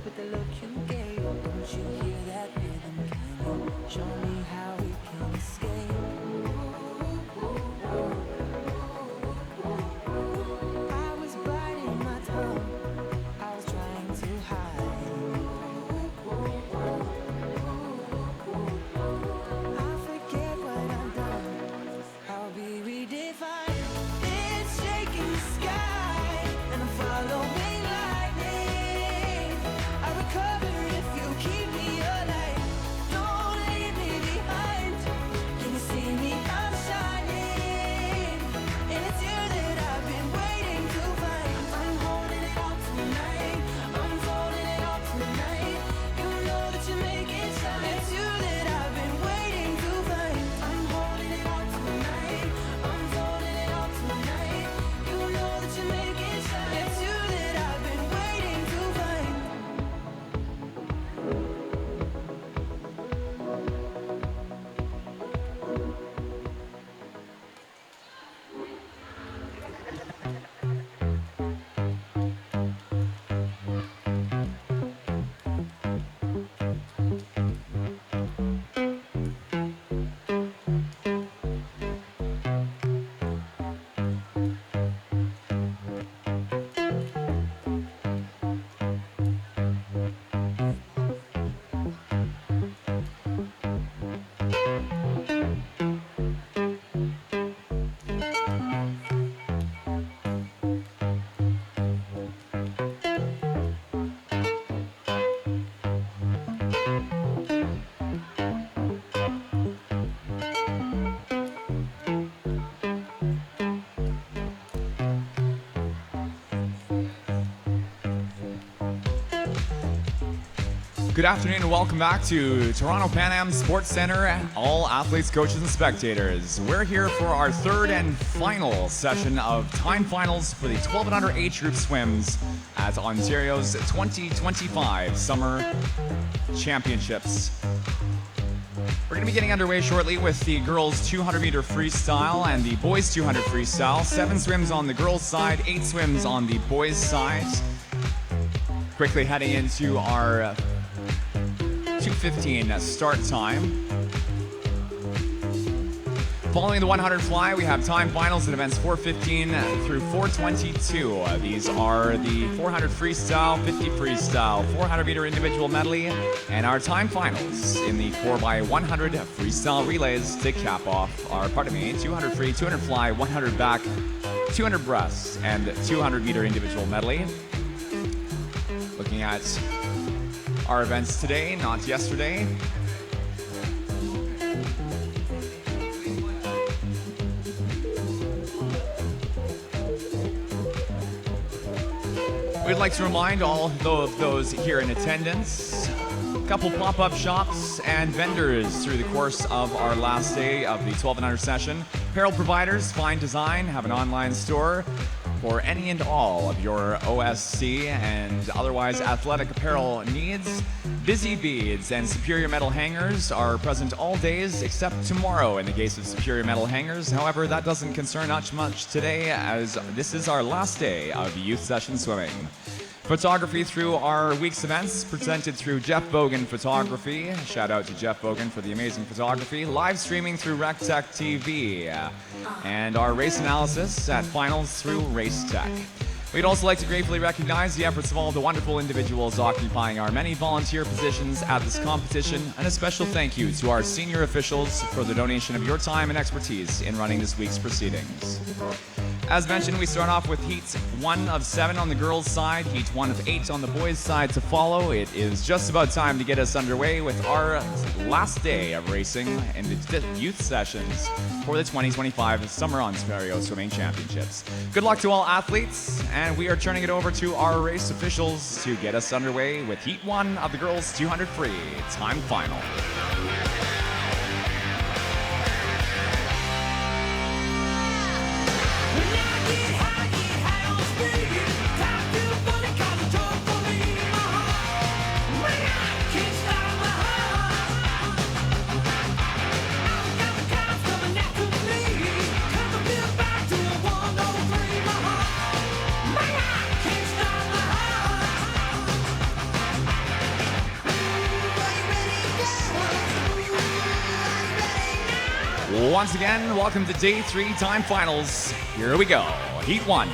with the look you gave. Don't you hear that rhythm? Can you show me how we can escape? I was biting my tongue, I was trying to hide. I forget what I've done, I'll be redefined. It's shaking the sky, and I'm following lightning. I recover if you keep me alive. Don't leave me behind. Can you see me? I'm shining, and it's you that I've been waiting to find. I'm holding it all tonight, I'm folding it all tonight. You know that you make it shine. It's you that I've been waiting to find. I'm holding it all tonight, I'm folding it all tonight. You know that you make it shine. It's you that I've been waiting to find. Good afternoon and welcome back to Toronto Pan Am Sports Centre, all athletes, coaches, and spectators. We're here for our third and final session of time finals for the 12 and under age group swims at Ontario's 2025 Summer Championships. We're going to be getting underway shortly with the girls 200 meter freestyle and the boys 200 freestyle. 7 swims on the girls side, 8 swims on the boys side. Quickly heading into our 2:15 start time. Following the 100 fly, we have time finals at events 4:15 through 4:22. These are the 400 freestyle, 50 freestyle, 400 meter individual medley, and our time finals in the 4x100 freestyle relays to cap off our, 200 free, 200 fly, 100 back, 200 breast, and 200 meter individual medley. Looking at our events today, not yesterday. We'd like to remind all of those here in attendance, a couple pop-up shops and vendors through the course of our last day of the 12 and under session. Apparel providers, Fine Design, have an online store for any and all of your OSC and otherwise athletic apparel needs. Busy Beads and Superior Metal Hangers are present all days except tomorrow in the case of Superior Metal Hangers. However, that doesn't concern us much today, as this is our last day of youth session swimming. Photography through our week's events presented through Jeff Bogan Photography. Shout out to Jeff Bogan for the amazing photography. Live streaming through RecTech TV. And our race analysis at finals through RaceTech. We'd also like to gratefully recognize the efforts of all the wonderful individuals occupying our many volunteer positions at this competition, and a special thank you to our senior officials for the donation of your time and expertise in running this week's proceedings. As mentioned, we start off with heat 1 of 7 on the girls' side, heat 1 of 8 on the boys' side to follow. It is just about time to get us underway with our last day of racing in the youth sessions for the 2025 Summer Ontario Swimming Championships. Good luck to all athletes, and we are turning it over to our race officials to get us underway with heat 1 of the girls' 200 free time final. Once again, welcome to Day 3 Time Finals. Here we go. Heat 1.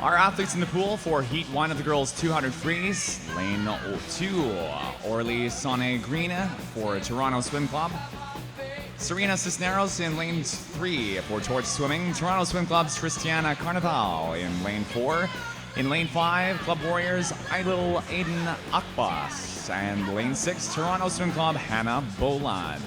Our athletes in the pool for Heat 1 of the girls 200 frees. Lane 2, Orly Sonne-Green for Toronto Swim Club. Serena Cisneros in lane 3 for Torch Swimming. Toronto Swim Club's Tristiana Carnival in lane 4. In lane 5, Club Warriors Idol Aiden Akbas. And lane 6, Toronto Swim Club Hannah Bolan.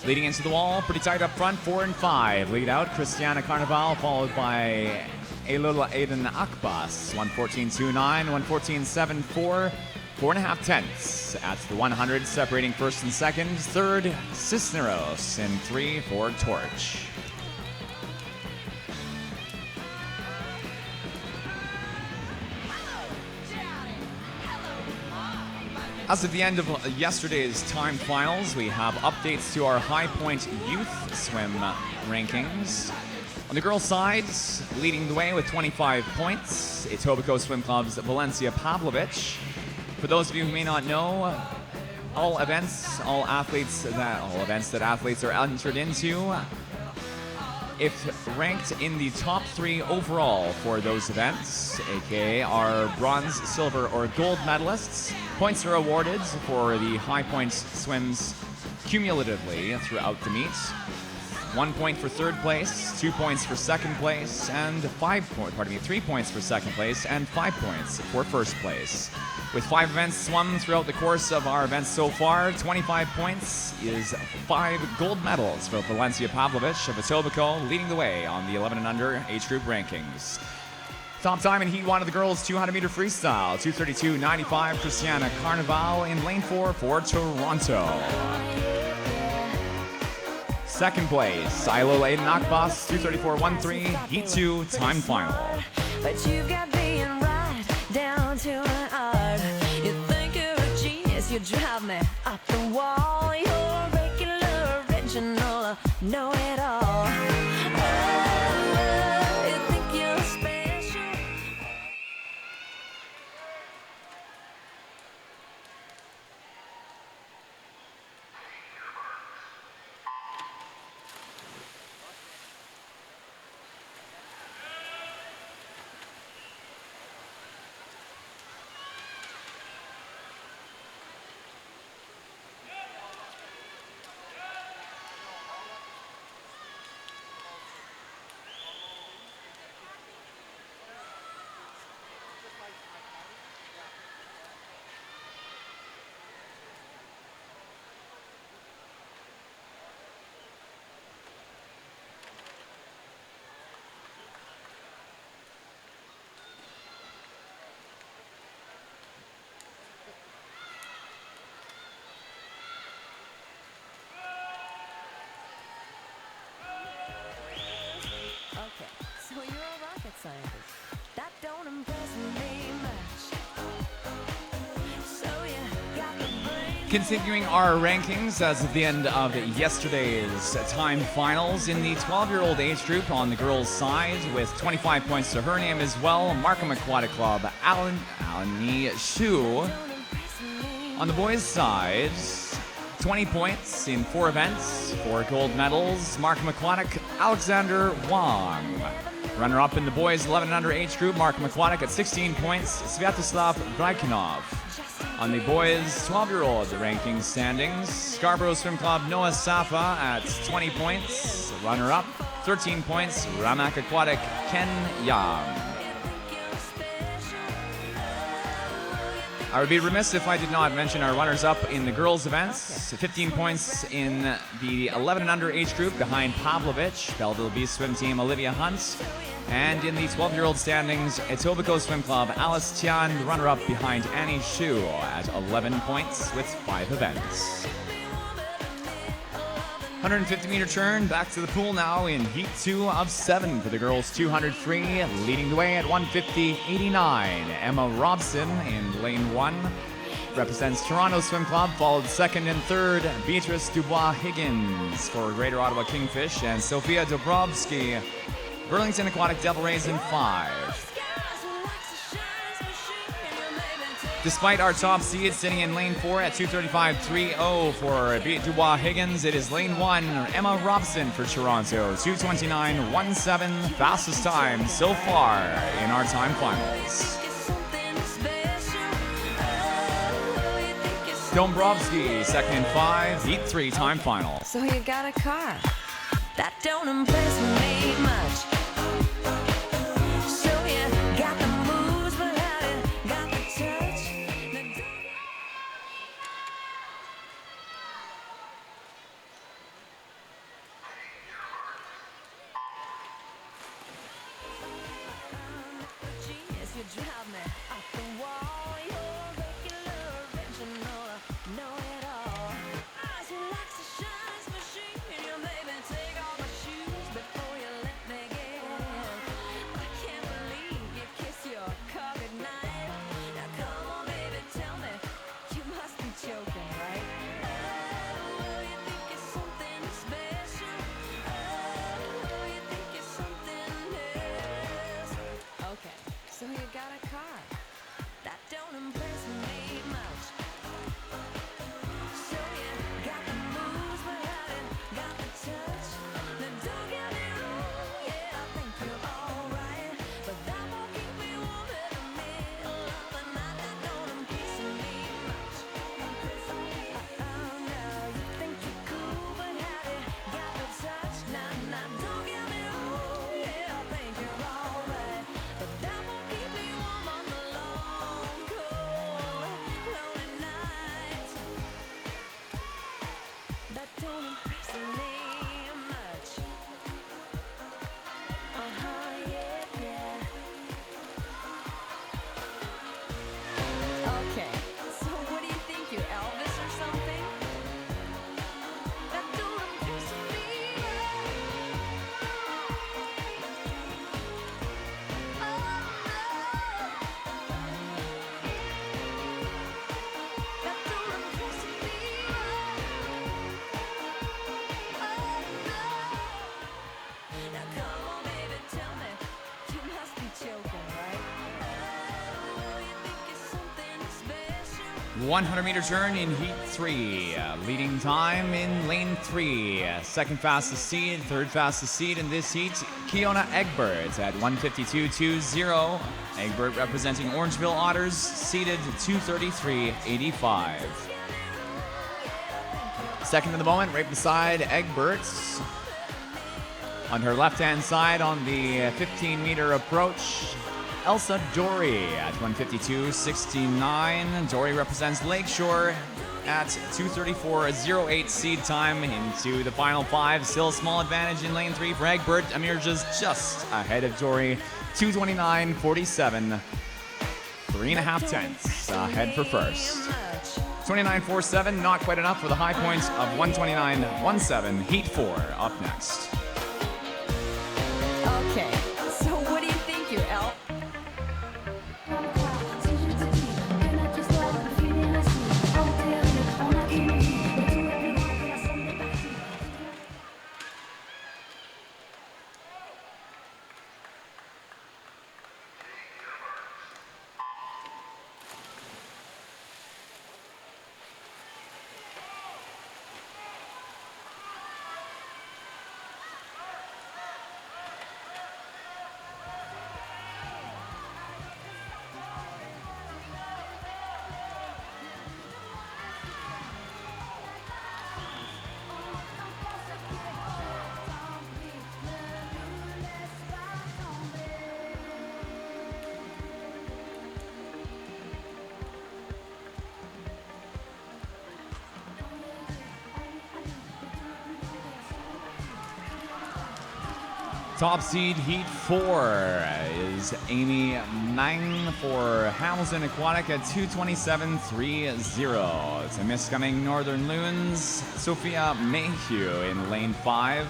Leading into the wall, pretty tight up front, 4 and 5. Lead out, Tristiana Carnival, followed by a little Aiden Akbas, 1:14.29, 1:14.74, 4.5 tenths at the 100, separating first and second. Third, Cisneros in 3 for Torch. As at the end of yesterday's time finals, we have updates to our High Point Youth Swim rankings. On the girls' side, leading the way with 25 points, Etobicoke Swim Club's Valencia Pavlovic. For those of you who may not know, all events that athletes are entered into, if ranked in the top 3 overall for those events, aka our bronze, silver, or gold medalists, points are awarded for the High Point swims cumulatively throughout the meet. 1 point for third place, 2 points for second place, and 3 points for second place, and 5 points for first place. With 5 events swum throughout the course of our events so far, 25 points is 5 gold medals for Valencia Pavlovic of Etobicoke, leading the way on the 11 and under age group rankings. Top time in Heat 1 of the girls 200-meter freestyle, 2:32.95, Tristiana Carnival in lane 4 for Toronto. Second place, Ilo Aiden Akbas, 2:34.13, Heat 2 time final. But you got being right down to an art. You think you're a genius, you drive me up the wall. You're regular, original, know it all. Oh, you think you're special. Okay, so you're a rocket scientist. That don't impress me much. So you got the brain. Continuing our rankings as at the end of yesterday's time finals in the 12-year-old age group on the girls' side with 25 points to her name as well, Markham Aquatic Club, Alani Shu. On the boys' side, 20 points in 4 events, 4 gold medals, Markham Aquatic, Alexander Wong. Runner-up in the boys 11 and under age group, Markham Aquatic at 16 points, Sviatoslav Vraikinov. On the boys 12-year-old ranking standings, Scarborough Swim Club Noah Safa at 20 points. Runner-up, 13 points, Ramak Aquatic Ken Yam. I would be remiss if I did not mention our runners-up in the girls' events. 15 points in the 11 and under age group behind Pavlovich, Belleville Beast swim team Olivia Hunt. And in the 12-year-old standings, Etobicoke Swim Club Alice Tian, the runner-up behind Annie Shu at 11 points with 5 events. 150-meter turn, back to the pool now in Heat 2 of 7 for the girls 200 free. Leading the way at 150.89, Emma Robson in lane 1. Represents Toronto Swim Club, followed second and third, Beatrice Dubois-Higgins for Greater Ottawa Kingfish, and Sophia Dobrovsky, Burlington Aquatic Devil Rays in 5. Despite our top seed sitting in lane 4 at 2:35.30 for Dubois-Higgins, it is lane 1, Emma Robson for Toronto, 2:29.17, fastest time so far in our time finals. Dombrowski, second and 5, Heat 3 time final. So you got a car. That don't impress me much. So you got the moves, but how you got the touch. Genius, you drive me up the wall. You're regular, original, know it all. Eyes are like the shines machine. You made me take off my shoes before you let me get in. I can't believe you kiss your car goodnight. Now come on, baby, tell me, you must be joking, right? Oh, you think you're something special. Oh, you think you're something else. Okay, so you got a car. That don't impress me much. So you got the moves, but how you got the touch. Now don't get me wrong, yeah, I think you're alright, but that won't keep me warm in the middle of the night. That don't impress me much. Oh no, you think you're cool, but how you got the touch. Now don't get me wrong, yeah, I think you're alright, but that won't keep me warm on the long, cold, lonely nights. That don't impress me much. Yeah. Okay, so what do you think, you Elvis or something? That don't impress me That don't impress me Now come on, baby, tell me, you must be joking, right? Oh, you think you're something special. 100-meter turn in Heat 3. Leading time in lane 3. Second fastest seed, third fastest seed in this heat, Kiona Egbert at 152.20. Egbert representing Orangeville Otters, seeded 233.85. Second in the moment, right beside Egbert. On her left-hand side on the 15-meter approach, Elsa Dory at 152.69. Dory represents Lakeshore at 234.08 seed time into the final 5. Still a small advantage in lane 3 for Egbert. Amirja's just ahead of Dory, 229.47. 3.5 tenths ahead for first. 29.47, not quite enough with a high points of 129.17. Heat 4 up next. Okay, so what do you think, you elf? Top seed heat 4 is Amy Mang for Hamilton Aquatic at 2:27.30. To Miscoming Northern Loons, Sophia Mayhew in lane 5.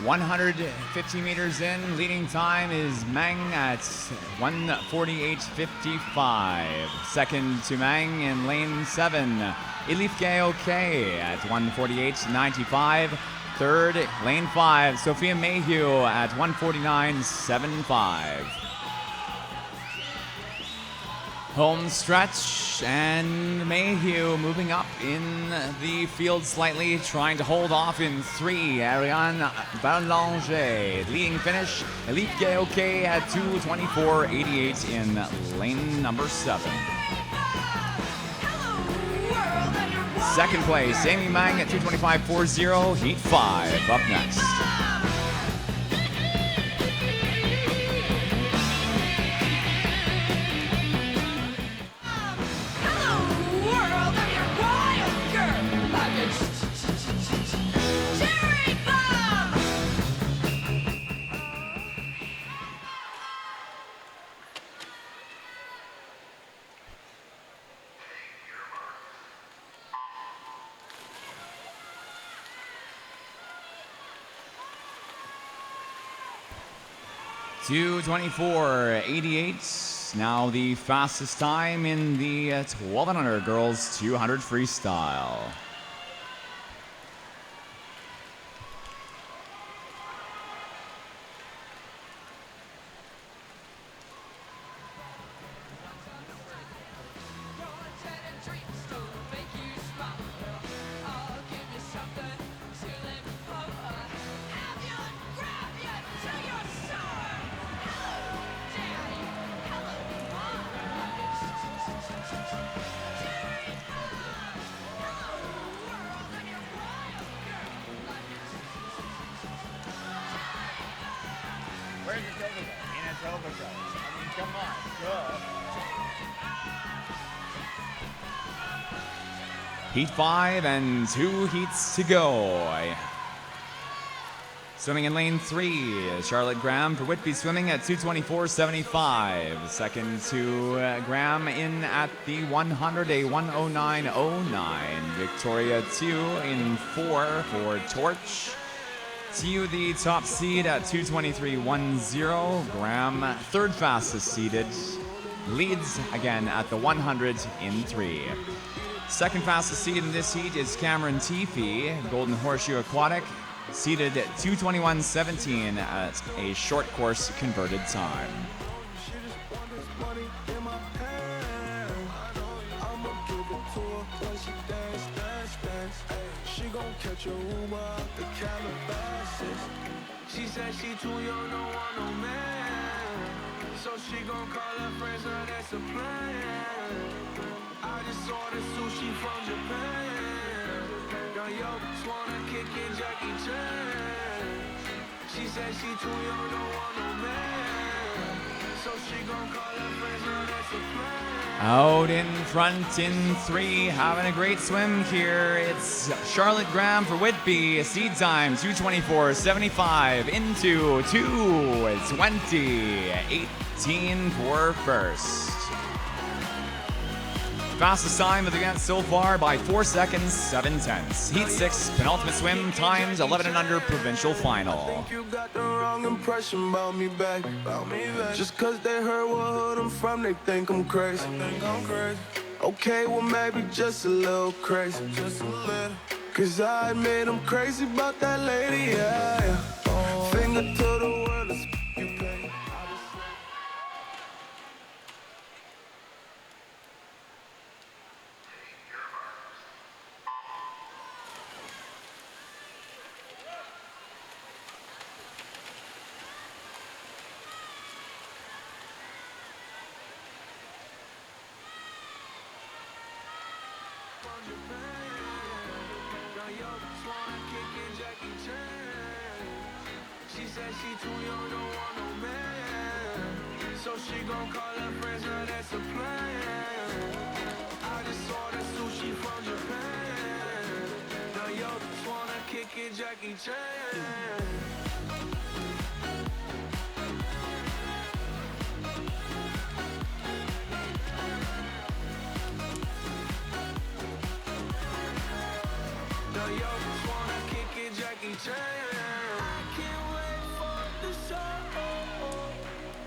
"150 meters in, leading time is Mang at 1:48.55. Second to Mang in lane 7, Elif Gayoke at 1:48.95. Third, lane 5, Sophia Mayhew at 1:49.75. Home stretch, and Mayhew moving up in the field slightly, trying to hold off in 3. Ariane Ballanger, leading finish. Elif Gayoke at 2:24.88 in lane number 7. Second place, Amy Mang at 2:25.40, heat 5 up next. (2:24.88). Now the fastest time in the 1200 girls 200 freestyle. Where's the Tova? In a Tova. I mean, come on, go. Heat 5 and 2 heats to go. Swimming in lane 3, Charlotte Graham for Whitby Swimming at 2:24.75. Second to Graham in at the 100, a 1:09.09. Victoria Tew in 4 for Torch. Tew the top seed at 2:23.10. Graham third fastest seeded. Leads again at the 100 in 3. Second fastest seed in this heat is Cameron Teefy, Golden Horseshoe Aquatic, seeded at 2:21.17 at a short course converted time. She said she too young, don't want no man. So she gon' call her friends, now that's a plan. I just ordered sushi from Japan. Now yo, just wanna kick in Jackie Chan. She said she too young, don't want no man. So she gon' call her friends, now that's a plan. Out in front in 3, having a great swim here. It's Charlotte Graham for Whitby. Seed time 2:24.75 into 2:20.18 for first. Fastest time of the event so far by 4 seconds, 7 tenths. Heat 6, penultimate swim, times 11 and under, provincial final. You got the wrong impression about me back. Just cause they heard what hood I'm from, they think I'm crazy. Okay, well maybe just a little crazy. Cause I admit I'm crazy about that lady, yeah. Finger to the world, it's you pay. She said she too young, don't want no man. So she gon' call her friends, now that's a plan. I just ordered sushi from Japan. Now yo just wanna kick it, Jackie Chan. Now yo just wanna kick it, Jackie Chan. I can't wait for the show.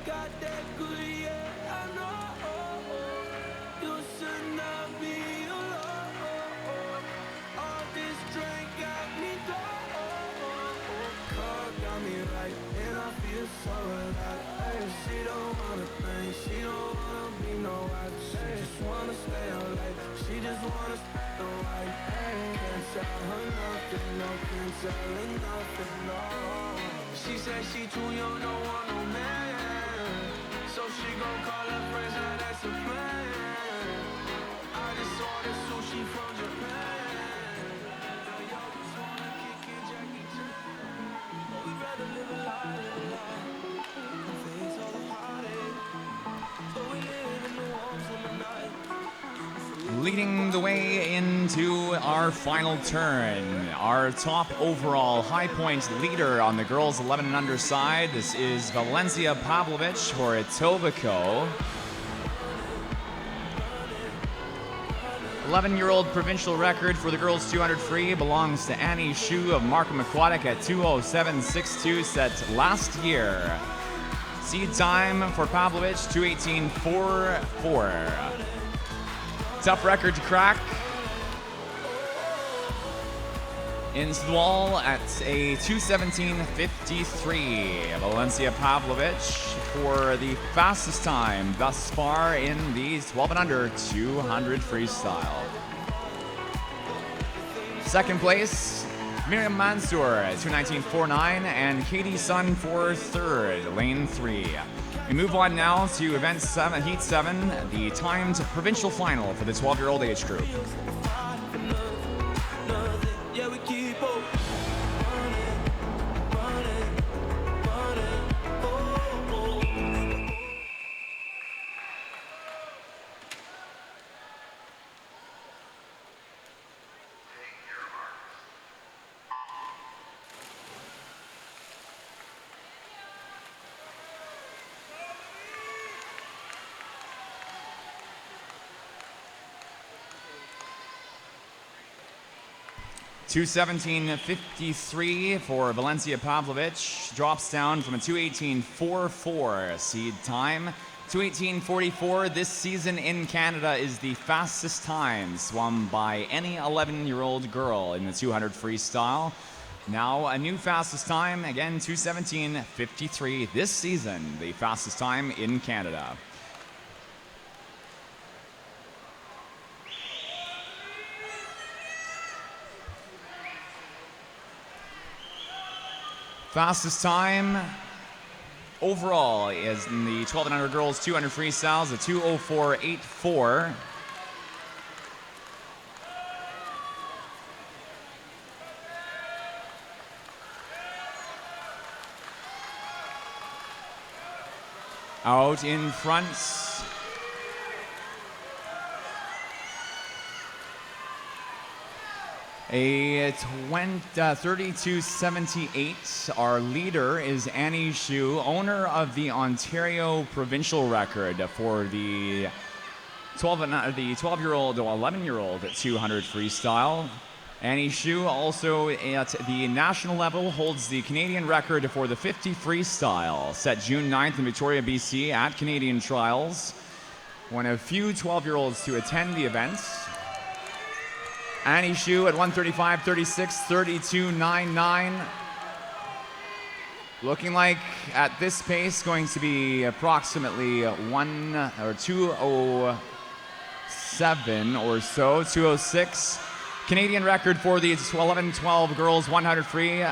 Got that good, yeah, I know. You should not be alone. All this drink got me gone. Car got me right, and I feel so alive. She don't wanna think, she don't wanna be no wife. She just wanna stay out late, she just wanna stay no wife. Can't tell her nothing, no, can't tell her nothing, no. She said she too young, don't want no man. So she gon' call her friends, now that's a plan. I just ordered sushi from Japan. Now y'all just wanna kick it, Jackie Chan. But we'd rather live a lie. Face all the heartache. So we live in the warmth of the night. Leading the way into our final turn, our top overall high point leader on the girls 11 and under side. This is Valencia Pavlovic for Etobicoke. 11-year-old provincial record for the girls 200 free belongs to Annie Shu of Markham Aquatic at 2:07.62, set last year. Seed time for Pavlovic, 2:18.44. Tough record to crack. Into the wall at a 2:17.53. Valencia Pavlovic for the fastest time thus far in the 12 and under 200 freestyle. Second place, Miriam Mansour at 2:19.49, and Katie Sun for third, lane 3. We move on now to event 7, heat 7, the timed provincial final for the 12-year-old age group. Yeah, we keep on running. Oh. 2:17.53 for Valencia Pavlovic. Drops down from a 2:18.44 seed time. 2:18.44 this season in Canada is the fastest time swum by any 11-year-old girl in the 200 freestyle. Now a new fastest time, again 2:17.53 this season, the fastest time in Canada. Fastest time overall is in the 12 and under girls 200 freestyles, a 2:04.84. Out in front, a 32.78. Our leader is Annie Shu, owner of the Ontario provincial record for the the 12-year-old or 11-year-old at 200 freestyle. Annie Shu also at the national level holds the Canadian record for the 50 freestyle, set June 9th in Victoria, BC at Canadian Trials. One of few 12-year-olds to attend the event. Annie Shu at 135.36, 32.99. Looking like at this pace going to be approximately 2:07 or so, 2:06. Canadian record for the 11-12 girls 100 free.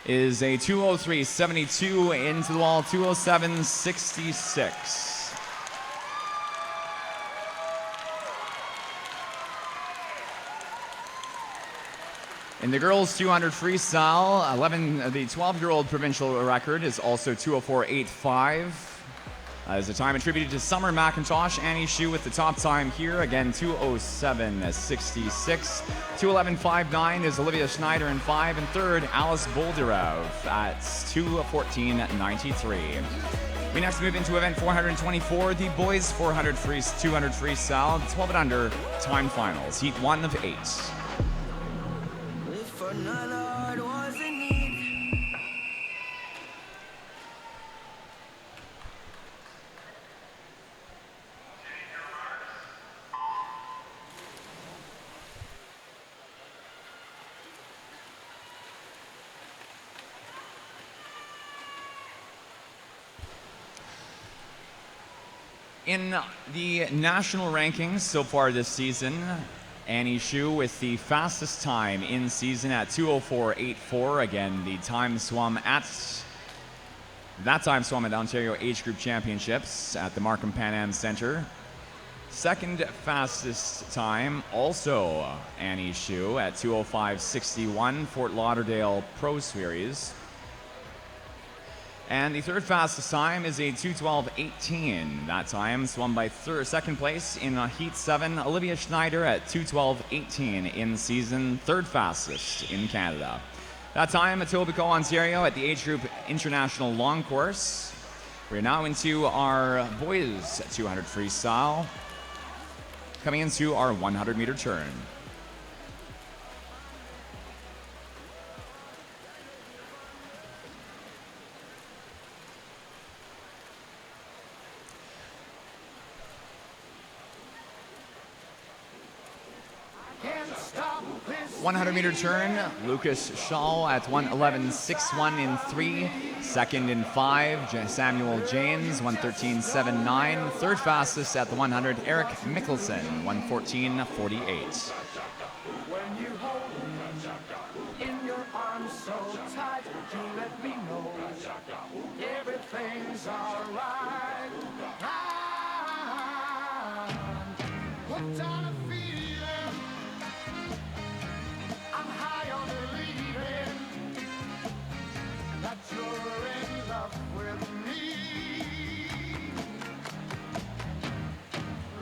Is a 2:03.72 into the wall, 2:07.66. In the girls 200 freestyle, the 12-year-old provincial record is also 2:04.85. As a time attributed to Summer McIntosh. Annie Shu with the top time here, again 2:07.66. 2:11.59 is Olivia Schneider in 5, and third Alice Bolderov at 2:14.93. We next move into event 424, the boys 200 freestyle, 12 and under time finals, heat 1 of 8. If another heart was in need. In the national rankings so far this season, Annie Shu with the fastest time in season at 2:04.84. Again, the time swum at Ontario Age Group Championships at the Markham Pan Am Centre. Second fastest time, also Annie Shu at 2:05.61, Fort Lauderdale Pro Series. And the third fastest time is a 2:12.18. That time swum by second place in Heat 7, Olivia Schneider at 2:12.18 in season, third fastest in Canada. That time, Etobicoke, Ontario at the Age Group International Long Course. We're now into our boys 200 freestyle, coming into our 100-meter turn. Can't stop this 100-meter turn, Lucas Shaw at 1:11.61 in 3. Second in 5, Samuel James, 1:13.79. Third fastest at the 100, Eric Mickelson, 1:14.48. when you hold me in your arms so tight, you let me know everything's alright. I'm hooked on a feeling, I'm high on believing that you're in love with me.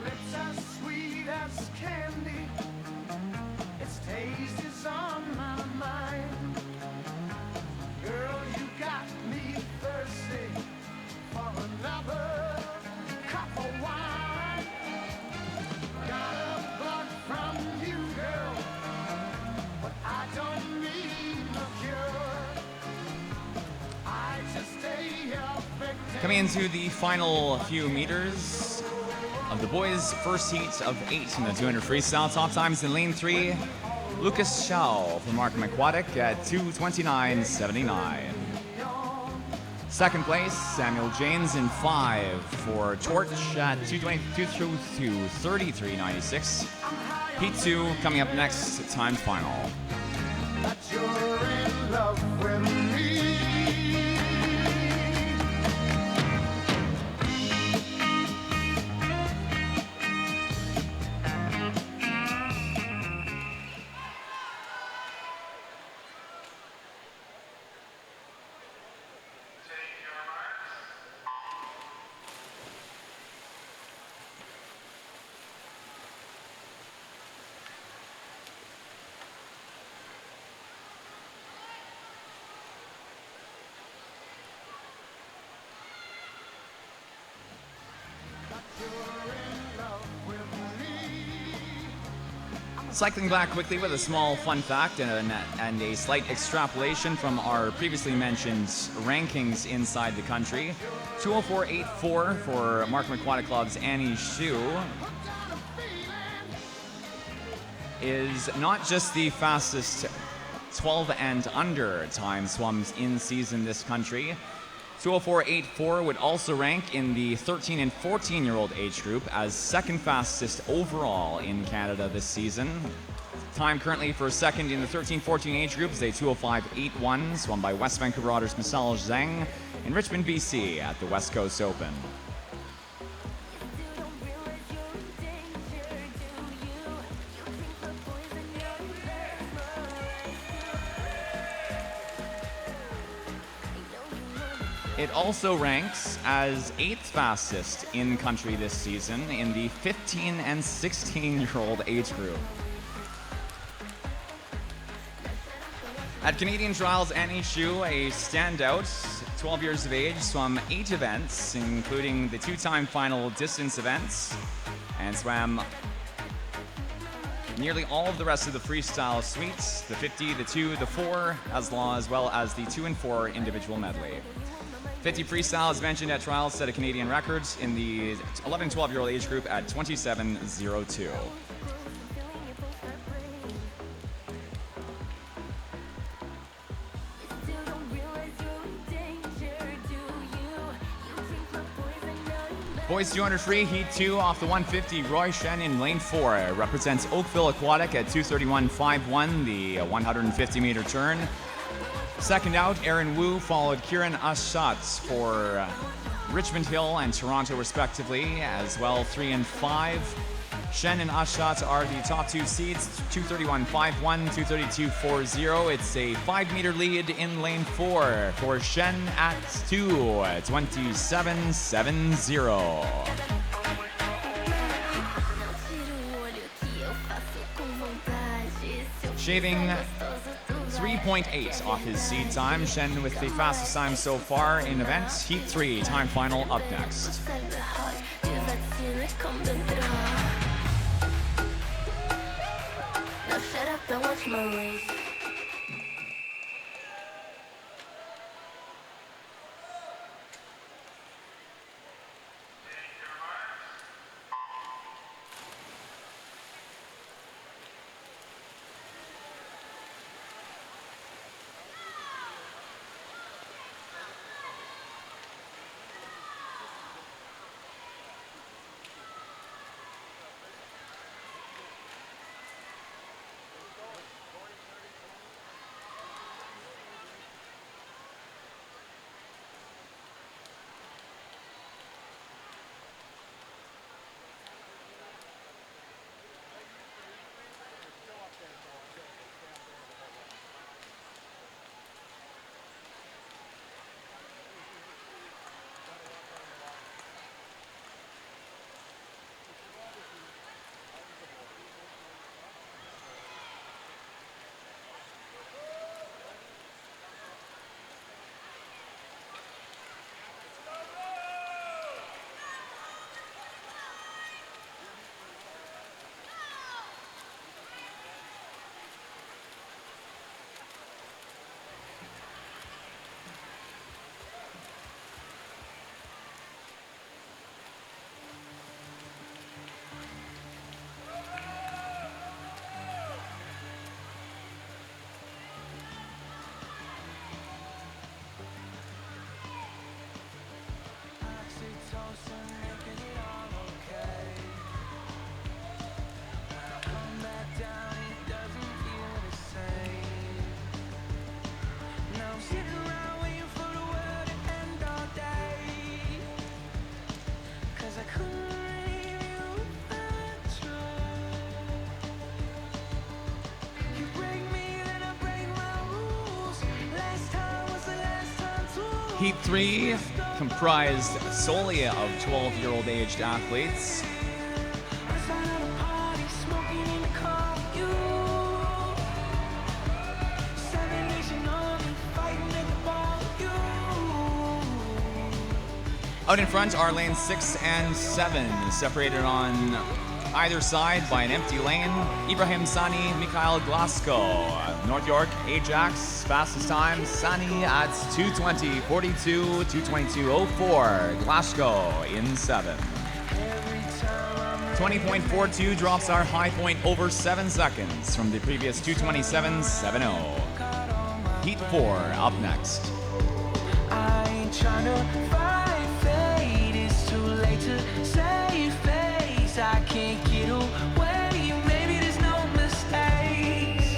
Lips as sweet as candy, its taste is on my mind. Girl, you got me thirsty for another cup of wine. Got a bug from you, girl, but I don't need no cure. I just stay affected. Coming into the final few meters of the boys' first heat of 8 in the 200 freestyle. Top times in lane 3, Lucas Shaw from Markham Aquatic at 2:29.79. Second place, Samuel James in 5 for Torch at 2:33.96. Heat 2 coming up next, time final. That you're in love with me. Cycling back quickly with a small fun fact and a slight extrapolation from our previously mentioned rankings inside the country. 204.84 for Markham Aquatic Club's Annie Shu is not just the fastest 12 and under time swums in season this country. 204.84 would also rank in the 13 and 14-year-old age group as second fastest overall in Canada this season. Time currently for second in the 13-14 age group is a 205.81, swum by West Vancouver Otters Marcel Zhang in Richmond, BC at the West Coast Open. It also ranks as 8th fastest in country this season in the 15 and 16-year-old age group. At Canadian Trials, Annie Shu, a standout, 12 years of age, swam 8 events, including the 2-time final distance events, and swam nearly all of the rest of the freestyle suites, the 50, the 2, the 4, as well as the 2 and 4 individual medley. 50 freestyle, as mentioned at trials, set a Canadian records in the 11 and 12-year-old age group at 27.02. Boys 200 free, heat 2 off the 150. Roy Shen in lane 4 represents Oakville Aquatic at 231.51, the 150-meter turn. Second out, Aaron Wu followed Kieran Uschatz for Richmond Hill and Toronto respectively, as well 3 and 5. Shen and Uschatz are the top 2 seeds, 231.51, 232.40. It's a 5-meter lead in lane 4 for Shen at 2:27.70. Shaving 3.8 off his seed time. Shen with the fastest time so far in events. Heat 3, time final up next. Now shut up and watch my race. Heat 3 comprised solely of 12-year-old aged athletes. Out in front are lanes 6 and 7, separated on Either side by an empty lane, Ibrahim Sani, Mikhail Glasko. North York, Ajax, fastest time, Sani at 2:20.42, 2:22.04. Glasko in 7. 20.42 drops our high point over 7 seconds from the previous 2:27.70. Heat 4 up next. I ain't tryna fight fate. It's too late to save face. I can't get away. Maybe there's no mistakes.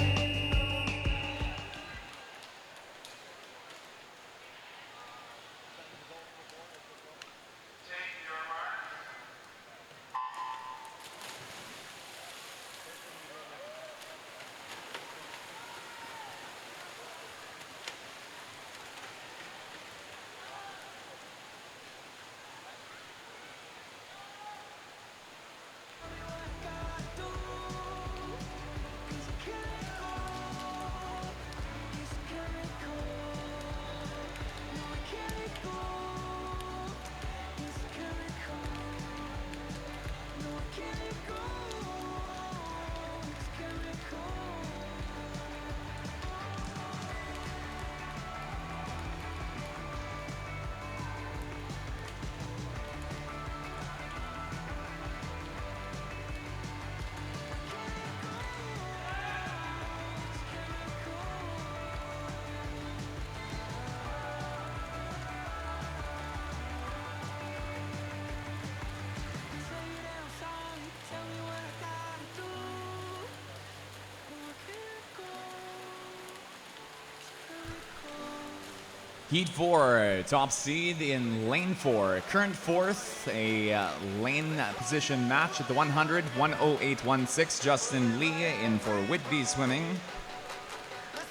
Heat 4, top seed in lane 4. Current fourth, a lane position match at the 100, 1:08.16. Justin Lee in for Whitby Swimming.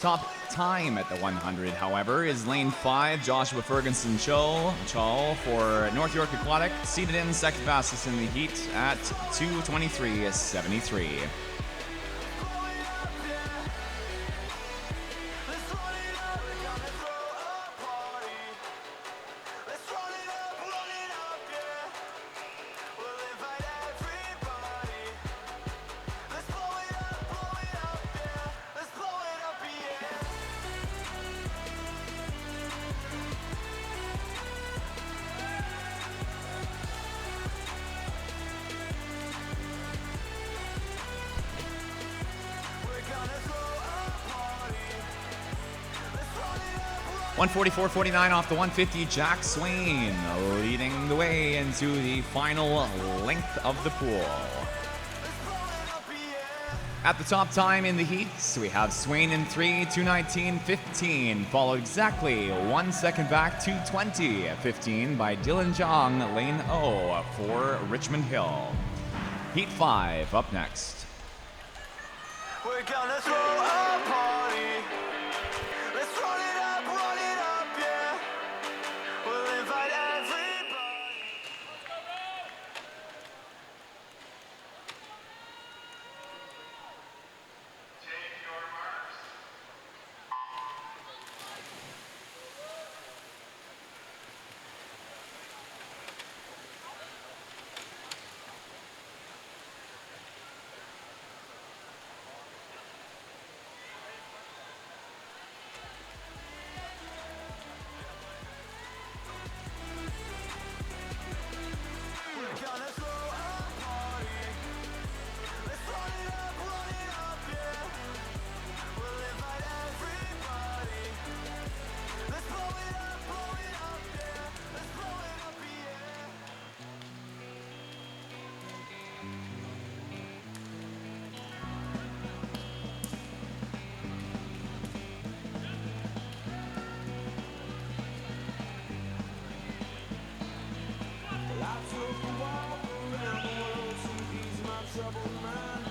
Top time at the 100, however, is lane 5, Joshua Ferguson Cho for North York Aquatic, seated in second fastest in the heat at 2:23.73. One 144.49 off the 150, Jack Swain leading the way into the final length of the pool. At the top time in the heats, we have Swain in 3, 2:19.15, followed exactly 1 second back, 2:20.15 by Dylan Zhang, lane O for Richmond Hill. Heat 5 up next. We're gonna throw a party. Let's run it up, yeah. We'll invite everybody. Take your marks. We're gonna throw a party. Let's run it up, yeah. We'll invite everybody. Let's blow it up, yeah. Let's blow it up, yeah. Well, I took a walk around the world to ease my troubled mind.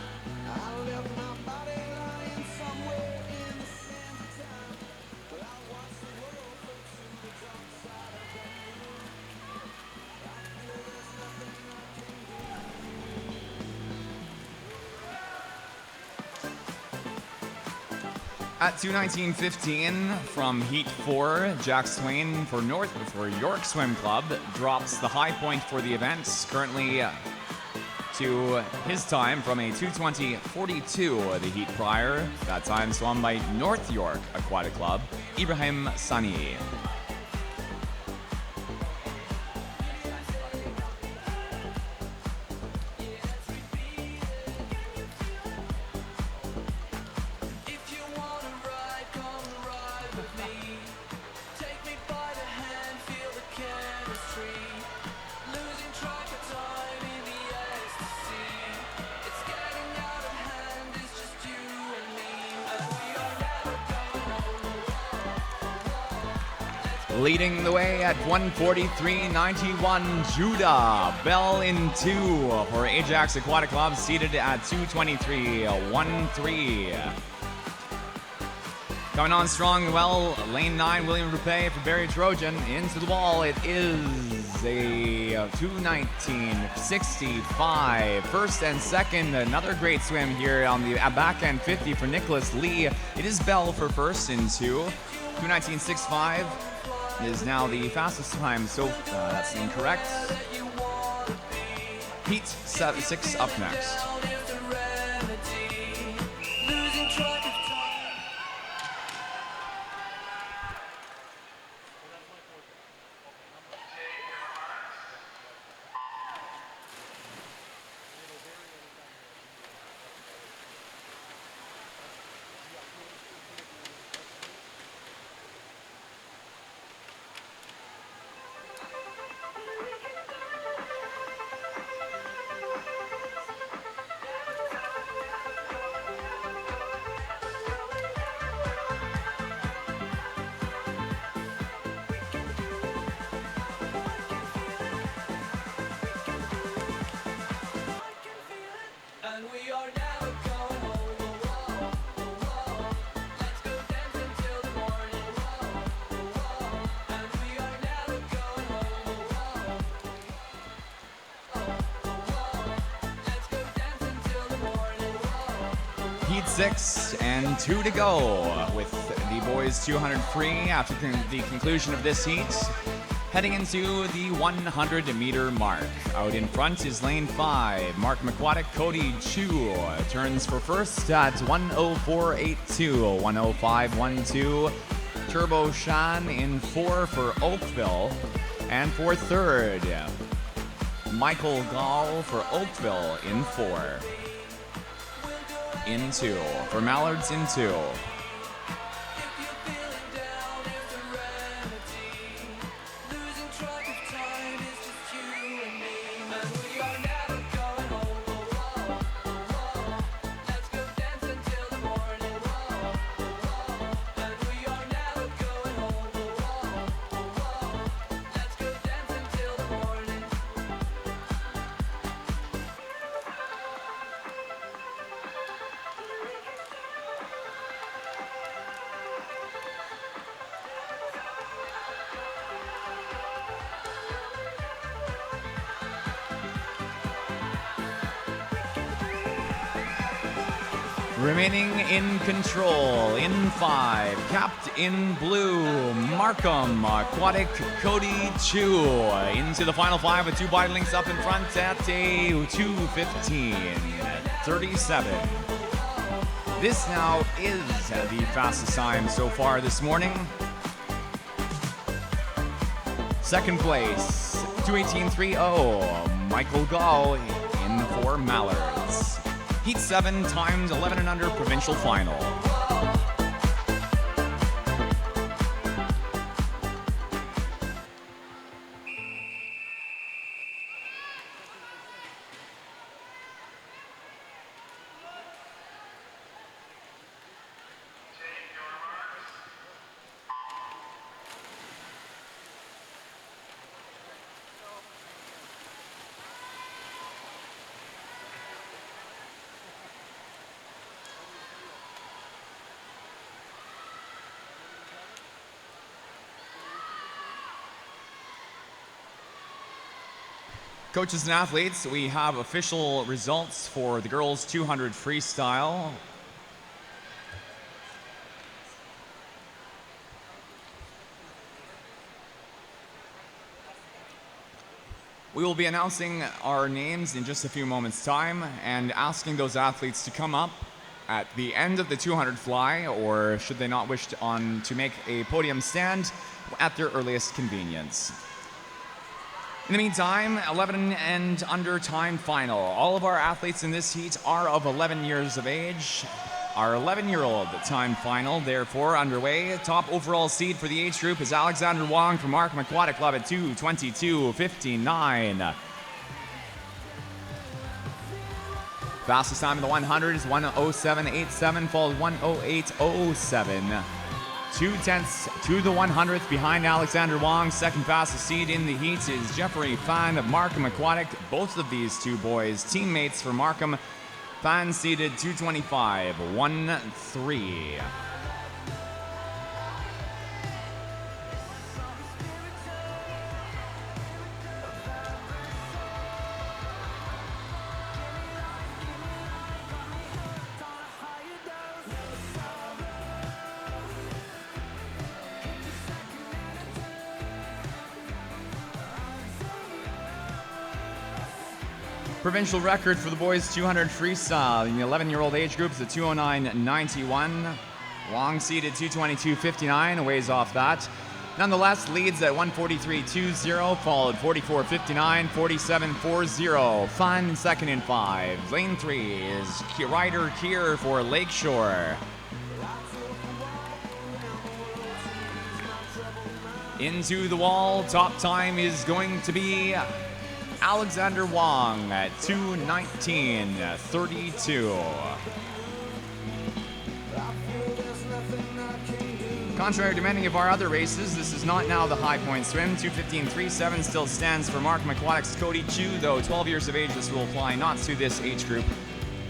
I left my body lying somewhere in the sands of time. Well, I watched the world float to the dark side of the moon. I feel there's nothing I can do. At 2:19.15 from Heat 4, Jack Swain for York Swim Club drops the high point for the event, currently to his time from a 2:20.42, the heat prior. That time swum by North York Aquatic Club, Ibrahim Sani. If you wanna ride, come ride with me. Take me by the hand, feel the chemistry. Losing track of time in the ecstasy. It's getting out of hand, it's just you and me. And we are never going. Leading the way at 1:43.91, Judah Bell in 2 for Ajax Aquatic Club, seated at 2:23.13. Coming on strong, well, lane 9, William Rupe for Barry Trojan. Into the wall, it is a 2:19.65. First and second, another great swim here on the backhand 50 for Nicholas Lee. It is Bell for first in 2. 2:19.65 is now the fastest time, so that's incorrect. Heat 6 up next. Losing track of time. And we are never going home. Let's go dance until the morning. And we are never going home. Let's go dance until the morning. Heat 6 and 2 to go with the boys 200 free after the conclusion of this heat. Heading into the 100-meter mark. Out in front is lane 5. Mark McQuaddick, Cody Chu turns for first at 1:04.82, 1:05.12. Turbo Shan in 4 for Oakville. And for third, Michael Gall for Oakville in 4. In 2. For Mallards in 2. Losing track of time is just you and me. And we are never going home. Let's go dance until the morning. And we are never going home. Let's go dance until the morning. Remaining in control, in 5, capped in blue, Markham Aquatic, Cody Chu. Into the final 5 with 2 body links up in front at a 2:15.37. This now is the fastest time so far this morning. Second place, 2:18.30, Michael Gall in for Mallards. Heat 7 times 11 and under provincial final. Coaches and athletes, we have official results for the girls 200 freestyle. We will be announcing our names in just a few moments' time and asking those athletes to come up at the end of the 200 fly, or should they not wish to make a podium stand, at their earliest convenience. In the meantime, 11 and under time final. All of our athletes in this heat are of 11 years of age. Our 11-year-old time final, therefore, underway. Top overall seed for the age group is Alexander Wong from Markham Aquatic Club at 2:22.59. Fastest time in the 100 is 1:07.87, followed 1:08.07. 2/10 to the 100th behind Alexander Wong. Second fastest seed in the heat is Jeffrey Fan of Markham Aquatic. Both of these two boys, teammates for Markham. Fan seeded 2:25.13. Provincial record for the boys 200 freestyle in the 11-year-old age group is a 2:09.91. Wong seeded 2:22.59, a ways off that. Nonetheless, leads at 1:43.20, followed 44.59, 47.40. Fun second in 5. Lane 3 is Ryder Kier for Lakeshore. Into the wall, top time is going to be Alexander Wong at 2:19.32. Contrary to many of our other races, this is not now the high point swim. 2:15.37 still stands for Markham Aquatics' Cody Chu, though 12 years of age this will apply not to this age group,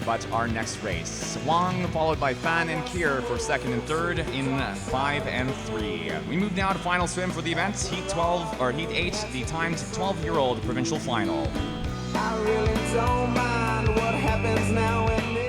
but our next race. Wong followed by Fan and Kier for second and third in 5 and 3. We move now to final swim for the event, Heat 8, the timed 12-year-old provincial final. I really don't mind what happens now and then.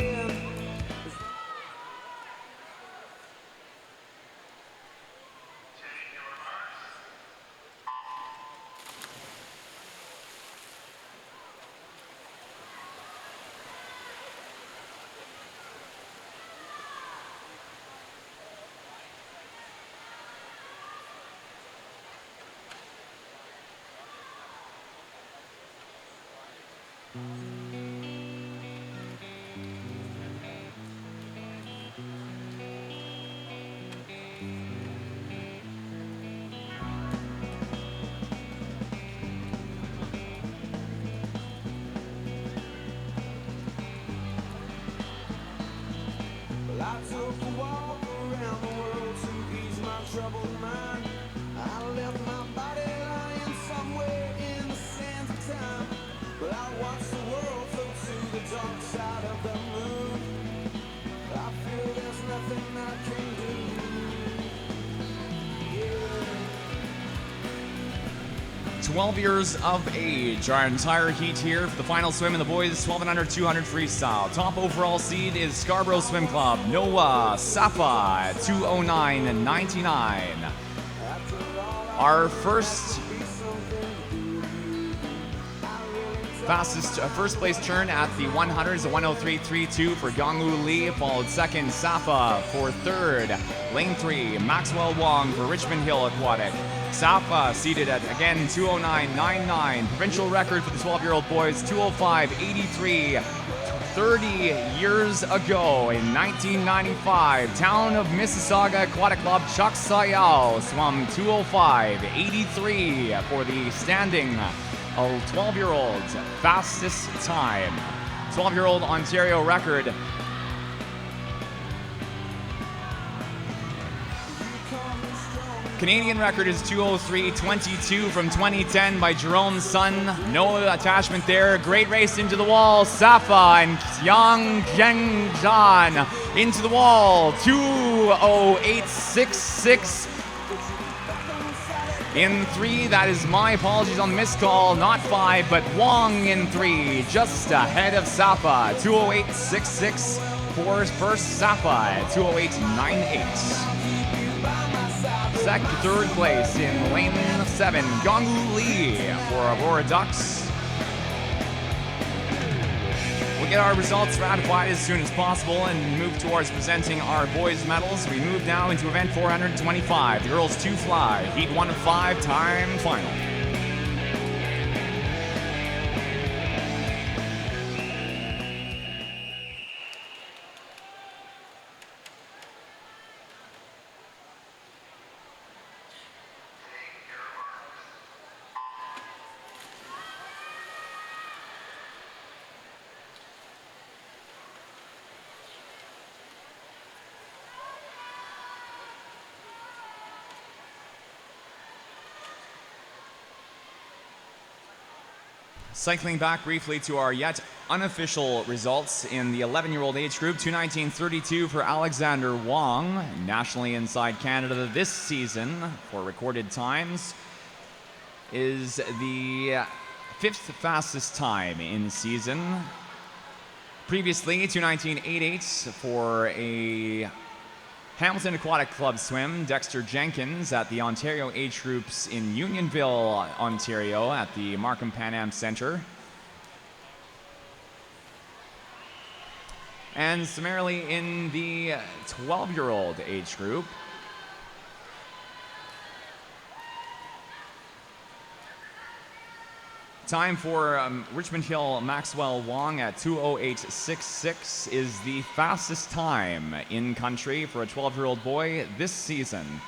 12 years of age. Our entire heat here for the final swim in the boys 12 and under 200 freestyle. Top overall seed is Scarborough Swim Club, Noah Safa at 2:09.99. Our first first place turn at the 100 is a 1:03.32 for Yongwoo Lee, followed second Safa for third. Lane 3, Maxwell Wong for Richmond Hill Aquatic. Safa seated at, again, 2:09.99. Provincial record for the 12-year-old boys, 2:05.83. 30 years ago in 1995, town of Mississauga Aquatic Club Chuck Sayao swam 2:05.83 for the standing 12-year-old's fastest time. 12-year-old Ontario record. Canadian record is 2:03.22 from 2010 by Jerome's son. No attachment there. Great race into the wall. Safa and Yang Zhengzhan into the wall. 2:08.66. In 3, that is my apologies on the missed call, not 5, but Wong in 3, just ahead of Safa. 2:08.66 for first Safa at 2:08.98. Third place in lane 7, Yongwoo Lee for Aurora Ducks. get our results ratified as soon as possible and move towards presenting our boys' medals, we move now into event 425, the girls 2 fly, heat 1 of 5, time final. Cycling back briefly to our yet unofficial results in the 11-year-old age group, 2:19:32 for Alexander Wong. Nationally inside Canada this season for recorded times is the 5th fastest time in season. Previously, 2:19:88 for a Hamilton Aquatic Club swim, Dexter Jenkins at the Ontario age groups in Unionville, Ontario at the Markham Pan Am Centre. And similarly in the 12-year-old age group, time for Richmond Hill Maxwell Wong at 2:08:66 is the fastest time in country for a 12-year-old boy this season.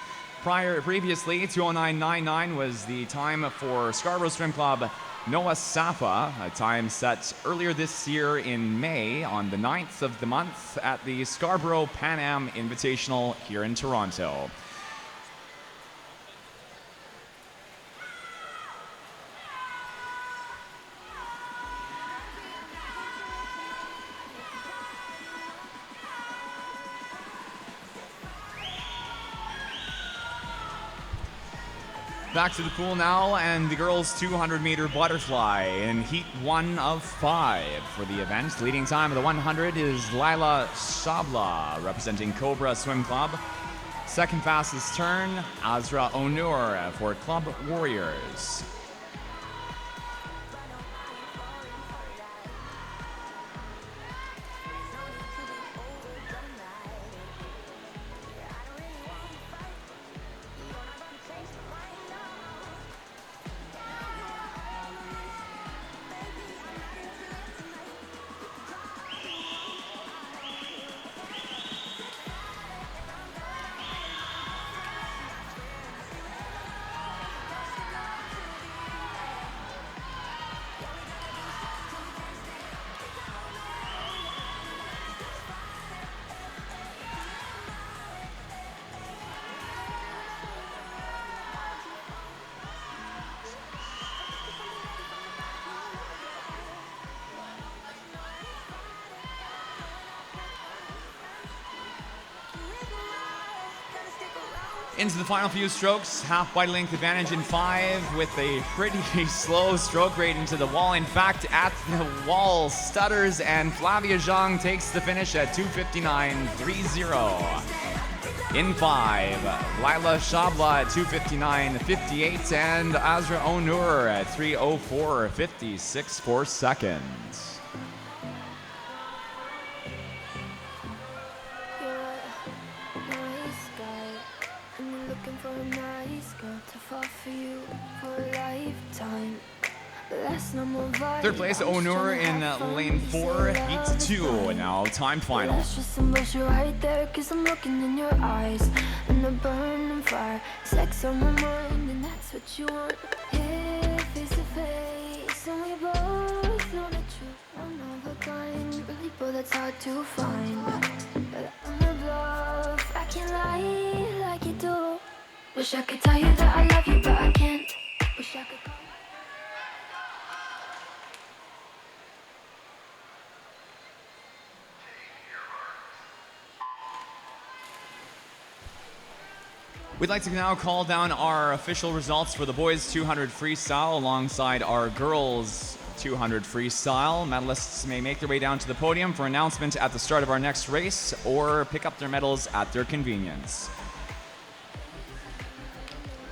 Previously, 2:09:99 was the time for Scarborough Swim Club Noah Safa, a time set earlier this year in May on the 9th of the month at the Scarborough Pan Am Invitational here in Toronto. Back to the pool now, and the girls' 200-meter butterfly in heat 1 of 5 for the event. Leading time of the 100 is Lila Shabla, representing Cobra Swim Club. Second fastest turn, Azra Onur for Club Warriors. Into the final few strokes, half body length advantage in 5 with a pretty slow stroke rate into the wall. In fact, at the wall stutters and Flavia Zhang takes the finish at 2:59.30. In 5, Lila Shabla at 2:59.58 and Azra Onur at 3:04.56 for second. Third place, Onur in lane 4, heat 2. Now time final. That's just some bullshit right there, 'cause I'm looking in your eyes and a burning fire, sex on my mind, and that's what you want. Here, face to face, and we both know the truth. One of a kind, really, but that's hard to find. But I'm a bluff, I can't lie like you do. Wish I could tell you that I love you, but I can't. Wish I could call you. We'd like to now call down our official results for the boys 200 freestyle alongside our girls 200 freestyle. Medalists may make their way down to the podium for announcement at the start of our next race or pick up their medals at their convenience.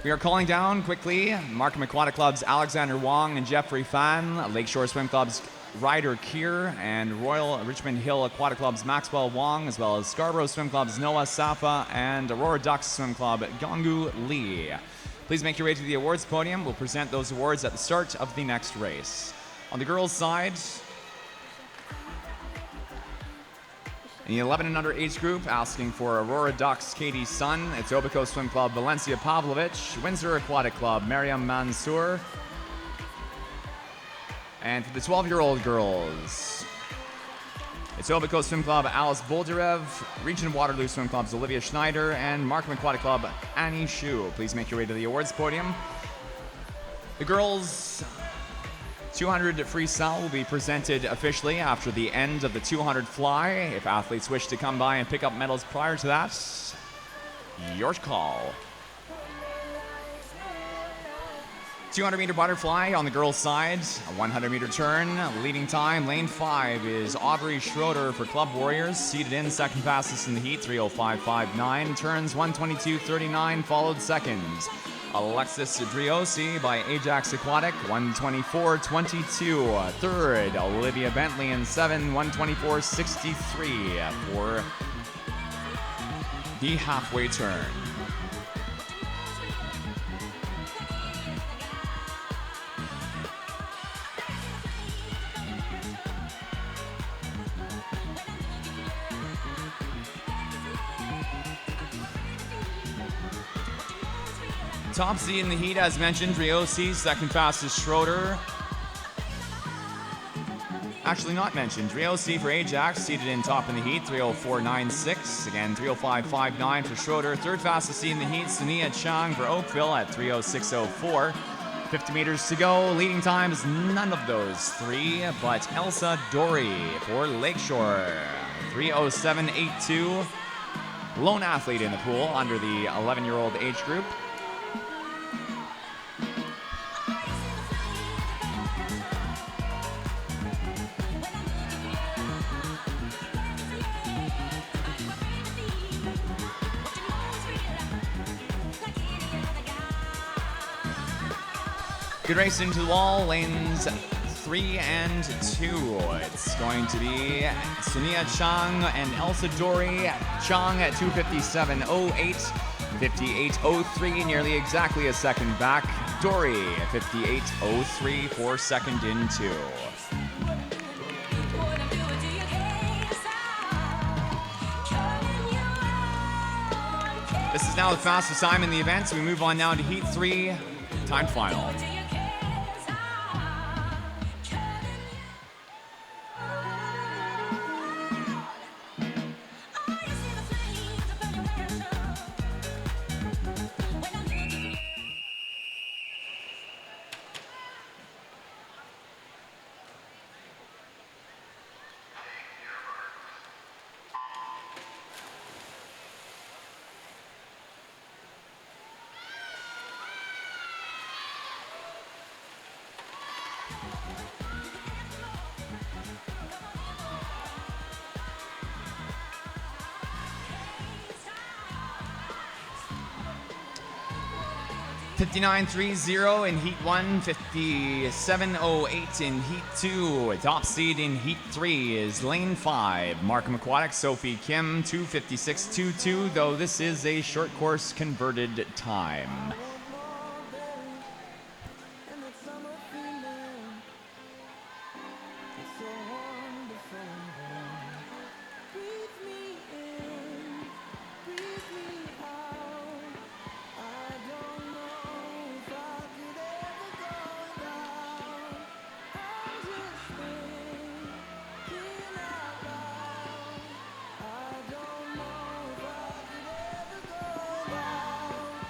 We are calling down quickly Markham Aquatic Club's Alexander Wong and Jeffrey Fan, Lakeshore Swim Club's Ryder Keir, and Royal Richmond Hill Aquatic Club's Maxwell Wong, as well as Scarborough Swim Club's Noah Safa and Aurora Ducks Swim Club Gonggu Lee. Please make your way to the awards podium. We'll present those awards at the start of the next race. On the girls' side, in the 11 and under age group, asking for Aurora Ducks Katie Sun, Etobicoke Swim Club Valencia Pavlovich, Windsor Aquatic Club Mariam Mansour. And for the 12-year-old girls, Etobicoke Swim Club Alice Bolderev, Region of Waterloo Swim Club's Olivia Schneider, and Markham Aquatic Club Annie Shu. Please make your way to the awards podium. The girls' 200 freestyle will be presented officially after the end of the 200 fly. If athletes wish to come by and pick up medals prior to that, your call. 200-meter butterfly on the girls' side, a 100-meter turn. Leading time, lane 5, is Aubrey Schroeder for Club Warriors, seated in second fastest in the heat, 3:05.59. Turns 1:22.39, followed second. Alexis Driosi by Ajax Aquatic, 1:24.22. Third, Olivia Bentley in 7, 1:24.63 for the halfway turn. Top seed in the heat, as mentioned, Driosi, second fastest Schroeder. Actually not mentioned, Driosi for Ajax, seated in top in the heat, 3:04.96. Again, 3:05.59 for Schroeder. Third fastest seed in the heat, Sunia Chang for Oakville at 3:06.04. 50 meters to go. Leading time is none of those three, but Elsa Dory for Lakeshore, 3:07.82. Lone athlete in the pool under the 11-year-old age group. Good race into the wall, lanes 3 and 2. It's going to be Sunia Chang and Elsa Dory. Chang at 2:57.08, 58.03, nearly exactly a second back. Dory at 58.03 for second in 2. This is now the fastest time in the event, so we move on now to Heat 3, time final. $59.30 in Heat 1, $57.08 in Heat 2. Top seed in Heat 3 is Lane 5, Markham Aquatic, Sophie Kim, 2:56.22, though this is a short course converted time.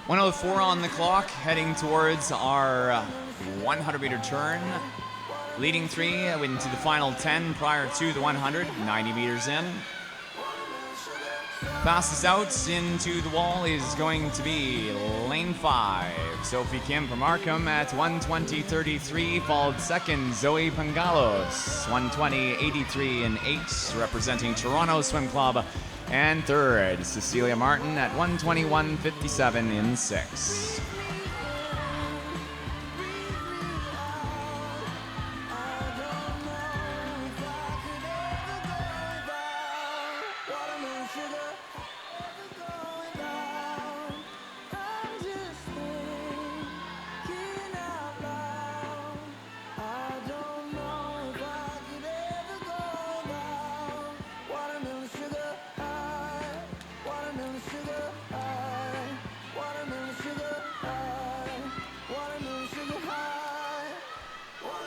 .104 on the clock, heading towards our 100-meter turn. Leading 3 into the final 10 prior to the 100, 90 meters in. Fastest out into the wall is going to be Lane 5, Sophie Kim from Markham at 1:20.33, followed second Zoe Pangalos, 1:20.83 and 8, representing Toronto Swim Club. And third, Cecilia Martin at 1:21.57 in 6.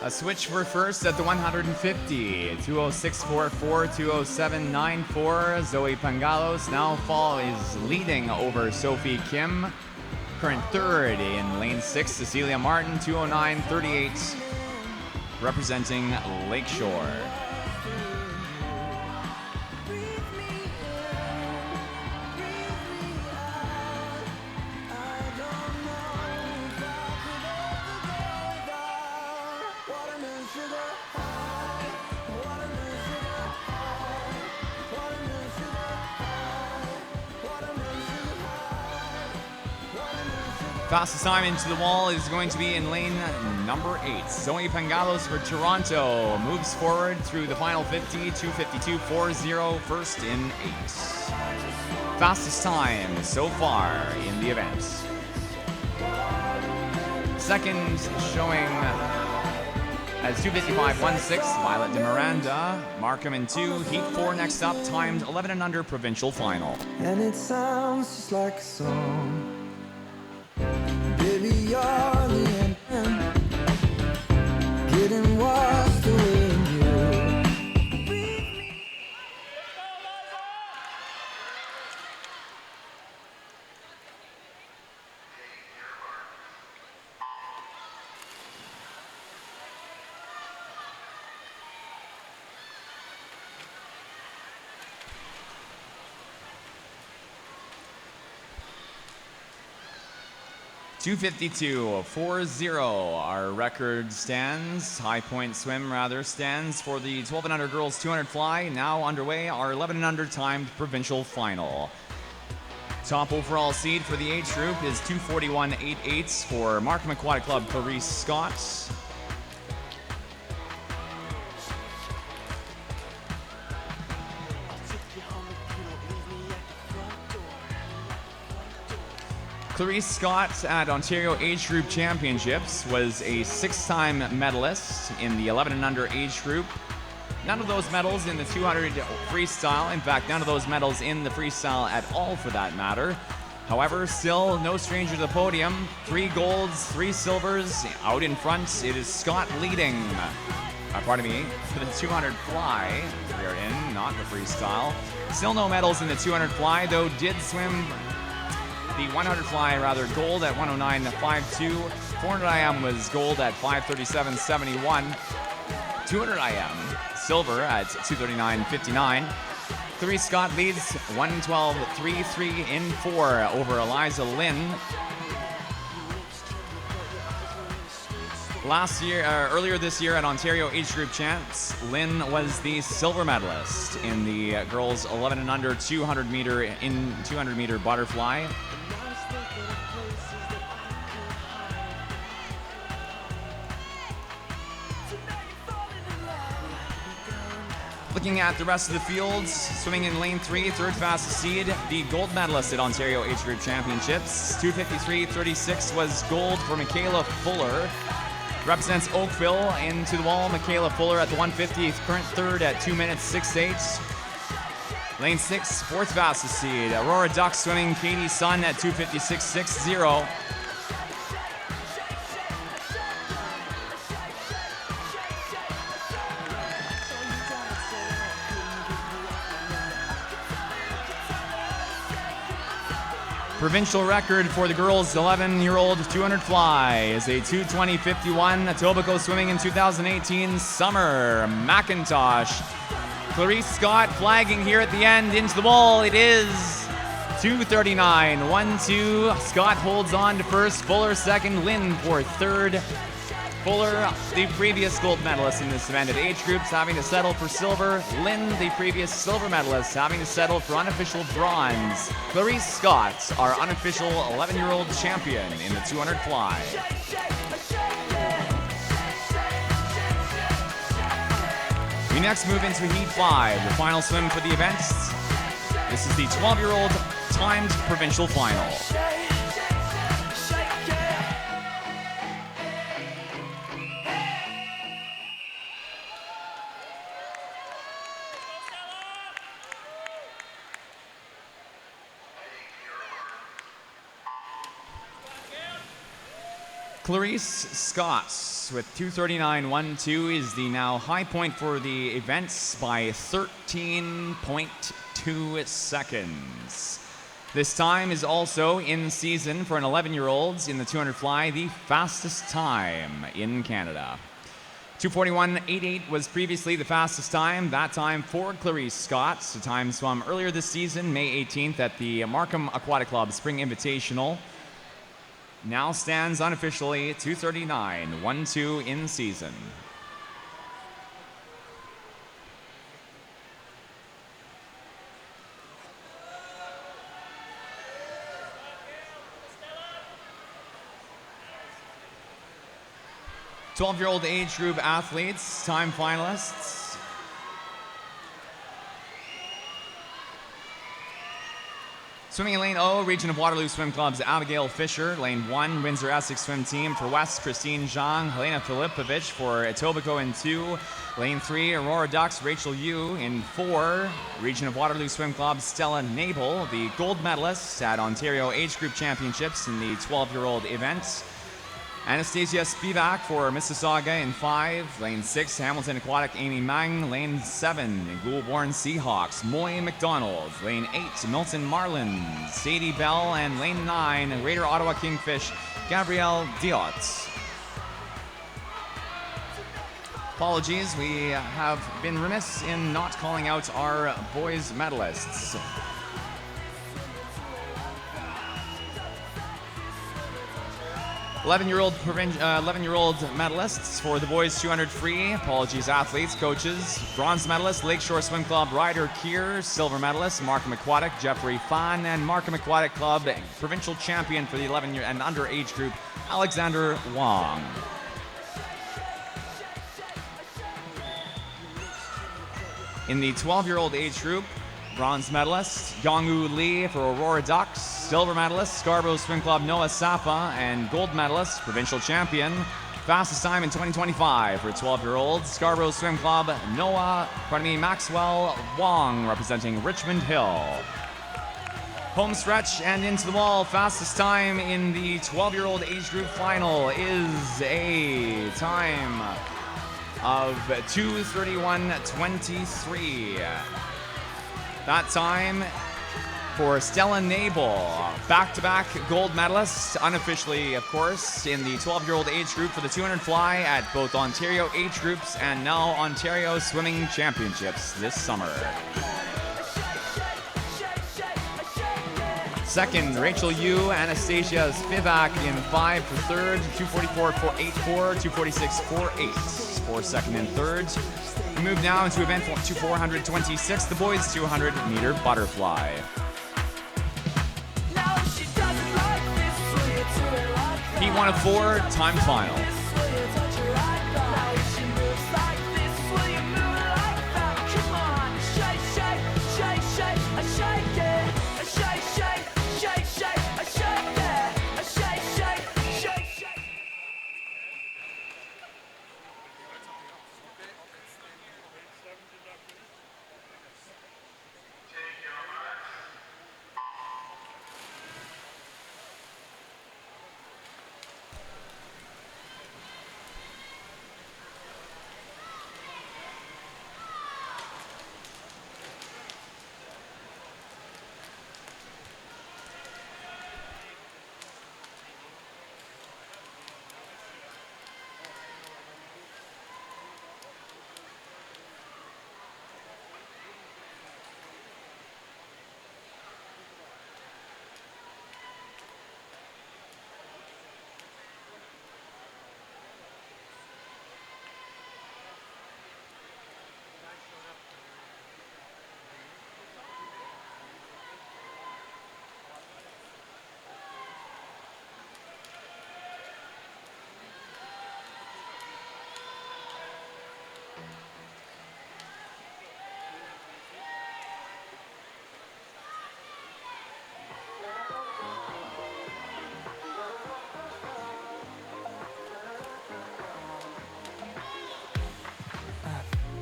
A switch for first at the 150. 206.44, 207.94. Zoe Pangalos is leading over Sophie Kim. Current third in lane 6, Cecilia Martin, 209.38, representing Lakeshore. Fastest time into the wall is going to be in lane number 8. Zoe Pangalos for Toronto moves forward through the final 50, 2:52.40, first in 8. Fastest time so far in the event. Second showing as 2:55.16, Violet de Miranda. Markham in 2, Heat 4 next up, timed 11 and under provincial final. And it sounds just like a song. Baby, you're the anthem, getting washed away in you. .252.40, our record stands, high point swim rather, stands for the 12 and under girls 200 fly. Now underway, our 11 and under timed provincial final. Top overall seed for the age group is 241.88 for Markham Aquatic Club Clarice Scott. Clarice Scott at Ontario Age Group Championships was a 6-time medalist in the 11 and under age group. None of those medals in the 200 freestyle. In fact, none of those medals in the freestyle at all for that matter. However, still no stranger to the podium. 3 golds, 3 silvers out in front. It is Scott leading. For the 200 fly. We are in, not the freestyle. Still no medals in the 200 fly, though did swim the 100 fly, gold at 109.52. 400 IM was gold at 537.71. 200 IM, silver at 239.59. Clarice Scott leads 112.33 in 4 over Eliza Lynn. Earlier this year at Ontario Age Group Champs, Lynn was the silver medalist in the girls 11 and under 200 meter butterfly. Looking at the rest of the fields, swimming in lane 3, third fastest seed, the gold medalist at Ontario Age Group Championships. 2:53.36 was gold for Michaela Fuller. Represents Oakville into the wall. Michaela Fuller at the 150th, current third at 2 minutes 6:08. Lane 6, fourth fastest seed, Aurora Duck swimming Katie Sun at 2:56.60. Provincial record for the girls 11-year-old 200 fly is a 2:20.51. Etobicoke swimming in 2018 Summer McIntosh. Clarice Scott flagging here at the end into the wall. It is 2:39.12. Scott holds on to first, Fuller second, Lynn for third. Fuller, the previous gold medalist in this event at age groups, having to settle for silver. Lynn, the previous silver medalist, having to settle for unofficial bronze. Clarice Scott, our unofficial 11-year-old champion in the 200 fly. We next move into Heat 5, the final swim for the event. This is the 12-year-old timed provincial final. Clarice Scott with 2:39.12 is the now high point for the events by 13.2 seconds. This time is also in season for an 11-year-old in the 200 fly, the fastest time in Canada. 2:41.88 was previously the fastest time, that time for Clarice Scott. The time swum earlier this season, May 18th, at the Markham Aquatic Club Spring Invitational. Now stands unofficially 2:39.12 in season. Twelve-year-old age group athletes, time finalists. Swimming in lane O, Region of Waterloo Swim Club's Abigail Fisher. Lane 1, Windsor Essex Swim Team for West, Christine Zhang. Helena Filipovich for Etobicoke in 2. Lane 3, Aurora Ducks, Rachel Yu in 4. Region of Waterloo Swim Club, Stella Nabel, the gold medalist at Ontario Age Group Championships in the 12-year-old event. Anastasia Spivak for Mississauga in 5. Lane 6, Hamilton Aquatic, Amy Mang. Lane 7, Goulbourne Seahawks, Moy McDonald. Lane 8, Milton Marlins, Sadie Bell. And Lane 9, Raider Ottawa Kingfish, Gabrielle Diot. Apologies, we have been remiss in not calling out our boys medalists. 11-year-old medalists for the boys 200 free. Apologies, athletes, coaches. Bronze medalist, Lakeshore Swim Club, Ryder Keir. Silver medalist, Markham Aquatic, Jeffrey Fan. And Markham Aquatic Club, provincial champion for the 11-year and under age group, Alexander Wong. In the 12-year-old age group, bronze medalist, Yongwoo Lee for Aurora Ducks. Silver medalist, Scarborough Swim Club, Noah Sapa. And gold medalist, provincial champion, fastest time in 2025 for 12-year-olds, Scarborough Swim Club, Maxwell Wong, representing Richmond Hill. Home stretch and into the wall, fastest time in the 12-year-old age group final is a time of 2:31.23. That time for Stella Nabel, back-to-back gold medalist, unofficially, of course, in the 12-year-old age group for the 200 fly at both Ontario age groups and now Ontario Swimming Championships this summer. Second, Rachel Yu, Anastasia Spivak in 5 for third, 2:44.84, 2:46.48 for second and third. We move now into event 426, the boys 200-meter butterfly. Heat 1 of 4, time final.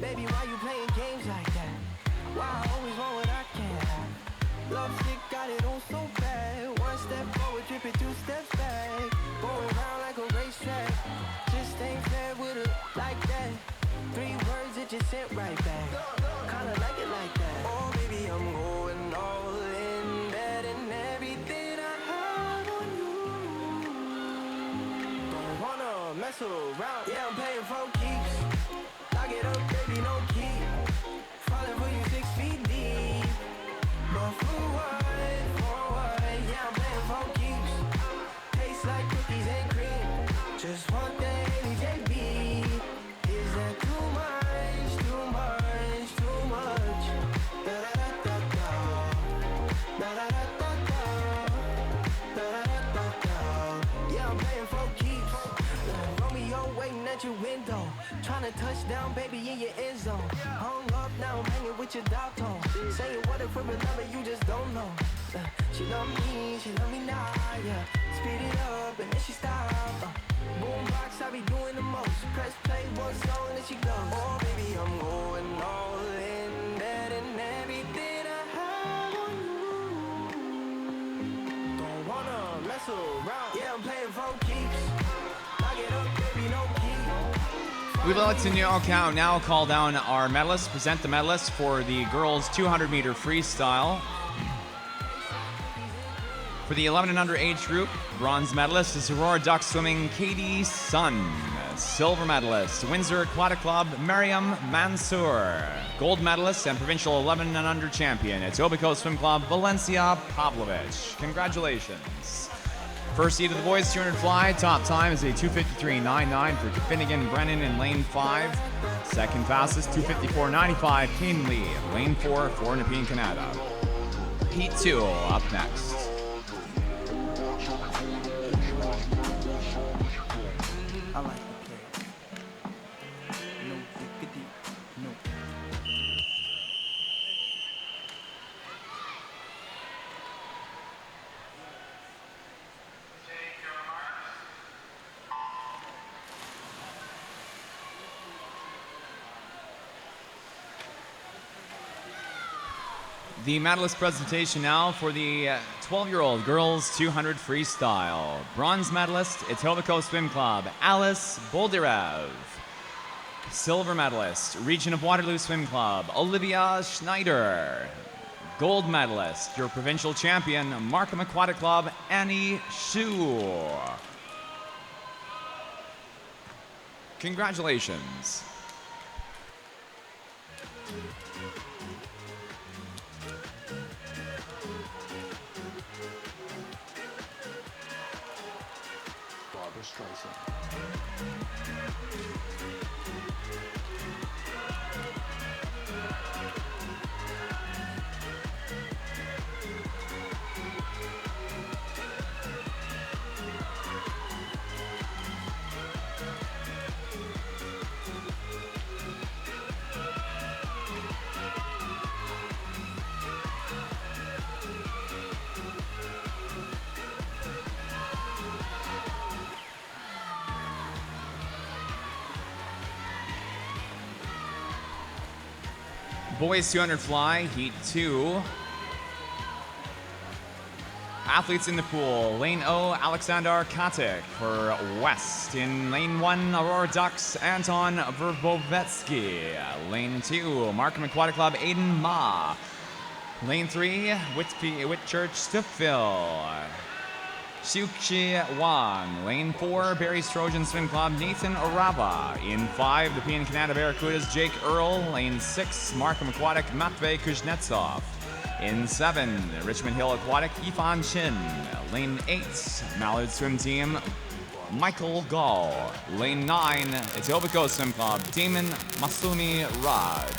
Baby, why you playing games like that? Why I always want what I can't have? Love sick, got it on so bad. One step forward, tripping 2 steps back. Going round like a race sent right back. Kinda like it like that. Oh, baby, I'm going all in, betting everything I have on you. Don't wanna mess around. Yeah, I'm paying for keeps. Lock it up, baby, no key. Falling for you 6 feet deep. But for what? For what? Yeah, I'm paying for keeps. Tastes like cookies and cream. Just one thing, JB. Is that too much? Too much? Too much? Da da da da da. Da da da da da. Da da da da da. Yeah, I'm paying for keeps. Romeo waiting at your window. Tryna touch down, baby, in your end zone. Hung up now, I'm hanging with your dog tone. Saying what if we're in love and you just don't know. She love me now, yeah. Speed it up and then she stop. Boombox, I be doing the most. Press play, one song and then she goes. Oh, baby, I'm going all in, betting everything I have on you. Don't wanna mess around. Yeah, I'm playing for keeps. Lock it up, baby, no key. We will let now call down our medalists, present the medalists for the girls 200 meter freestyle. For the 11 and under age group, bronze medalist is Aurora Duck Swimming Katie Sun. Silver medalist, Windsor Aquatic Club, Mariam Mansour. Gold medalist and provincial 11 and under champion, Etobicoke Swim Club, Valencia Pavlovich. Congratulations. First seed of the boys 200 fly, top time is a 2:53.99 for Finnegan Brennan in lane 5. Second fastest, 2:54.95, Kane Lee, lane 4 for Nepean, Canada. Heat 2 up next. I like the play. No diggity, no. The medalist presentation now for the 12-year-old girls 200 freestyle. Bronze medalist, Etobicoke Swim Club, Alice Boldirev. Silver medalist, Region of Waterloo Swim Club, Olivia Schneider. Gold medalist, your provincial champion, Markham Aquatic Club, Annie Shu. Congratulations. Barbara Streisand. Boys 200 fly, heat 2. Athletes in the pool, lane O, Alexander Katic for West. In lane 1, Aurora Ducks, Anton Verbovetsky. Lane 2, Markham Aquatic Club, Aiden Ma. Lane 3, Whitchurch Stiffville. Xiuqi Wang. Lane 4, Barry's Trojan Swim Club, Nathan Arava. In 5, the Nepean, Canada Barracudas, Jake Earl. Lane 6, Markham Aquatic, Matvey Kuznetsov. In 7, Richmond Hill Aquatic, Yifan Chin. Lane 8, Mallard Swim Team, Michael Gall. Lane 9, Etobicoke Swim Club, Damon Masumi Raj.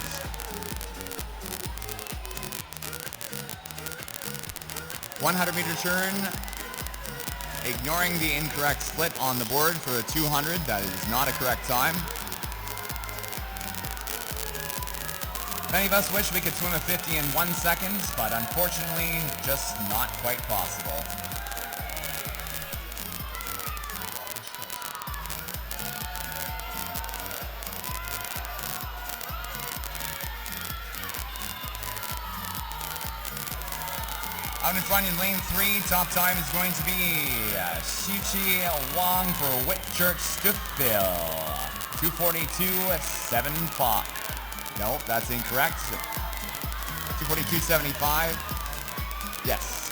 $100-meter turn. Ignoring the incorrect split on the board for the 200, that is not a correct time. Many of us wish we could swim a 50 in 1 second, but unfortunately, just not quite possible. Out in front in lane 3, top time is going to be Xiuqi Wang for Whitchurch Stiffville. 2:42.75. No, that's incorrect. 242.75. Yes.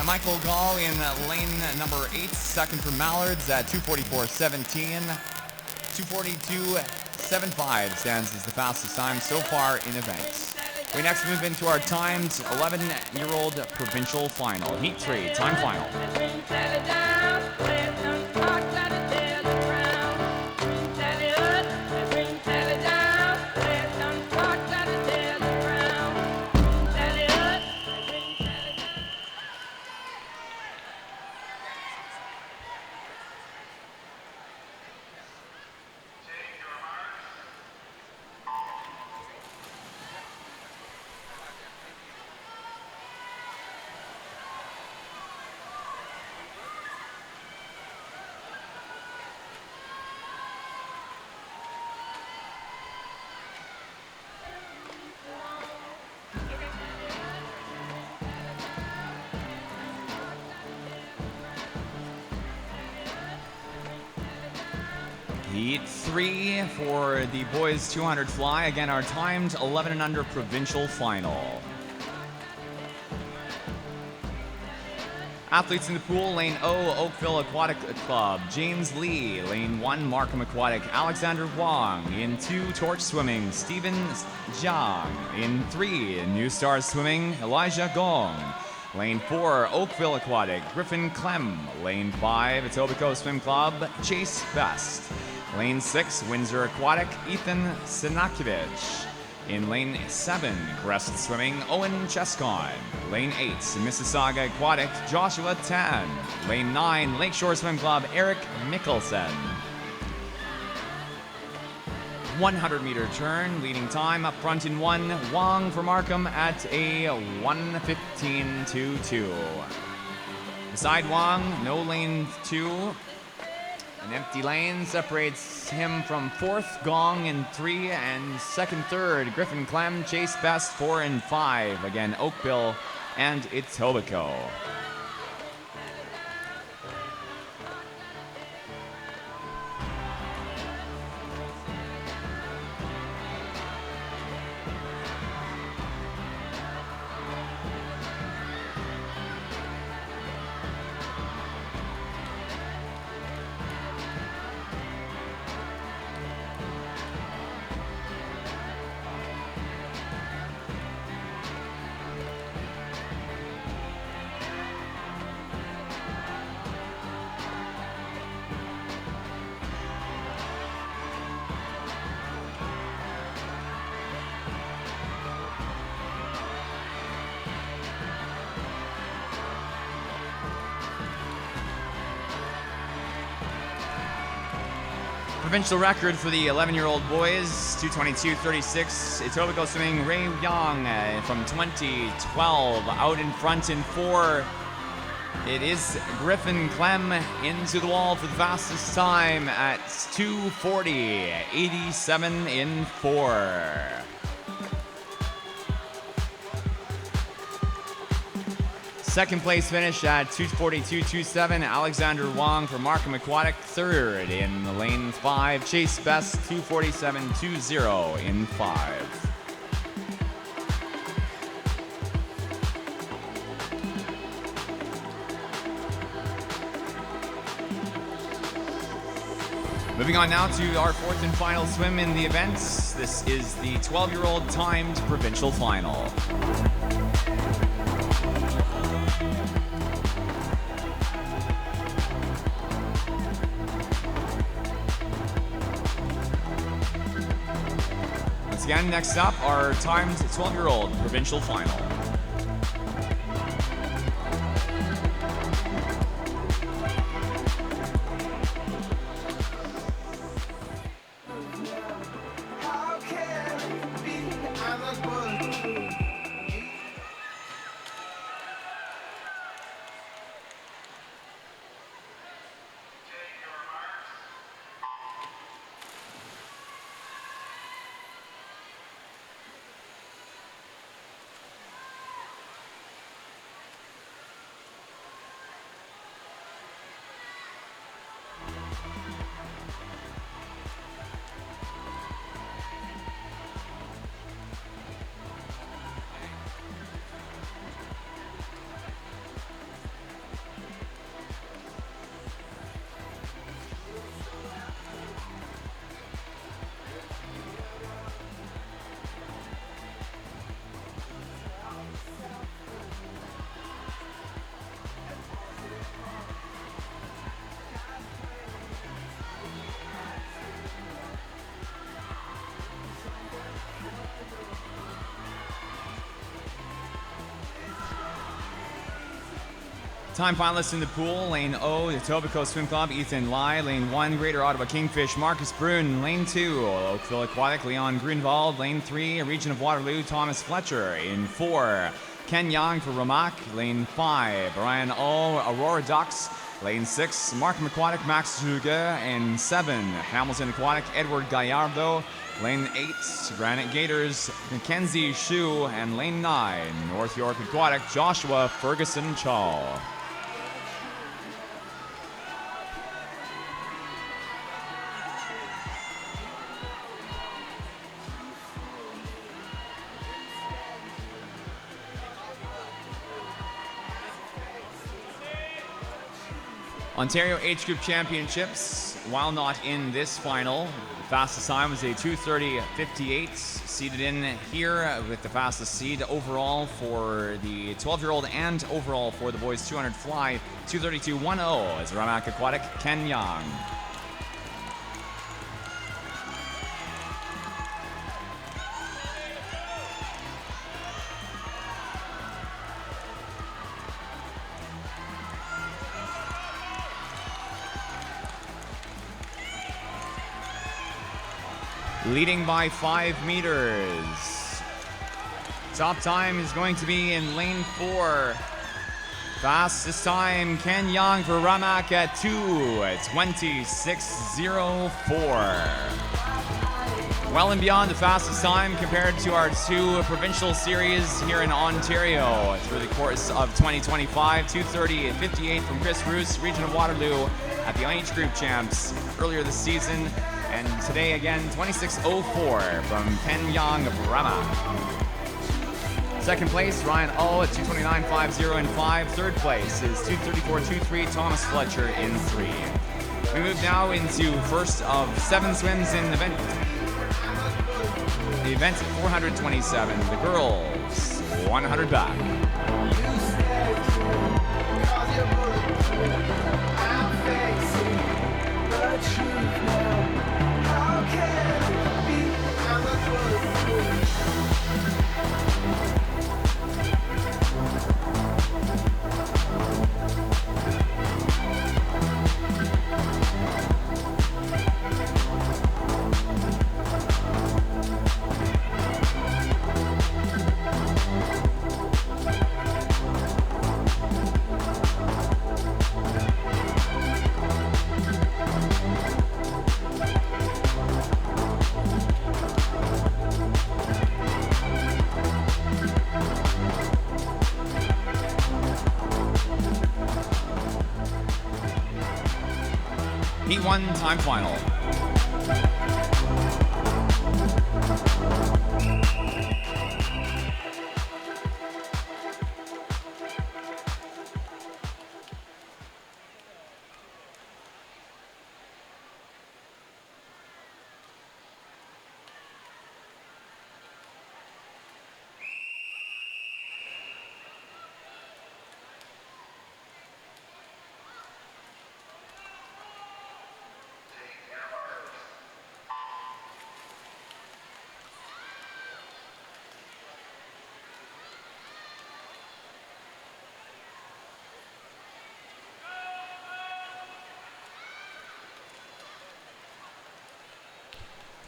Michael Gall in lane number 8, second for Mallards at 244.17. 242.75 stands as the fastest time so far in events. We next move into our timed 11-year-old provincial final. Heat 3, time final. Heat 3 for the boys 200 fly. Again, our timed 11 and under provincial final. Athletes in the pool, lane O, Oakville Aquatic Club, James Lee. Lane 1, Markham Aquatic, Alexander Wong. In 2, Torch Swimming, Stephen Jiang. In 3, New Stars Swimming, Elijah Gong. Lane 4, Oakville Aquatic, Griffin Clem. Lane 5, Etobicoke Swim Club, Chase Best. Lane 6, Windsor Aquatic, Ethan Sinakovich. In lane 7, Crest Swimming, Owen Chescon. Lane 8, Mississauga Aquatic, Joshua Tan. Lane 9, Lakeshore Swim Club, Eric Mickelson. 100-meter turn, leading time up front in 1, Wong for Markham at a 1:15.22. Beside Wong, no lane 2. An empty lane separates him from 4th, Gong in 3, and 2nd, 3rd, Griffin Clem, Chase Best 4 and 5. Again, Oakville and Etobicoke. Provincial record for the 11-year-old boys, 222.36. Etobicoke Swimming, Ray Young from 2012 out in front in 4. It is Griffin Clem into the wall for the fastest time at 2:40.87 in 4. Second place finish at 2:42.27. Alexander Wong for Markham Aquatic. 3rd in lane 5. Chase Best 2:47.20 in 5. Moving on now to our 4th and final swim in the events. This is the 12-year-old timed provincial final. Again, next up, our timed 12-year-old provincial final. How can it be? I'm a good. Time finalists in the pool: Lane O, the Etobicoke Swim Club, Ethan Lai. Lane 1, Greater Ottawa Kingfish, Marcus Brun. Lane 2, Oakville Aquatic, Leon Grunwald. Lane 3, Region of Waterloo, Thomas Fletcher. In 4, Ken Young for Ramac. Lane 5, Brian O, Aurora Ducks. Lane 6, Markham Aquatic, Max Zuge. In 7, Hamilton Aquatic, Edward Gallardo. Lane 8, Granite Gators, Mackenzie Shu. And Lane 9, North York Aquatic, Joshua Ferguson Chall. Ontario Age Group Championships, while not in this final, the fastest time was a 2:30.58, seeded in here with the fastest seed overall for the 12-year-old and overall for the boys 200 fly, 2:32.10 as Ramac Aquatic, Ken Young. Leading by 5 meters. Top time is going to be in lane 4. Fastest time, Ken Young for Ramac at 2:26.04. Well and beyond the fastest time compared to our 2 provincial series here in Ontario through the course of 2025. 2:30.58 from Chris Roos, Region of Waterloo at the Age Group Champs earlier this season. And today again, 26.04 from Ken Young of Ramac. Second place, Ryan O at 2:29.50 in 5. Third place is 2:34.23, Thomas Fletcher in 3. We move now into first of 7 swims in the event. The event 427, the girls 100 back. Heat 1 time final.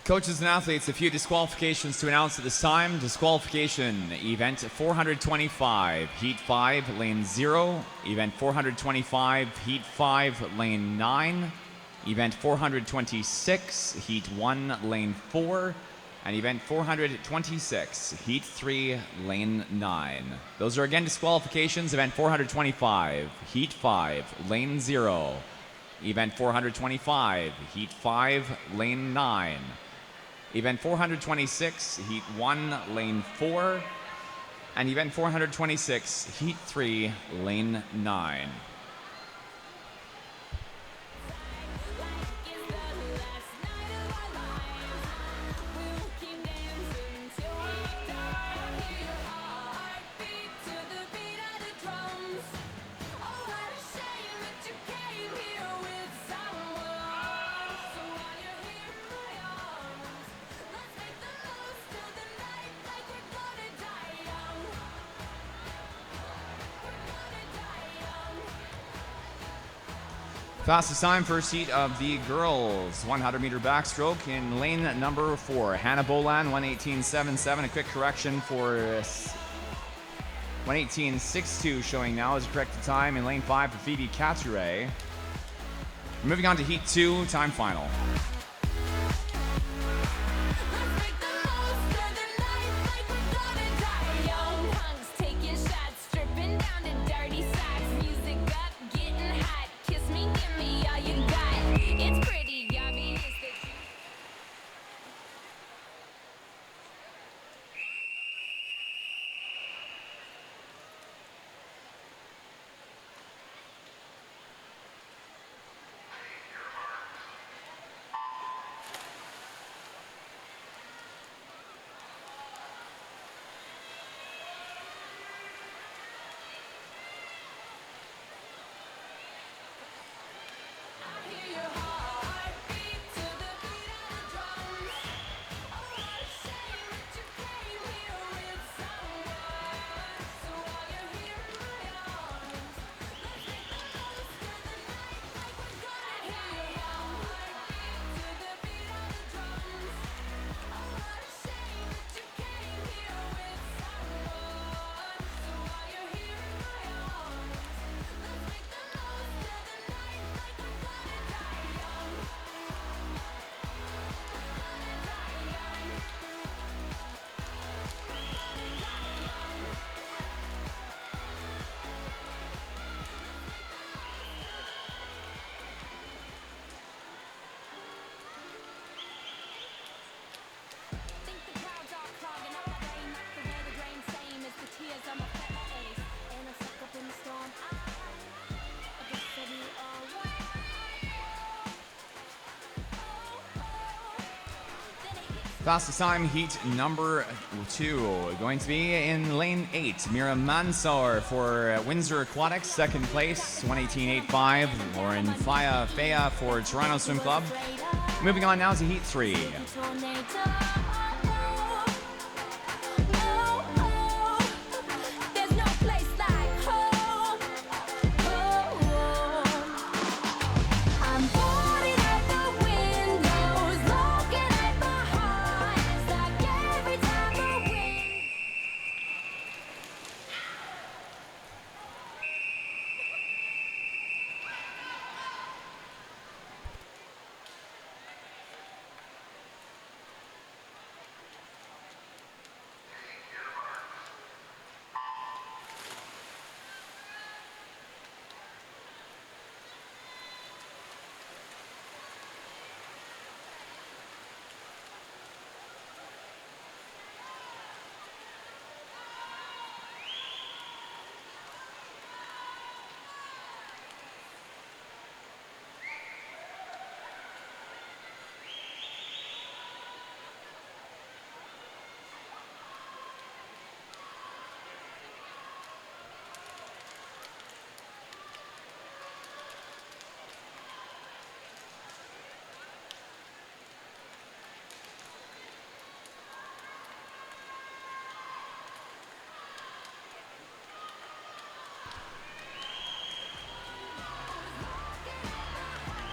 Coaches and athletes, a few disqualifications to announce at this time. Disqualification, event 425, heat 5, lane 0. Event 425, heat 5, lane 9. Event 426, heat 1, lane 4. And event 426, heat 3, lane 9. Those are again disqualifications. Event 425, heat 5, lane 0. Event 425, heat 5, lane 9. Event 426, heat 1, lane 4. And event 426, heat 3, lane 9. Fastest time, first heat of the girls 100-meter backstroke in lane number 4. Hannah Bolan, 1:18.77. A quick correction for 1:18.62 showing now is the correct time in lane 5 for Phoebe Cature. Moving on to heat 2, time final. Let's make the most of the night like we're gonna die young. Punks taking shots, stripping down to dirty socks. Music up, getting hot. Kiss me, give me all you got. It's pretty obvious that you. Hear your heartbeat to the beat of the drums. Oh, what a shame that you came here with someone. So while you're here in my arms, let's make the most of the night like we're gonna hear your heartbeat to the beat of the drums. Oh, what a shame that you came here with someone. So while you're here in my arms, let's make the most of the night like we're gonna die young. Think the crowd's all clogging up my brain like the way the drain same as the tears on my face. And I'm stuck up in the storm. I guess I'll be alright. Then it hits. Fastest time, heat number 2, going to be in lane 8. Mira Mansour for Windsor Aquatics, second place, 1:18.85. Lauren Faya for Toronto Swim Club. Moving on now to heat 3. There's no place like home. I'm boarding at the windows, looking at my heart. It's like every time the wind.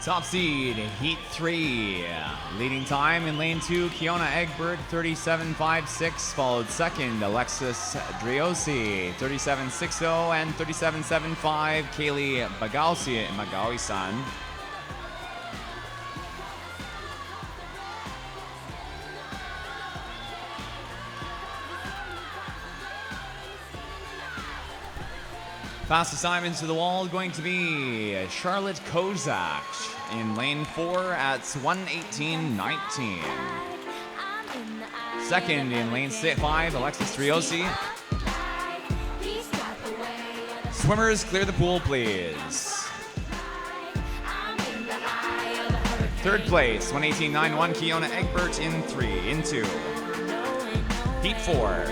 Top seed, heat 3. Leading time in lane 2, Kiona Egbert, 37.56. Followed second, Alexis Driosi, 37.60. And 37.75, Kaylee Magawi-san. Fastest time into the wall going to be Charlotte Kozak in lane 4 at 1:18.19. Second in lane 5, Alexis Driosi. Swimmers, clear the pool, please. Third place, 1:18.91, Kiona Egbert in 2. Heat 4.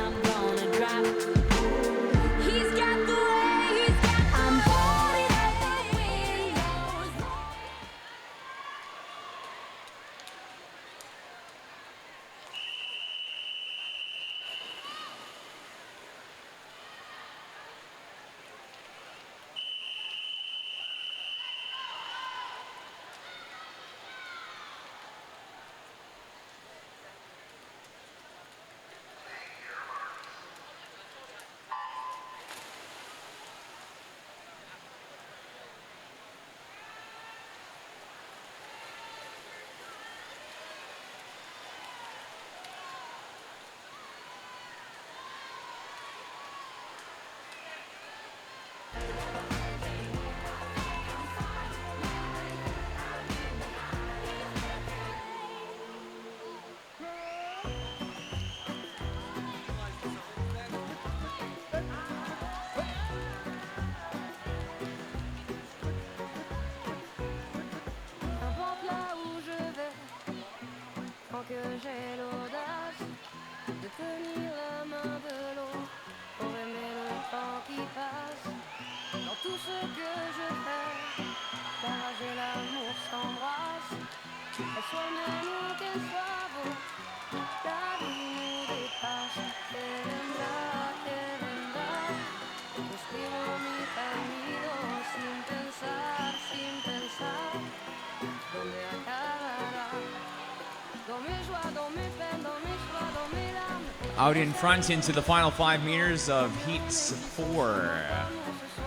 Out in front into the final 5 meters of heat 4.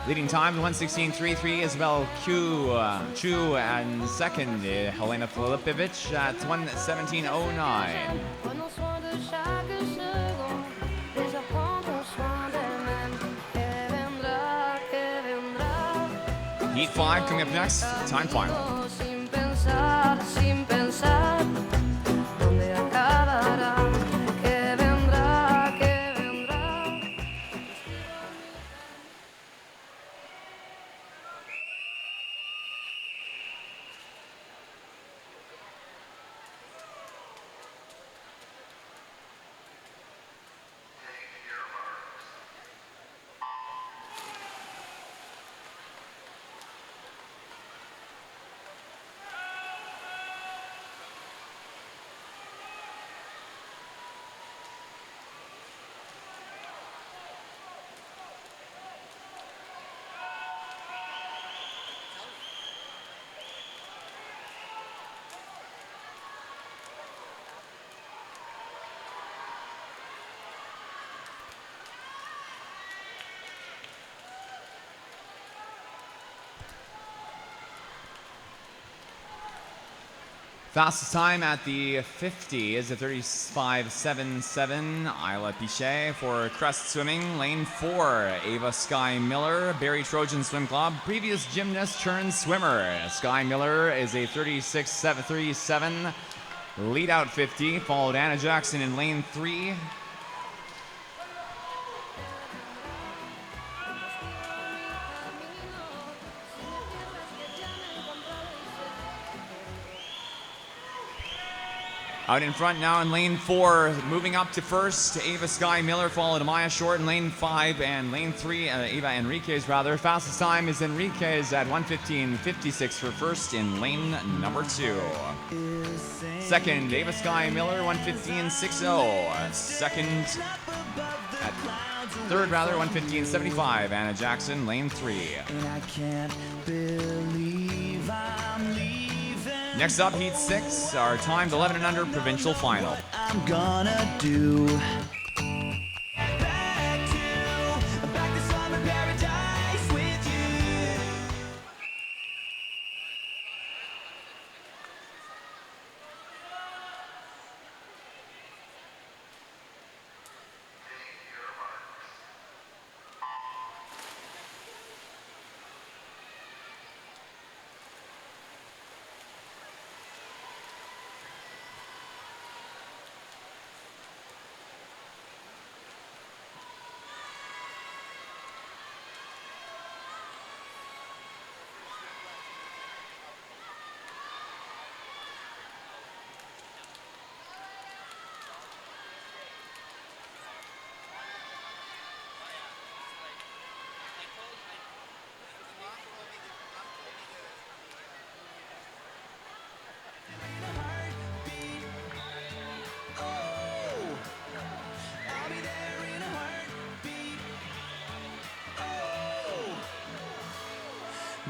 Leading time 1:16.33. Isabel Chu and second Helena Filipovic at 1:17.09. Prenons soin de chaque seconde, les apprendre soin d'elle-même. Que vendra, que vendra. Heat 5 coming up next. Time final. Sin pensar, sin pensar, ¿dónde acabará? Que vendrá, que vendrá. Fastest time at the 50 is a 35.77. Isla Pichet for Crest Swimming. Lane 4, Ava Sky Miller, Barry Trojan Swim Club. Previous gymnast turned swimmer. Sky Miller is a 36.37. Lead out 50, followed Anna Jackson in lane 3. Out in front now in lane 4, moving up to first, Ava Sky Miller, followed Amaya Short in lane 5, and lane 3, Ava Enriquez rather. Fastest time is Enriquez at 1:15.56 for first in lane number 2. Second, Ava Sky Miller, 1:15.60. Second, at third rather, 1:15.75. Anna Jackson, lane 3. And I can't believe I'm leaving. Next up, heat 6, our timed 11 and under provincial final. I'm gonna do. Back to summer paradise with you.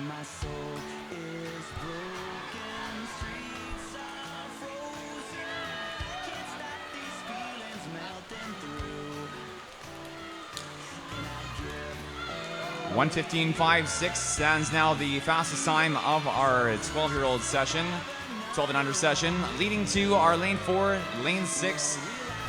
My soul is broken, streets are frozen. Can't stop these feelings melting through. And I give 1:15.56 stands now the fastest time of our 12-year-old session, 12 and under session. Leading to our lane 4, lane 6,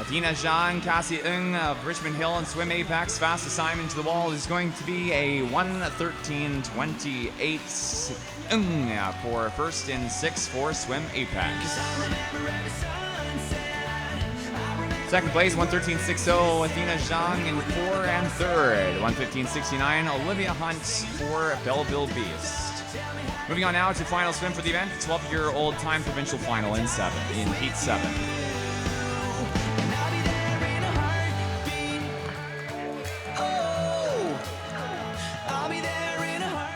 Athena Zhang, Cassie Ng of Richmond Hill and Swim Apex. Fastest time into the wall is going to be a 1:13.28 Ng for first in 6 for Swim Apex. Second place, 1:13.60, Athena Zhang in 4, and third, 1:15.69, Olivia Hunt for Belleville Beast. Moving on now to final swim for the event, 12-year-old time provincial final in heat 7. I'll be there in a heart.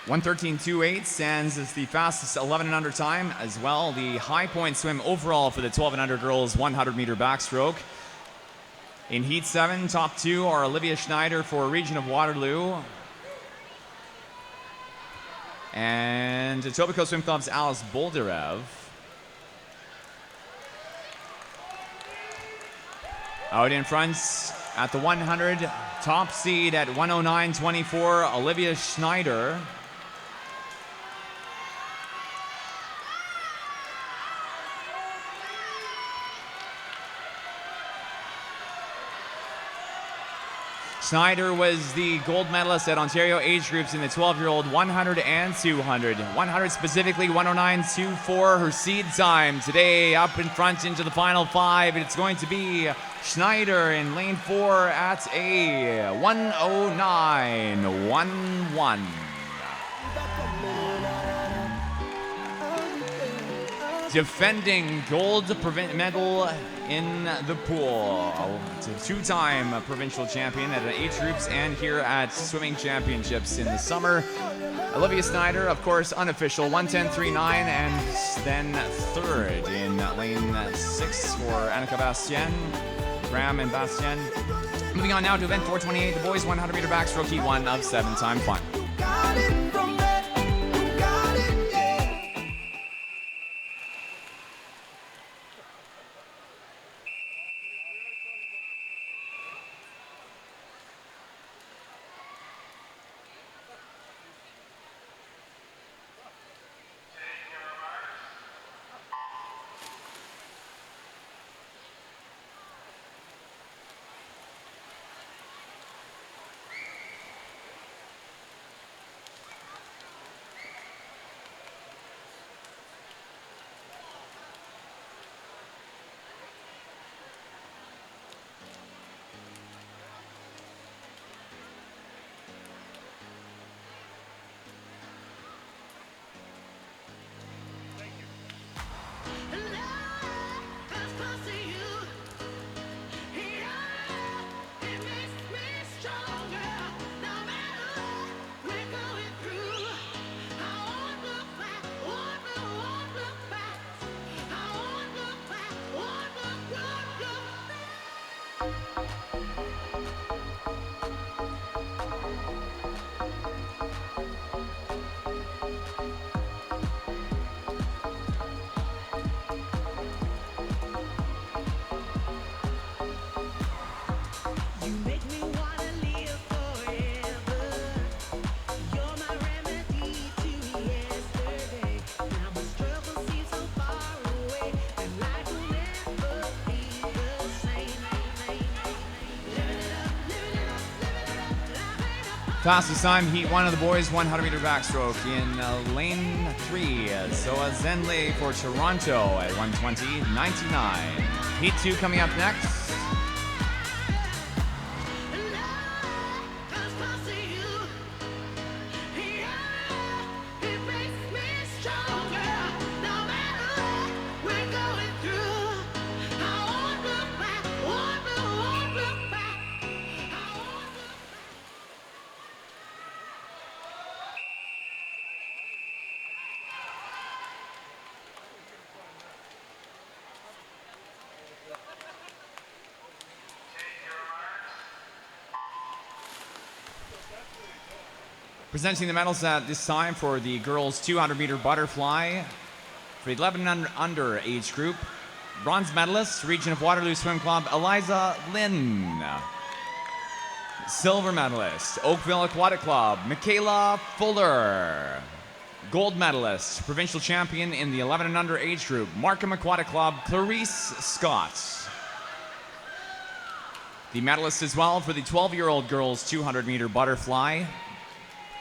1:13.28 stands as the fastest 11 and under time as well. The high point swim overall for the 12 and under girls 100 meter backstroke. In Heat 7, top two are Olivia Schneider for Region of Waterloo and Etobicoke Swim Club's Alice Boldarev. Out in front at the 100, top seed at 109.24, Olivia Schneider. Schneider was the gold medalist at Ontario age groups in the 12-year-old 100 and 200. 100 specifically 109.24, her seed time today up in front into the final five. It's going to be Schneider in lane 4 at a 109.11. Defending gold medal in the pool. It's a two-time provincial champion at age groups and here at swimming championships in the summer. Olivia Schneider, of course, unofficial 110.39 and then third in lane 6 for Annika Bastien, Graham and Bastien. Moving on now to event 428, the boys 100 meter backstroke heat 1 of 7-time fun. Got it from there. You got it, yeah. You make me wanna live forever. You're my remedy to yesterday. Now my struggle seems so far away, and life will never be the same. Living it up, living it up, living it up. Life ain't a Fastest time, heat 1 of the boys 100 meter backstroke in lane 3. Soa Zenley for Toronto at 120.99. Heat 2 coming up next. Cause close to you, yeah, it makes me stronger. No matter what we're going through, I won't look back, won't look back. I won't look back. Presenting the medals at this time for the girls 200 meter butterfly for the 11 and under age group. Bronze medalist, Region of Waterloo Swim Club, Eliza Lynn. Silver medalist, Oakville Aquatic Club, Michaela Fuller. Gold medalist, provincial champion in the 11 and under age group, Markham Aquatic Club, Clarice Scott. The medalist as well for the 12-year-old girls 200 meter butterfly.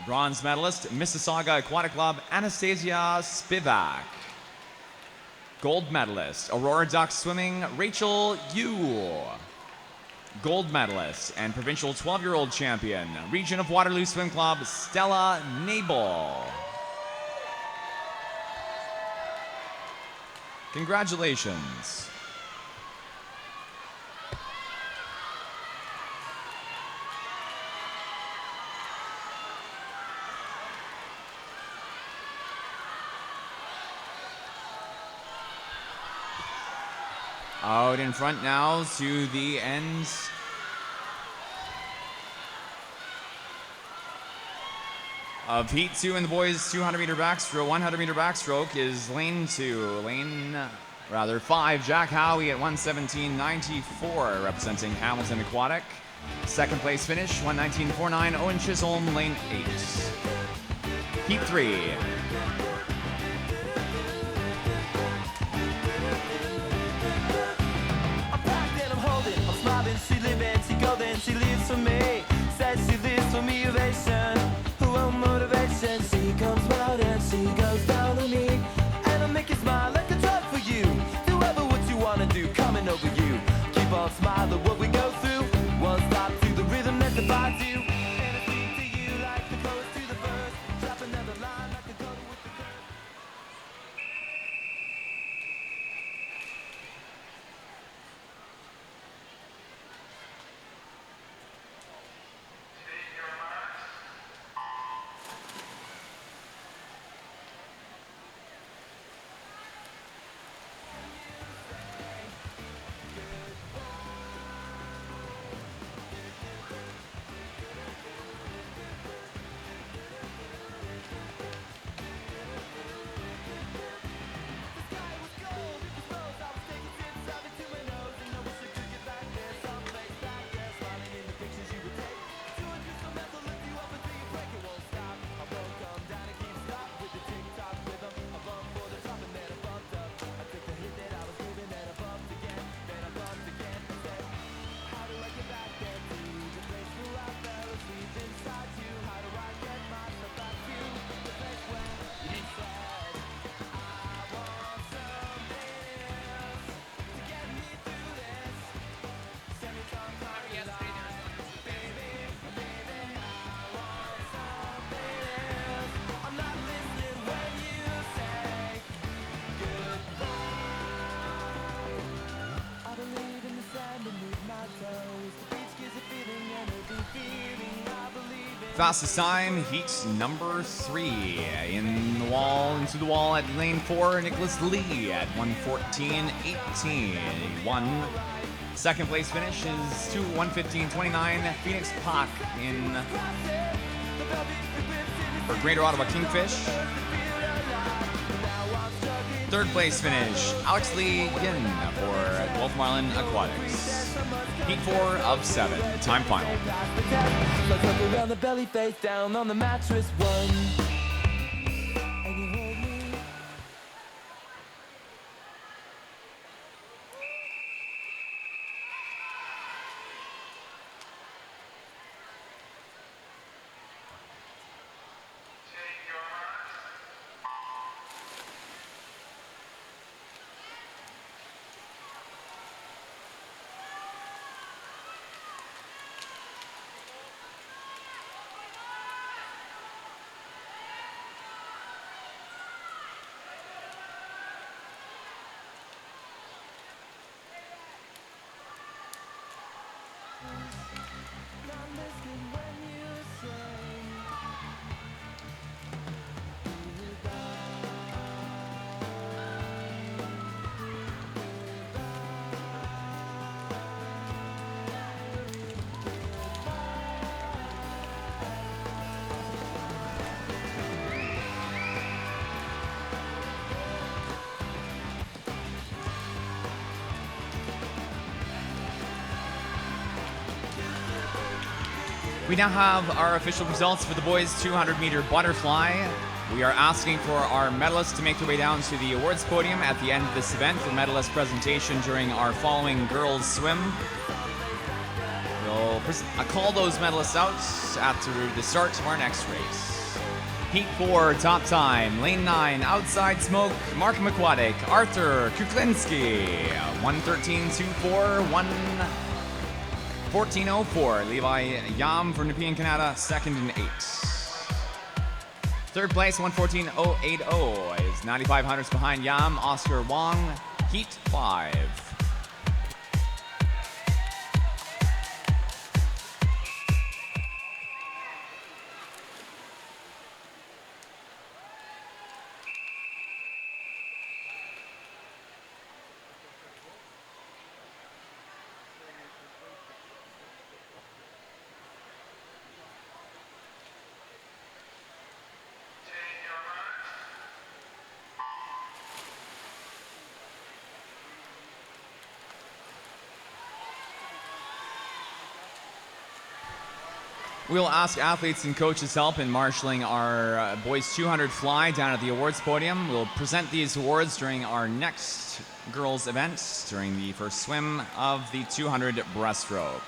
Bronze medalist, Mississauga Aquatic Club, Anastasia Spivak. Gold medalist, Aurora Duck Swimming, Rachel Yu. Gold medalist and provincial 12-year-old champion, Region of Waterloo Swim Club, Stella Nabel. Congratulations. Out in front now to the end. Of Heat 2 in the boys 200-meter backstroke, 100-meter backstroke is lane 5, Jack Howie at 1:17.94, representing Hamilton Aquatic. Second place finish, 1:19.49, Owen Chisholm, lane 8. Heat 3. I'm packed and I'm holding, I'm smiling, she living, she golden, she lives for me. Says she lives for me, ovation, her own motivation. She comes round and she goes down on me, and I make you smile like a drug for you. Do ever what you wanna do, coming over you. Keep on smiling, what we go through. One stop to the rhythm that divides you, and I speak to you like the chorus to the verse. Drop another line like a coda with the curse. Fastest time, heat number 3. Into the wall at lane 4, Nicholas Lee at 1:14.18. Won. Second place finish is 1:15.29. Phoenix Pak for Greater Ottawa Kingfish. Third place finish, Alex Lee Yin for Wolf Marlin Aquatics. Heat 4 of 7. Time final. Let's look around the belly, face down on the mattress. One. And you hold me. We now have our official results for the boys 200-meter butterfly. We are asking for our medalists to make their way down to the awards podium at the end of this event for medalist presentation during our following girls swim. We'll call those medalists out after the start of our next race. Heat 4, top time, lane 9, outside smoke, Mark McQuadic, Arthur Kuklinski, 1:13.24, 1:14.04. Levi Yam for Nepean Canada, second and 8. Third place, 1:14.080 is 95 hundredths behind Yam, Oscar Wong, Heat 5. We'll ask athletes and coaches' help in marshaling our boys 200 fly down at the awards podium. We'll present these awards during our next girls' event during the first swim of the 200 breaststroke.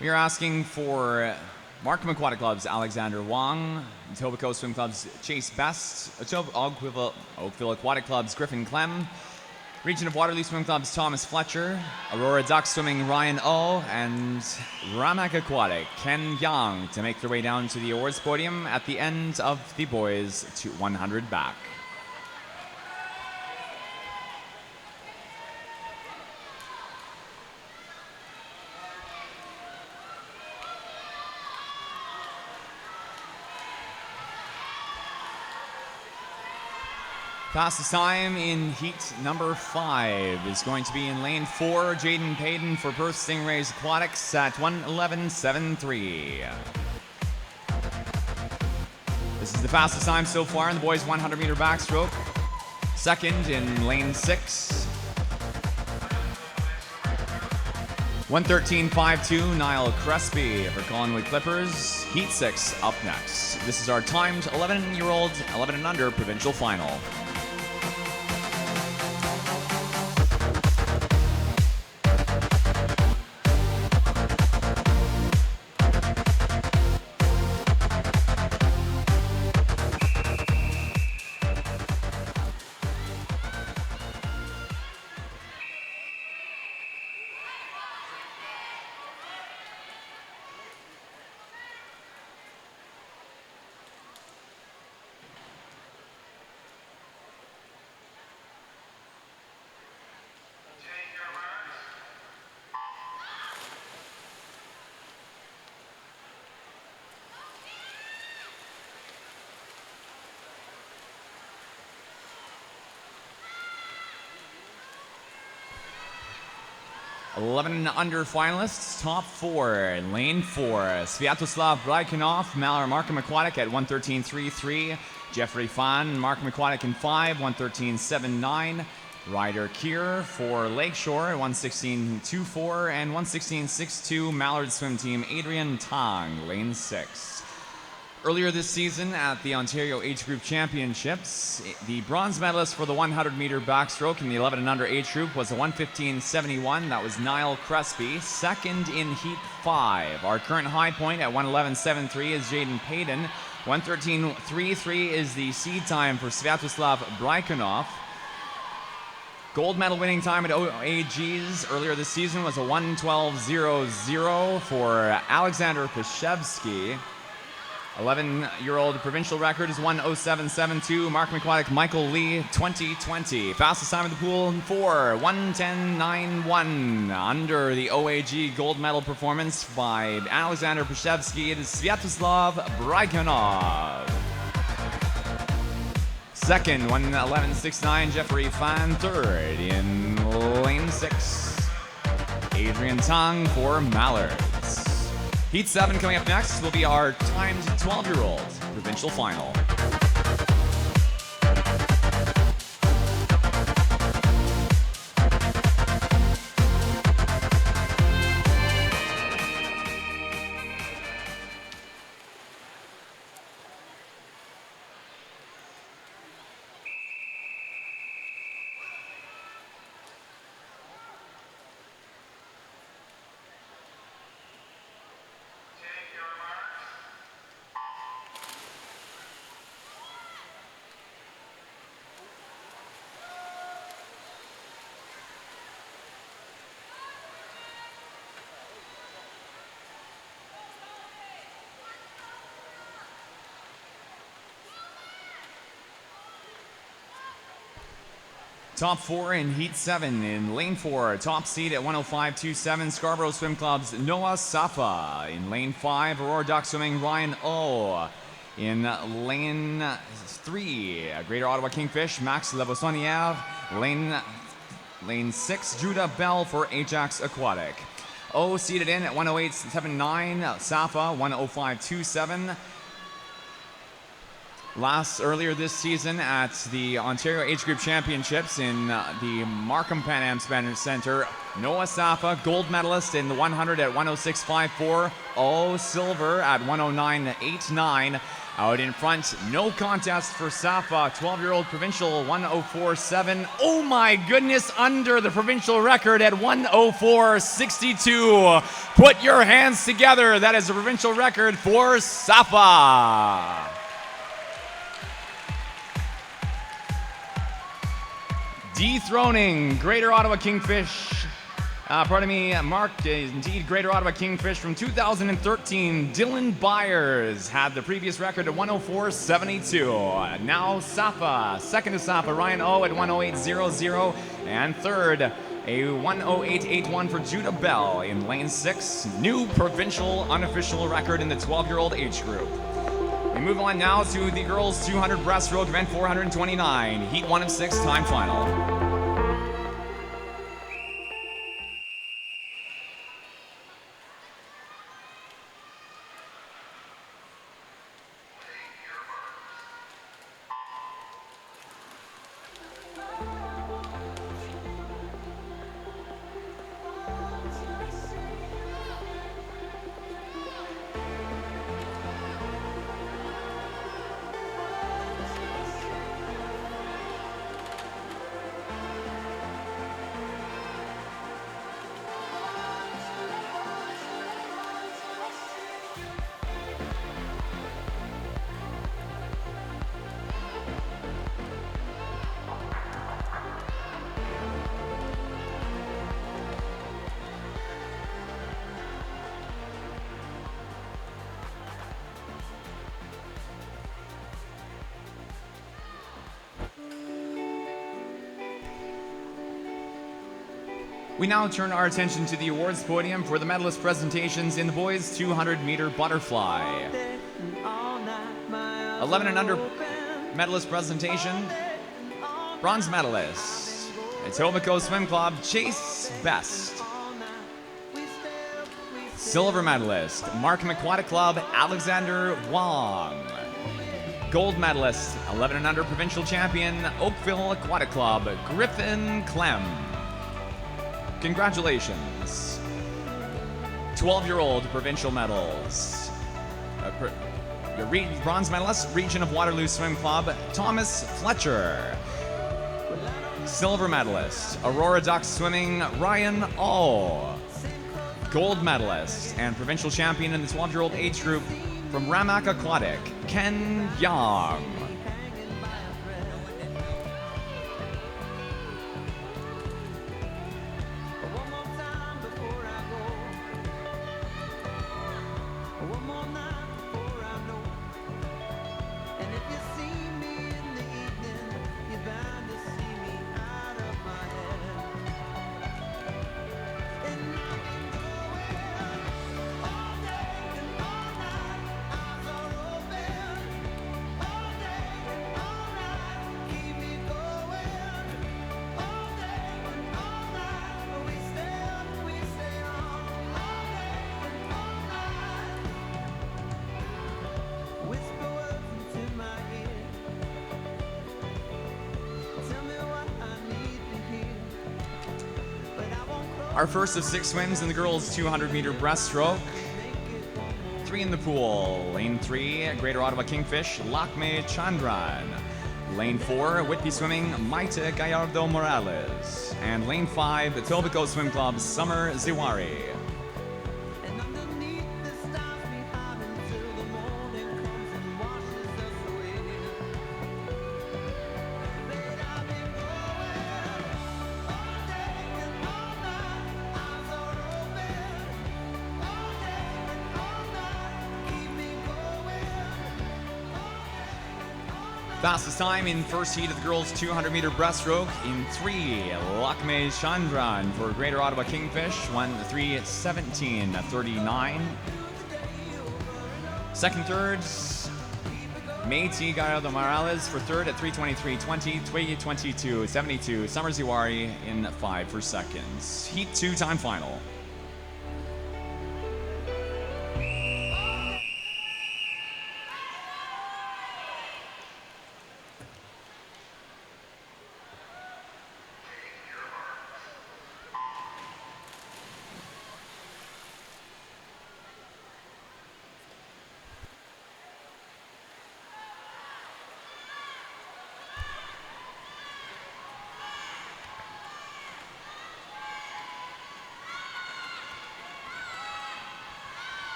We are asking for Markham Aquatic Club's Alexander Wong, Etobicoke Swim Club's Chase Best, Oakville Aquatic Club's Griffin Clem, Region of Waterloo Swim Club's Thomas Fletcher, Aurora Duck Swimming Ryan O, and Ramak Aquatic Ken Young to make their way down to the awards podium at the end of the boys 100 back. Fastest time in heat number 5 is going to be in lane 4, Jaden Payton for Perth Stingrays Aquatics at 1:11.73. This is the fastest time so far in the boys 100-meter backstroke. Second in lane 6. 1:13.52, Niall Crespi for Collingwood Clippers. Heat 6 up next. This is our timed 11-year-old, 11 and under provincial final. Under finalists, top 4 in lane 4. Sviatoslav Braikonov, Markham Aquatic at 1:13.33. Jeffrey Fan, Markham Aquatic in 5, 1:13.79. Ryder Keir for Lakeshore at 1:16.24 and 1:16.62. Mallard Swim Team Adrian Tang, lane 6. Earlier this season at the Ontario Age Group Championships, the bronze medalist for the 100-meter backstroke in the 11 and under age group was a 1:15.71. That was Niall Crespi. Second in Heat 5. Our current high point at 1:11.73 is Jaden Payton. 1:13.33 is the seed time for Sviatoslav Braikonov. Gold medal winning time at OAGs earlier this season was a 1:12.00 for Alexander Pashevsky. 11-year-old provincial record is 1:07.72. Markham Aquatic Michael Lee 2020. Fastest time in the pool in 4, 1:10.91. Under the OAG gold medal performance by Alexander Pashevsky, it is Sviatoslav Braikonov. Second, 1:11.69. Jeffrey Fan. Third in lane 6. Adrian Tang for Mallards. Heat 7 coming up next will be our timed 12-year-old provincial final. Top 4 in Heat 7 in lane 4. Top seed at 1:05.27. Scarborough Swim Club's Noah Safa. In lane 5, Aurora Duck Swimming Ryan O. In lane 3, Greater Ottawa Kingfish Max Levosonier. Lane 6, Judah Bell for Ajax Aquatic. O seated in at 1:08.79. Safa 1:05.27. Earlier this season at the Ontario Age Group Championships in the Markham Pan Am Spanish Center, Noah Safa, gold medalist in the 100 at 106.54, silver at 109.89. Out in front, no contest for Safa, 12-year-old provincial 104.7. Oh my goodness, under the provincial record at 104.62. Put your hands together. That is a provincial record for Safa. Dethroning Greater Ottawa Kingfish. Marked indeed Greater Ottawa Kingfish from 2013. Dylan Byers had the previous record at 104.72. Now Safa, second to Safa, Ryan O at 108.00, and third, a 108.81 for Judah Bell in lane 6. New provincial unofficial record in the 12-year-old age group. We move on now to the girls 200 breaststroke event 429, heat 1 of 6, time final. We now turn our attention to the awards podium for the medalist presentations in the boys 200-meter butterfly. 11 and under medalist presentation. Bronze medalist, Etobicoke Swim Club, Chase Best. Silver medalist, Markham Aquatic Club, Alexander Wong. Gold medalist, 11 and under provincial champion, Oakville Aquatic Club, Griffin Clem. Congratulations. 12-year-old provincial medals. Bronze medalist, Region of Waterloo Swim Club, Thomas Fletcher. Silver medalist, Aurora Ducks Swimming, Ryan All. Gold medalist and provincial champion in the 12-year-old age group from Ramak Aquatic, Ken Young. Our first of 6 swims in the girls 200-meter breaststroke. 3 in the pool. Lane 3, Greater Ottawa Kingfish, Lakme Chandran. Lane 4, Whitby Swimming, Maite Gallardo Morales. And lane 5, the Etobicoke Swim Club, Summer Ziwari. Fastest time in first heat of the girls 200-meter breaststroke in 3, Lakme Chandran for Greater Ottawa Kingfish, won 3:17:39. Second, third, Maite Gallardo Morales for third at 3:23:20, 22:72. Summer Ziwari in 5 for seconds. Heat 2 time final.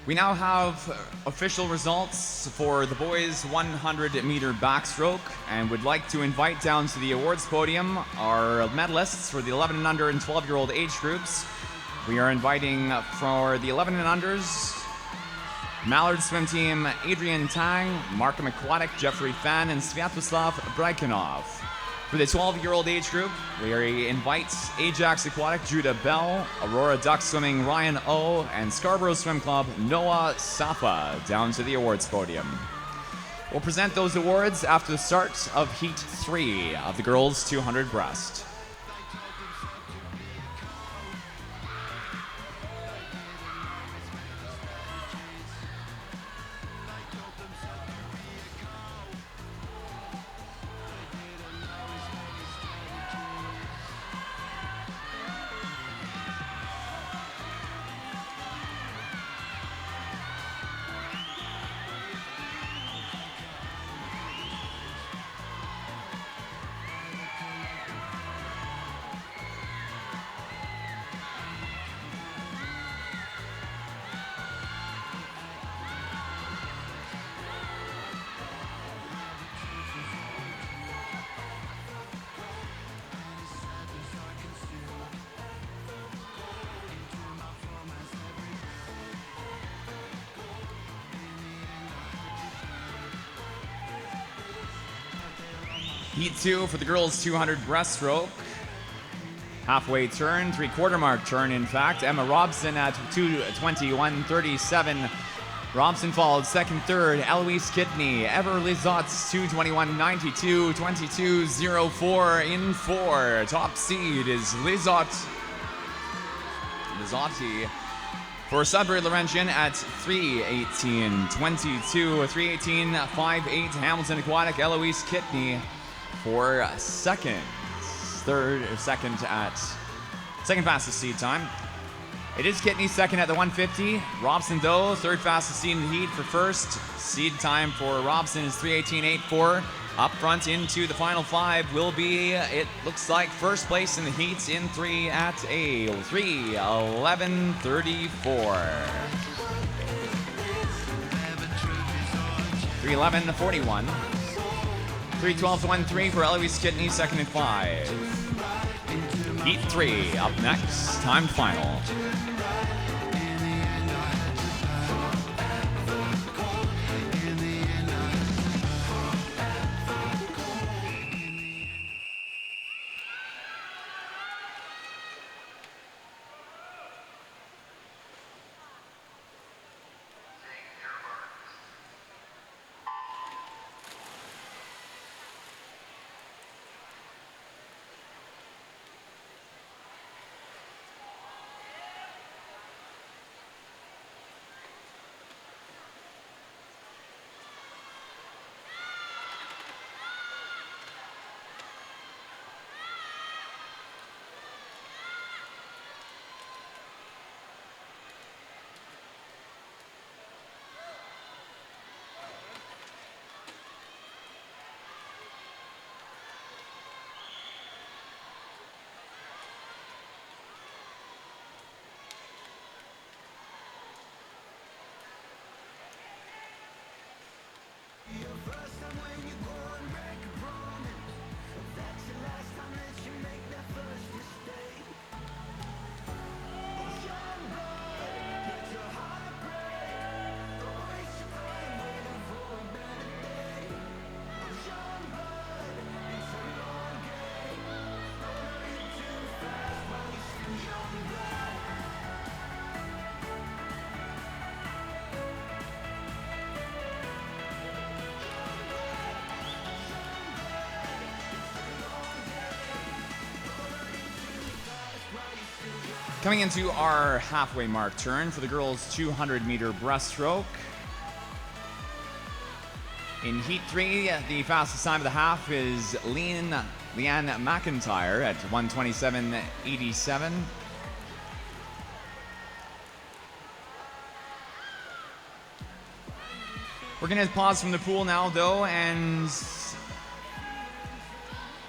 We now have official results for the boys 100-meter backstroke and would like to invite down to the awards podium our medalists for the 11 and under and 12-year-old age groups. We are inviting for the 11 and unders Mallard Swim Team Adrian Tang, Markham Aquatic Jeffrey Fan, and Sviatoslav Braikonov. For the 12-year-old age group, we invite Ajax Aquatic Judah Bell, Aurora Duck Swimming Ryan O, and Scarborough Swim Club Noah Sapa down to the awards podium. We'll present those awards after the start of Heat 3 of the girls 200 breast. Heat 2 for the girls 200 breaststroke. Halfway turn, three-quarter mark turn, in fact. Emma Robson at 2:21.37. Robson followed second, third. Eloise Kidney, Ever Lizotte 2:21.92, 22.04 in four. Top seed is Lizotte. Lizotte for Sudbury Laurentian at 3:18.22, 3:18.58. Hamilton Aquatic, Eloise Kidney for second fastest seed time. It is Kidney second at the 150. Robson though, third fastest seed in the heat for first. Seed time for Robson is 3:18.84. Up front into the final five will be, it looks like, first place in the heats in three at a 3:11.34. 3:11.41. 3:12.13 for Eloise Kidney, second and five. Heat 3 up next, time final. Coming into our halfway mark turn for the girls 200-meter breaststroke. In Heat 3, the fastest time of the half is Leanne McIntyre at 1:27.87. We're going to pause from the pool now, though, and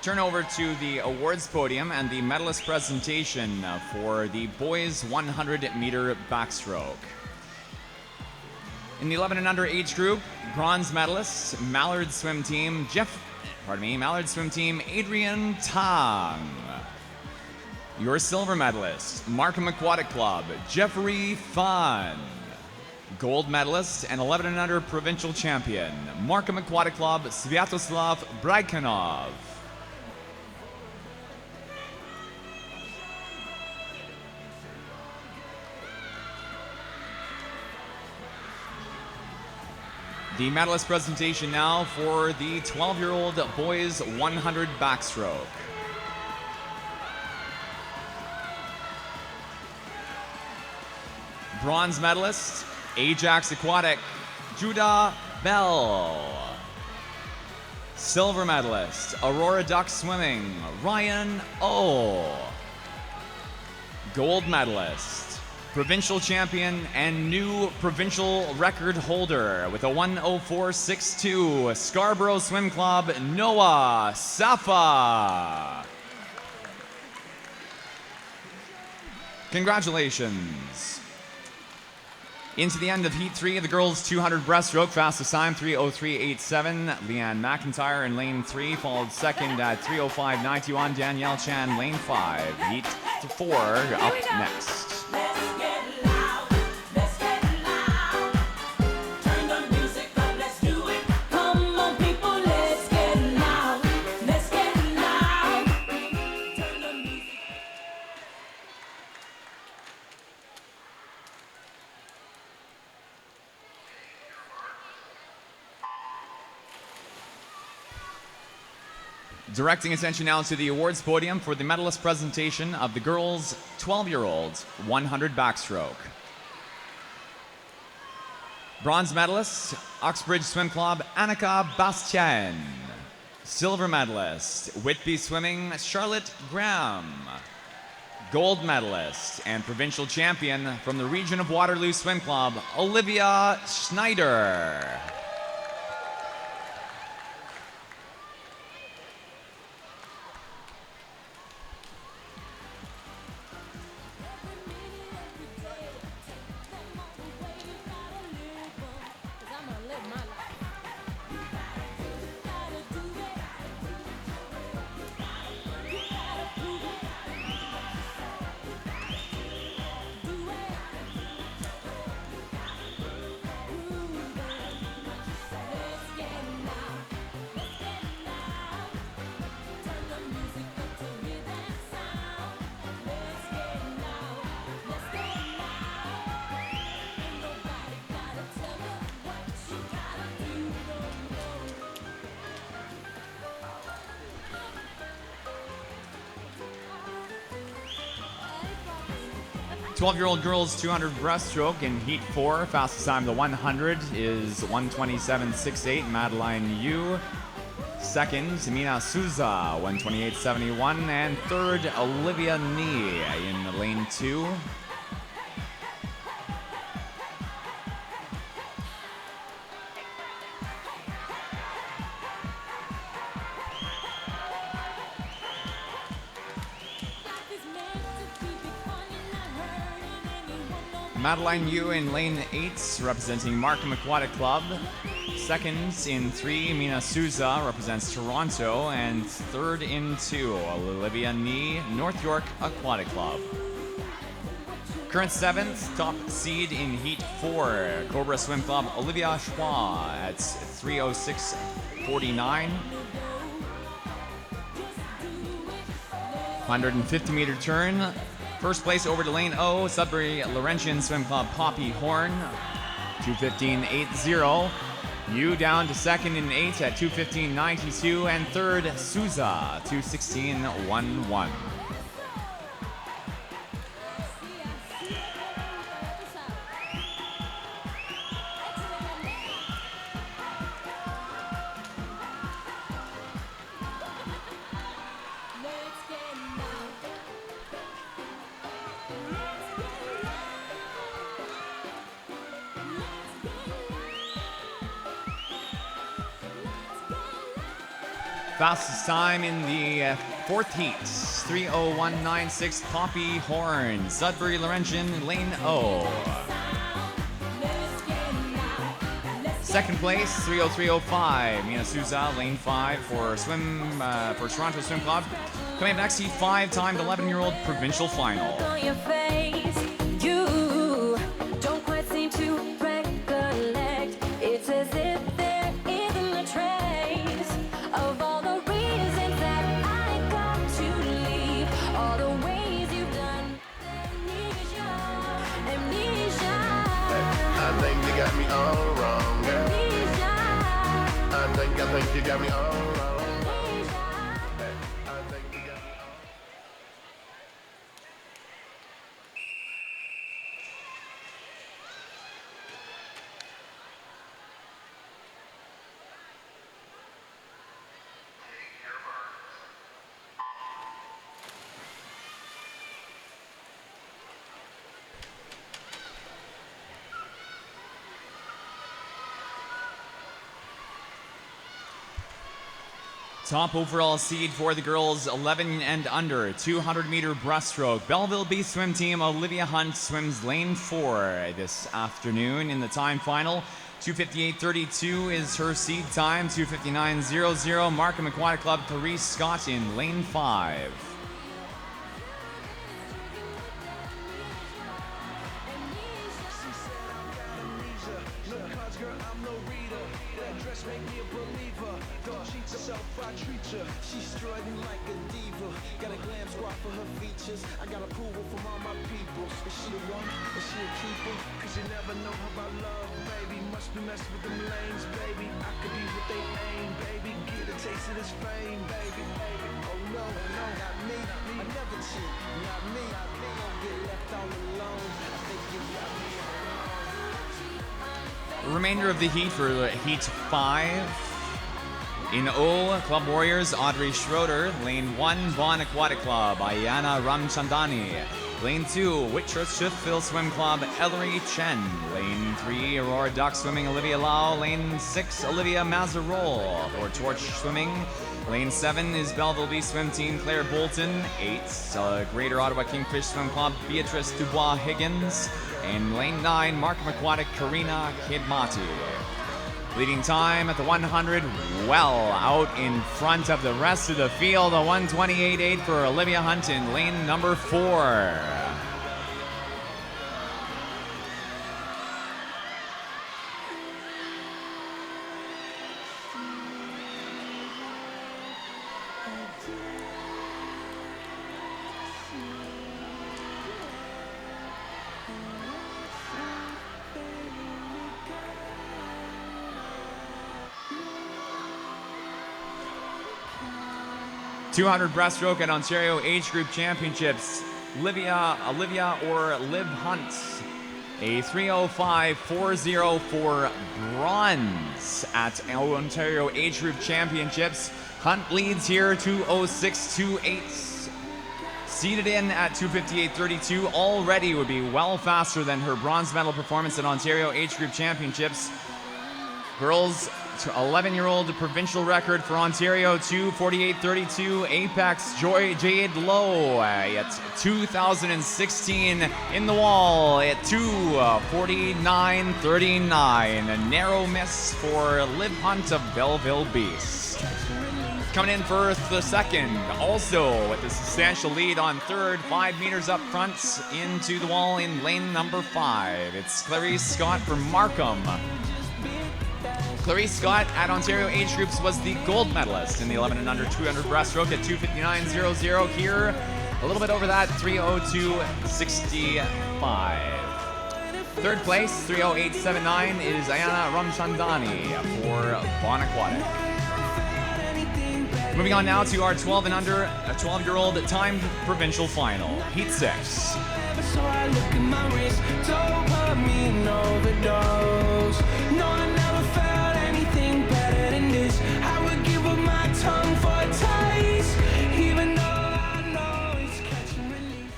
turn over to the awards podium and the medalist presentation for the boys 100-meter backstroke. In the 11 and under age group, bronze medalist, Mallard Swim Team, Mallard Swim Team, Adrian Tang. Your silver medalist, Markham Aquatic Club, Jeffrey Fun. Gold medalist and 11 and under provincial champion, Markham Aquatic Club, Sviatoslav Braikanov. The medalist presentation now for the 12-year-old boys 100 backstroke. Bronze medalist, Ajax Aquatic, Judah Bell. Silver medalist, Aurora Duck Swimming, Ryan O. Gold medalist, provincial champion and new provincial record holder with a 1:04.62, Scarborough Swim Club, Noah Safa. Congratulations. Into the end of Heat 3 of the girls 200 breaststroke, fastest time 3:03.87. Leanne McIntyre in lane 3, followed second at 3:05.91. Danielle Chan, lane 5. Heat 4 up next. Let's get loud, let's get loud. Turn the music up, let's do it. Come on, people, let's get loud, let's get loud. Turn the music. Directing attention now to the awards podium for the medalist presentation of the girls 12-year-olds 100 backstroke. Bronze medalist, Oxbridge Swim Club, Annika Bastien. Silver medalist, Whitby Swimming, Charlotte Graham. Gold medalist and provincial champion from the region of Waterloo Swim Club, Olivia Schneider. Twelve-year-old girls 200 breaststroke in Heat 4. Fastest time of the 100 is 1:27.68. Madeline Yu. Second, Mina Souza, 1:28.71. And third, Olivia Nee in lane 2. Madeline Yu in lane 8, representing Markham Aquatic Club. Second in 3, Mina Souza represents Toronto. And third in 2, Olivia Nee, North York Aquatic Club. Current 7th, top seed in Heat 4, Cobra Swim Club, Olivia Schwa at 3:06.49. 150-meter turn. First place over to lane O, Sudbury Laurentian Swim Club, Poppy Horn, 2:15.80. Yu down to second in 8 at 2:15.92. And third, Souza, 2:16.11. Fastest time in the fourth heat, 3:01.96. Poppy Horn, Sudbury Laurentian, lane O. Let's get loud. Second place, 3:03:05. Mina Souza, lane 5 for Toronto Swim Club. Coming up next, heat 5, timed 11-year-old provincial final. On your face, you don't quite seem to recollect. It's as if there isn't a trace of all the reasons that I got to leave, all the ways you've done. Amnesia, I think you got me all wrong, girl. amnesia, I think you got me all wrong. amnesia. I think you got me all Top overall seed for the girls 11 and under, 200-meter breaststroke. Belleville B swim team Olivia Hunt swims lane 4 this afternoon in the time final. 2:58:32 is her seed time. 2:59:00. Markham Aquatic Club Clarice Scott in lane 5. She's strutting like a diva. Got a glam squad for her features. I got approval from all my people. Is she the one? Is she a keeper? Cause you never know her about love, baby. Must be messing with them lanes, baby. I could be what they aim, baby. Get a taste of this fame, baby. Oh no, no, not me. I never cheat. Not me. Don't get left all alone. I think you got me wrong. Remainder of the heat for heat 5. In O, Club Warriors, Audrey Schroeder. Lane 1, Vaughan Aquatic Club, Ayana Ramchandani. Lane 2, Whitchurch Sheffield Swim Club, Ellery Chen. Lane 3, Aurora Duck Swimming, Olivia Lau. Lane 6, Olivia Mazarol for Torch Swimming. Lane 7 is Belleville B Swim Team, Claire Bolton. 8, Greater Ottawa Kingfish Swim Club, Beatrice Dubois Higgins. And lane 9, Markham Aquatic, Karina Kidmati. Leading time at the 100, well out in front of the rest of the field. A 1:28.8 for Olivia Hunt in lane number 4. .200 breaststroke at Ontario Age Group Championships. Olivia or Liv Hunt. A 3:05.40 for bronze at Ontario Age Group Championships. Hunt leads here 2:06.28. Seated in at 2:58.32 already would be well faster than her bronze medal performance at Ontario Age Group Championships. Girls 11-year-old provincial record for Ontario, 2:48.32. Apex Jade Lowe at 2016 in the wall at 2:49.39. A narrow miss for Liv Hunt of Belleville Beast. Coming in for the second, also with a substantial lead on third, 5 meters up front into the wall in lane number 5. It's Clarice Scott from Markham. Clarice Scott at Ontario Age Groups was the gold medalist in the 11 and under 200 breaststroke at 2:59.00. Here, a little bit over that, 3:02.65. Third place, 3:08.79 is Ayana Ramchandani for Vaughan Aquatic. Moving on now to our 12 and under, a 12-year-old timed provincial final, Heat 6. So I look at my wrist, dopamine overdose. No, I never felt anything better than this. I would give up my tongue for a taste, even though I know it's catch and release.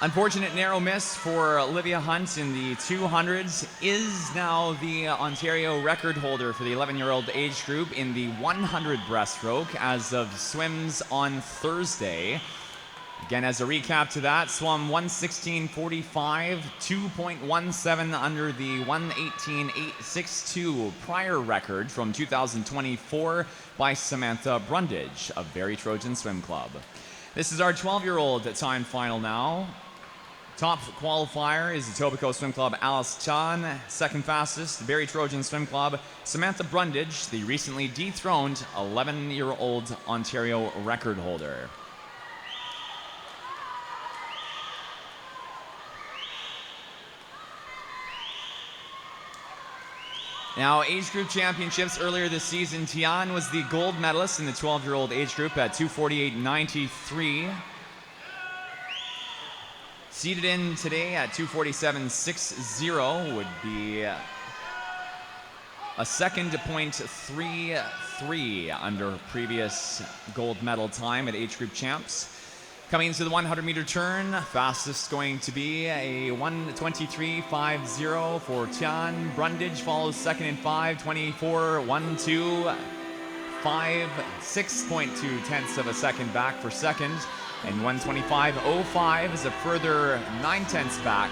Unfortunate narrow miss for Olivia Hunt in the 200s, is now the Ontario record holder for the 11-year-old age group in the 100 breaststroke as of swims on Thursday. Again, as a recap to that, swum 1:16.45, 2.17 under the 1:18.862 prior record from 2024 by Samantha Brundage of Barrie Trojan Swim Club. This is our 12-year-old time final now. Top qualifier is the Etobicoke Swim Club Alice Chan. Second fastest, the Barrie Trojan Swim Club Samantha Brundage, the recently dethroned 11-year-old Ontario record holder. Now, age group championships earlier this season, Tian was the gold medalist in the 12-year-old age group at 2:48.93. Seated in today at 2:47.60 would be a second to .33 under previous gold medal time at age group champs. Coming into the 100-meter turn, fastest going to be a 1:23.50 for Tian. Brundage follows second in 5:24.12. 6.2 tenths of a second back for second. And 1:25.05 is a further 9 tenths back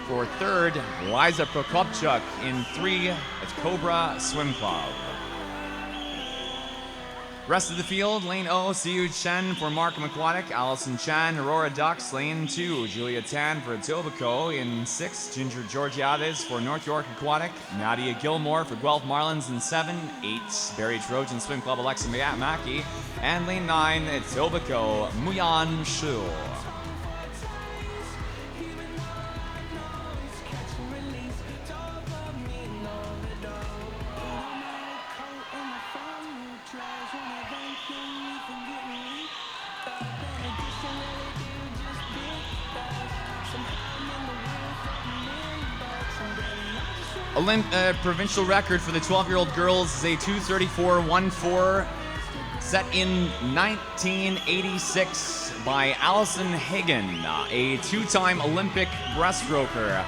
for third. Liza Prokopchuk in 3 at Cobra Swim Club. Rest of the field, lane O, Siu Chen for Markham Aquatic, Allison Chan, Aurora Ducks, lane 2, Julia Tan for Etobicoke in 6, Ginger Georgiades for North York Aquatic, Nadia Gilmore for Guelph Marlins in 7, 8, Barrie Trojan Swim Club Alexa Mackey, and lane 9, Etobicoke, Muyan Shu. Provincial record for the 12-year-old girls is a 2:34.14, set in 1986 by Allison Hagen, a 2-time Olympic breaststroker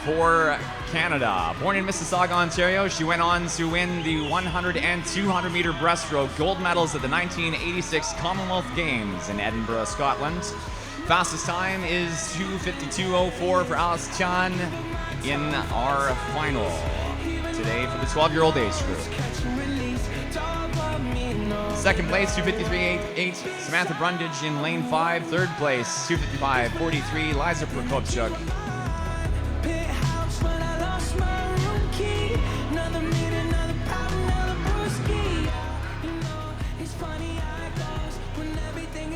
for Canada. Born in Mississauga, Ontario, she went on to win the 100 and 200 meter breaststroke gold medals at the 1986 Commonwealth Games in Edinburgh, Scotland. Fastest time is 2:52.04 for Alice Chan in our final today for the 12-year-old age group. Second place, 2:53.88, Samantha Brundage in lane 5. Third place, 2:55.43, Liza Prokopchuk.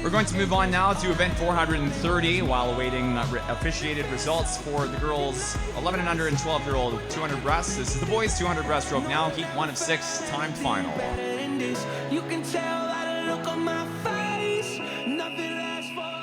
We're going to move on now to event 430 while awaiting officiated results for the girls 11 and under and 12-year-old 200 breasts. This is the boys 200 breaststroke now, heat 1 of 6, time final. You can tell by the look on my face. Nothing lasts forever.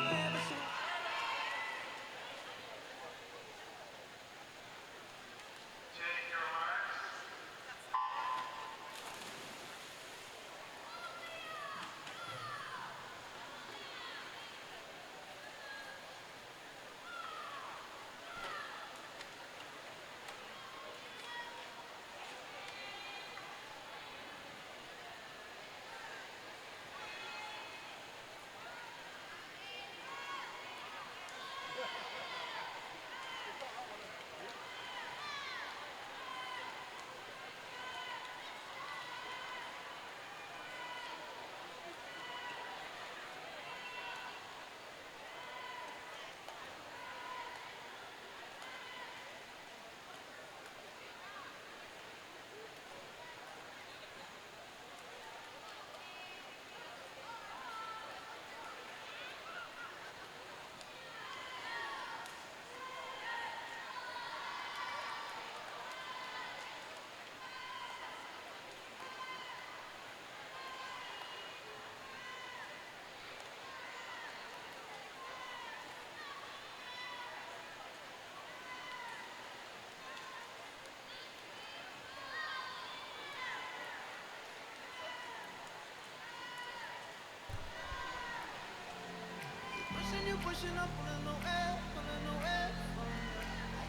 pushing up, pulling away from you.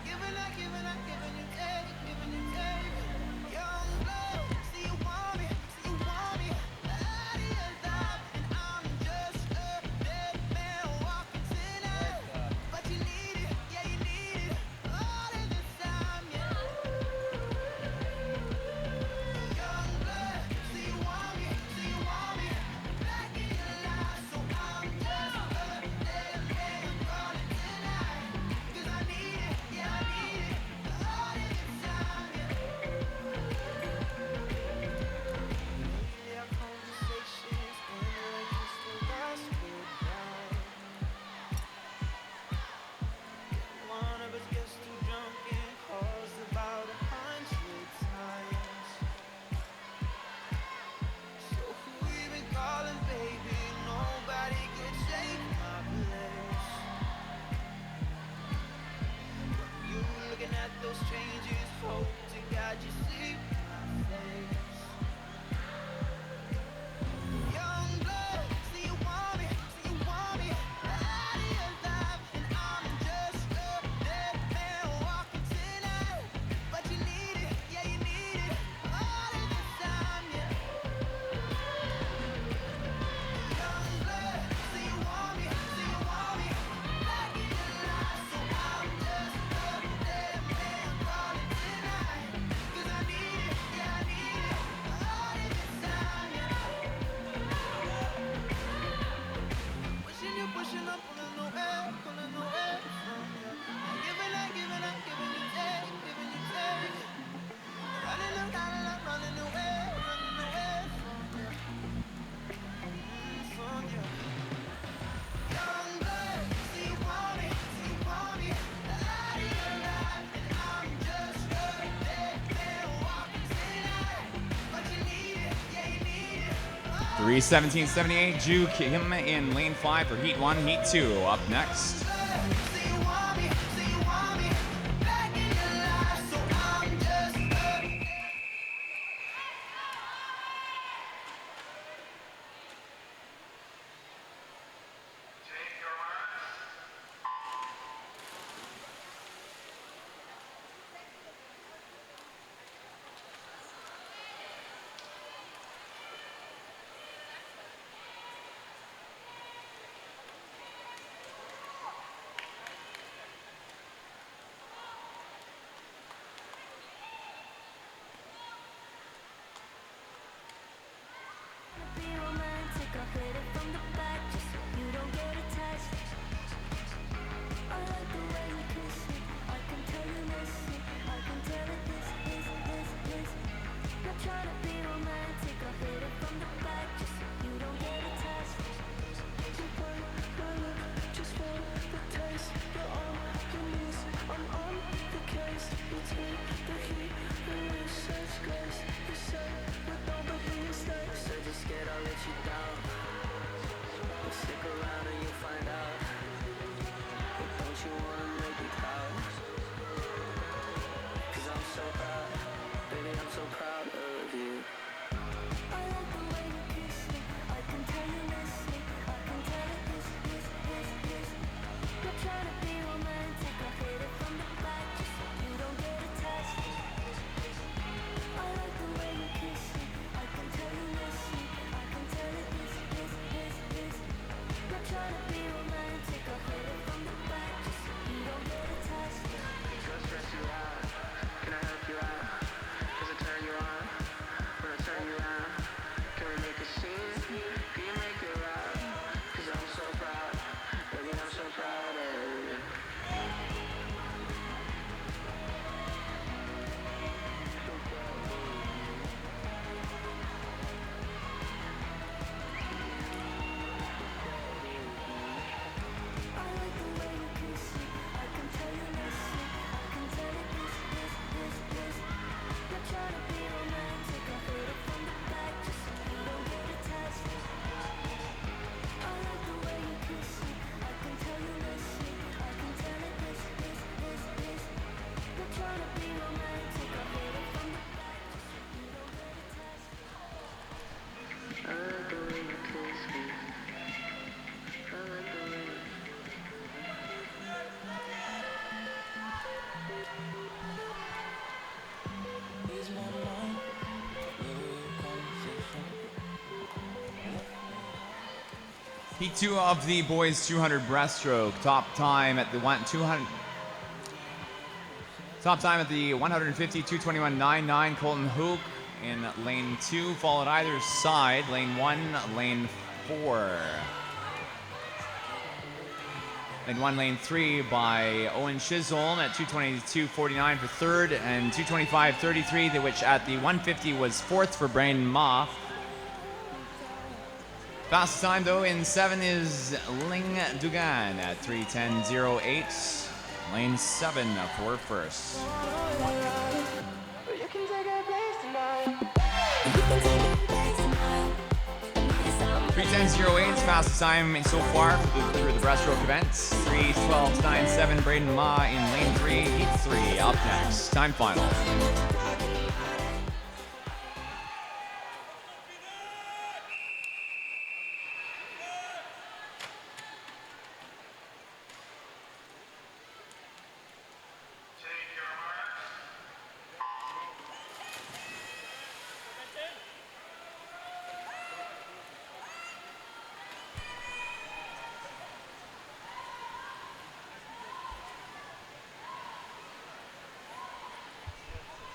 Giving, I giving, I giving you take, giving you take. Young blood, see you want me, see you want me. Out of your life, and I'm just a dead man walking tonight. But you need it, yeah you need it, all of the time, yeah. Young blood, see you want me, see you want me. Back in your life, so I'm just a dead man calling tonight. 'Cause I need it, yeah I need it, all of the time, yeah. Lately our conversations end like it's the last goodbye. One of us gets too drunk and calls about 100 times. So who you been calling, baby? Nobody could take my place. You looking at those strangers, hope to God you see my face. Young blood, see you want me, see you want me. Out of your life, and I'm just a dead man walking tonight. But you need it, yeah you need it, all of the time, yeah. Young blood, see you want me, see you want me. Back in your life, so I'm just a dead man calling tonight. 'Cause I need it, yeah I need it, all of the time, yeah. Pushing you, pushing up, pulling away from you. Giving, I giving, I giving you take, giving you take. Running around, running away from you. Young blood, see you want me, see you want me. Out of your life, and I'm just a dead man walking tonight. But you need it, yeah you need it. 3:17:78. Ju Kim in lane 5 for Heat 1, Heat 2. Up next. See you want me, see you want me. Back in your life, so I'm just a Be romantic, I'll hit it from the back just so you don't get attached. I like the way you kiss it, I can tell you miss it, I can tell it this. Not trying to be romantic, I'll hit it from the back just so you don't get attached. You bite my lip just for the taste. You're on your knees, I'm on the case. You take the heat and you such grace. You say with all the heat mistakes, so just scared I'll let you down. Heat 2 of the boys 200 breaststroke. Top time at the 200. Top time at the 150, 221.99. Colton Hook in lane 2, followed either side. Lane 1, lane 4. Lane 1, lane 3 by Owen Chisholm at 222.49 for third and 225.33, which at the 150 was fourth for Brain Ma. Fastest time though in 7 is Ling Dugan at 3:10.08. Lane 7 for first. You can take a place tonight. 3:10.08 fastest time so far through the breaststroke events. 3:12.97 Braden Ma in lane 3, heat 3 up next. Time final.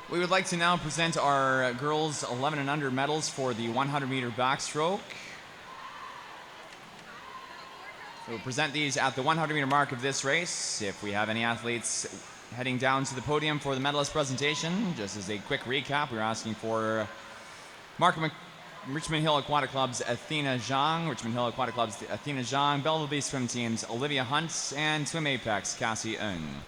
We would like to now present our girls 11 and under medals for the 100-meter backstroke. We'll present these at the 100-meter mark of this race. If we have any athletes heading down to the podium for the medalist presentation, just as a quick recap, we're asking for Richmond Hill Aquatic Club's Athena Zhang, Richmond Hill Aquatic Club's Athena Zhang, Belleville Bay Swim Team's Olivia Hunt, and Swim Apex Cassie Ng.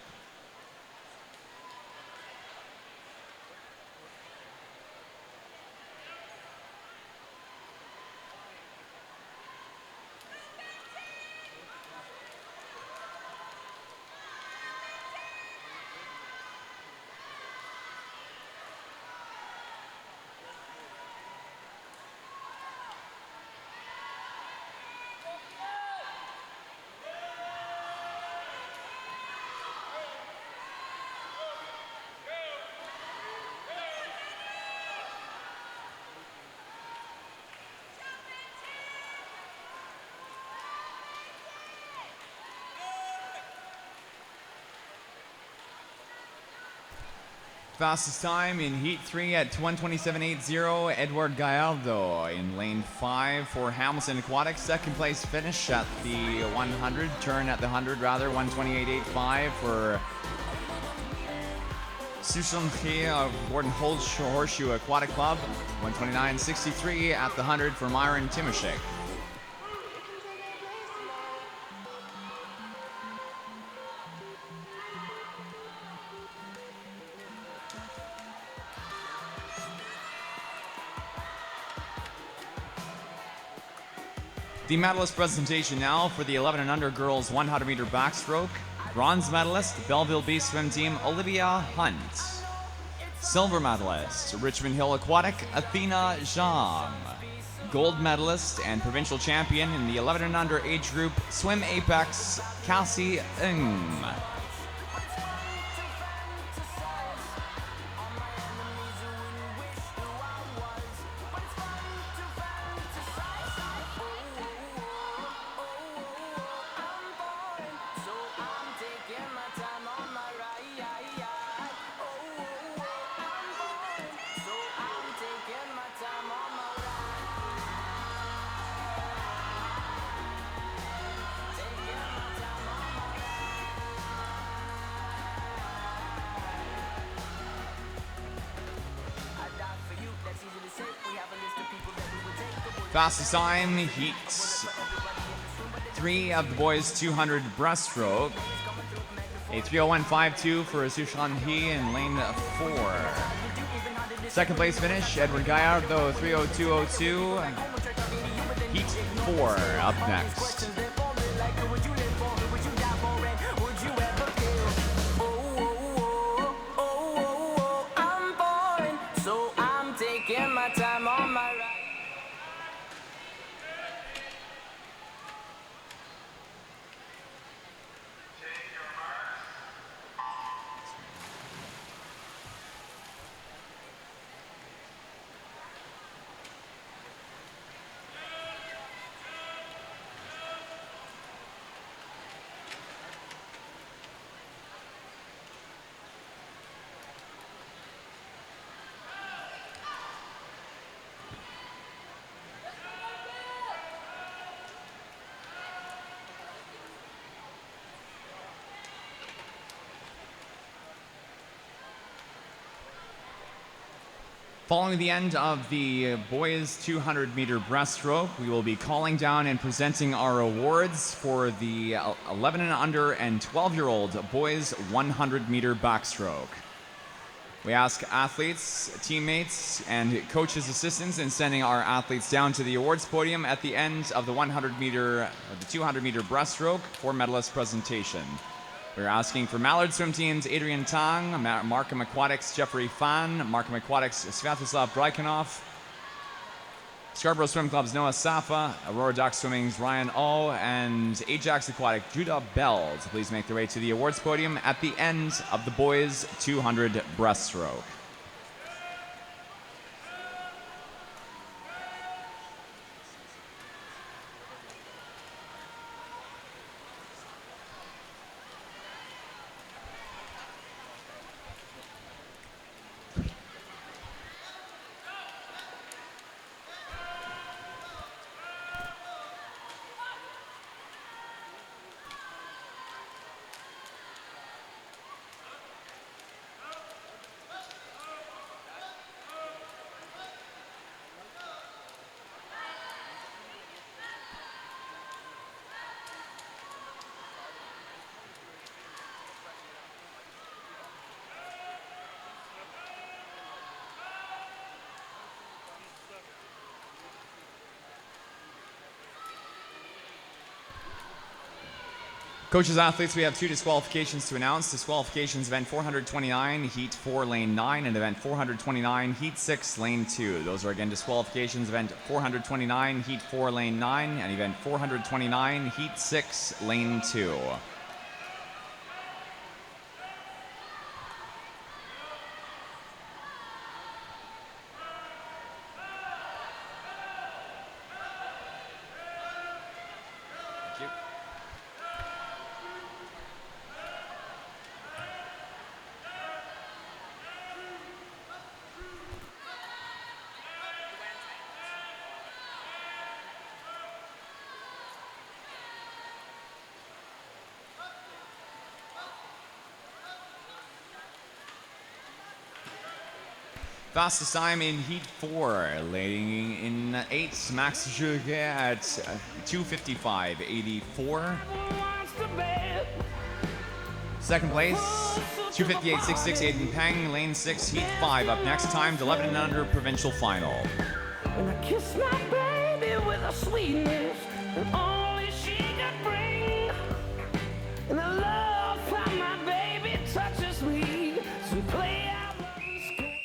Fastest time in Heat 3 at 1:27.80, Edward Gallardo in lane 5 for Hamilton Aquatics. Second place finish at the 100, turn at the 100 rather, 1:28.85 for Susan He of Gordon Horseshoe Aquatic Club. 1:29.63 at the 100 for Myron Timoshek. The medalist presentation now for the 11 and under girls 100-meter backstroke. Bronze medalist, Belleville Bay Swim Team, Olivia Hunt. Silver medalist, Richmond Hill Aquatic, Athena Zhang. Gold medalist and provincial champion in the 11 and under age group, Swim Apex, Cassie Ng. Fastest time, Heat 3 of the boys 200 breaststroke. A 3:01.52 for Sushan He in lane 4. Second place finish, Edward Gallardo 3:02.02. Heat 4 up next. Following the end of the boys 200 meter breaststroke, we will be calling down and presenting our awards for the 11 and under and 12-year-old boys 100 meter backstroke. We ask athletes, teammates, and coaches' assistants in sending our athletes down to the awards podium at the end of the 100 meter, the 200 meter breaststroke for medalist presentation. We're asking for Mallard Swim Team's Adrian Tang, Markham Aquatics Jeffrey Fan, Markham Aquatics Sviatoslav Brykanov, Scarborough Swim Club's Noah Safa, Aurora Duck Swimming's Ryan O, and Ajax Aquatic Judah Bell to please make their way to the awards podium at the end of the boys 200 breaststroke. Coaches, athletes, we have two disqualifications to announce. Disqualifications, event 429, heat 4, lane 9, and event 429, heat 6, lane 2. Those are again disqualifications, event 429, heat 4, lane 9, and event 429, heat 6, lane 2. Fastest time in heat 4, leading in 8, Max Jurge at 2:55.84. Second place, 2:58.66, Aiden Peng, lane 6, heat 5. Up next, timed 11 and under, provincial final. And I kiss my baby with a sweetness that only she could bring. And I love how my baby touches me. So we play our love's game.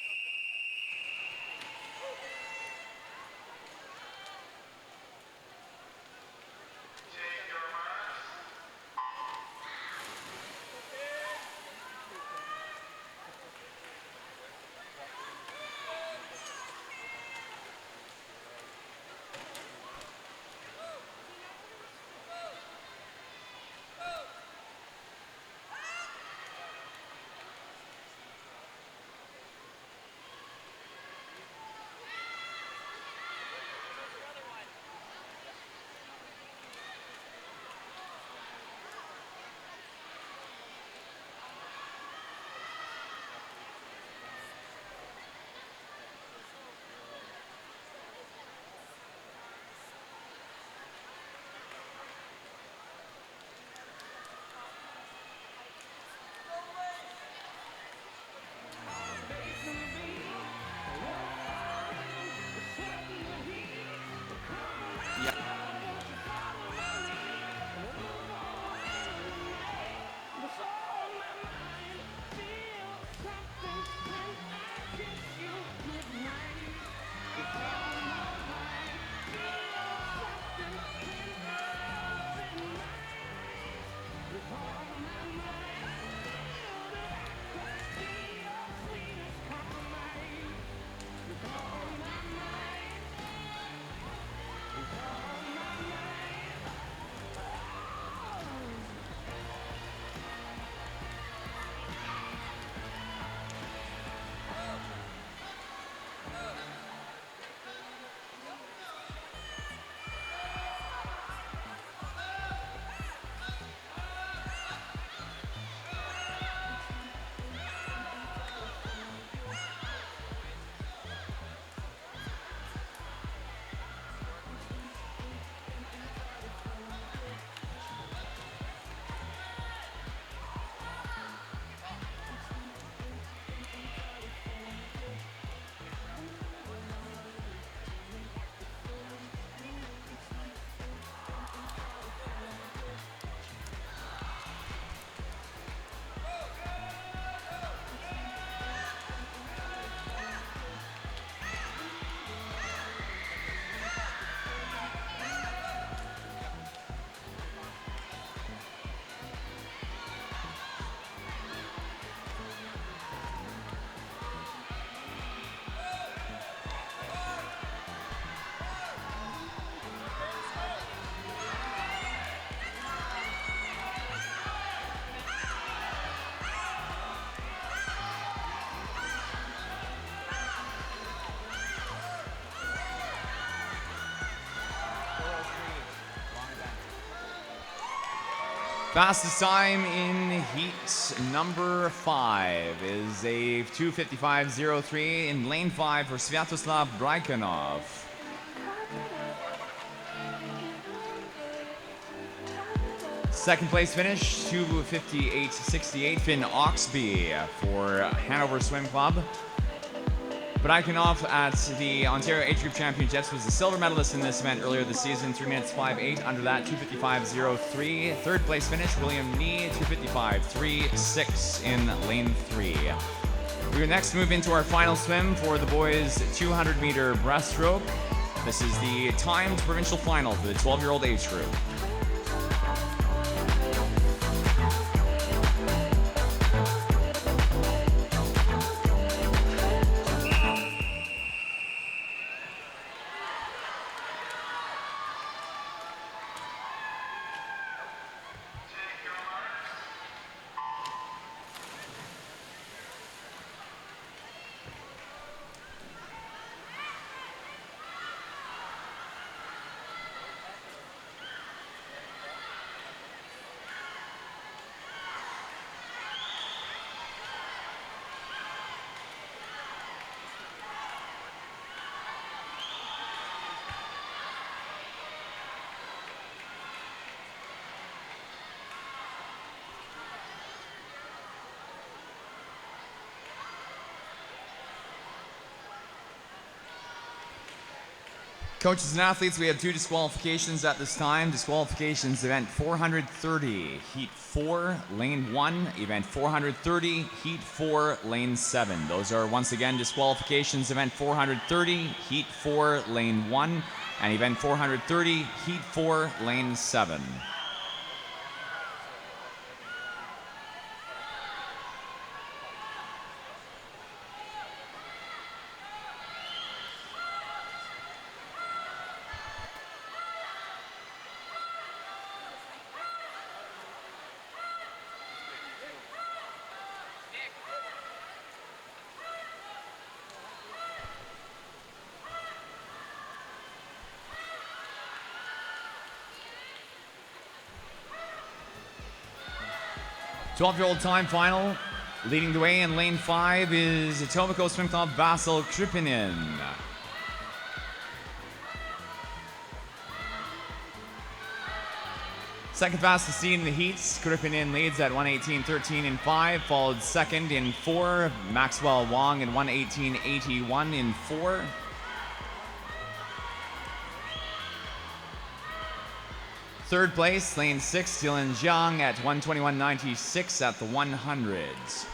Fastest time in heat number 5 is a 2:55.03 in lane 5 for Sviatoslav Braikonov. Second place finish, 2:58.68, Finn Oxby for Hanover Swim Club. Braikonov at the Ontario Age Group Championships was the silver medalist in this event earlier this season, 3 minutes 5.8. Under that, 2:55.03. Third place finish, William Nee, 2:55.36 in lane 3. We will next move into our final swim for the boys' 200-meter breaststroke. This is the timed provincial final for the 12-year-old age group. Coaches and athletes, we have 2 disqualifications at this time. Disqualifications, event 430, heat 4, lane 1, event 430, heat 4, lane 7. Those are once again disqualifications, event 430, heat 4, lane 1, and event 430, heat 4, lane 7. Twelve-year-old time final. Leading the way in lane 5 is Etobicoke Swim Club Vasil Kripinen. Second fastest seed in the heats, Kripinen leads at 1:18.13 in 5, followed second in 4, Maxwell Wong in 1:18.81 in 4. Third place, lane 6, Dylan Jiang at 1:21.96 at the 100s.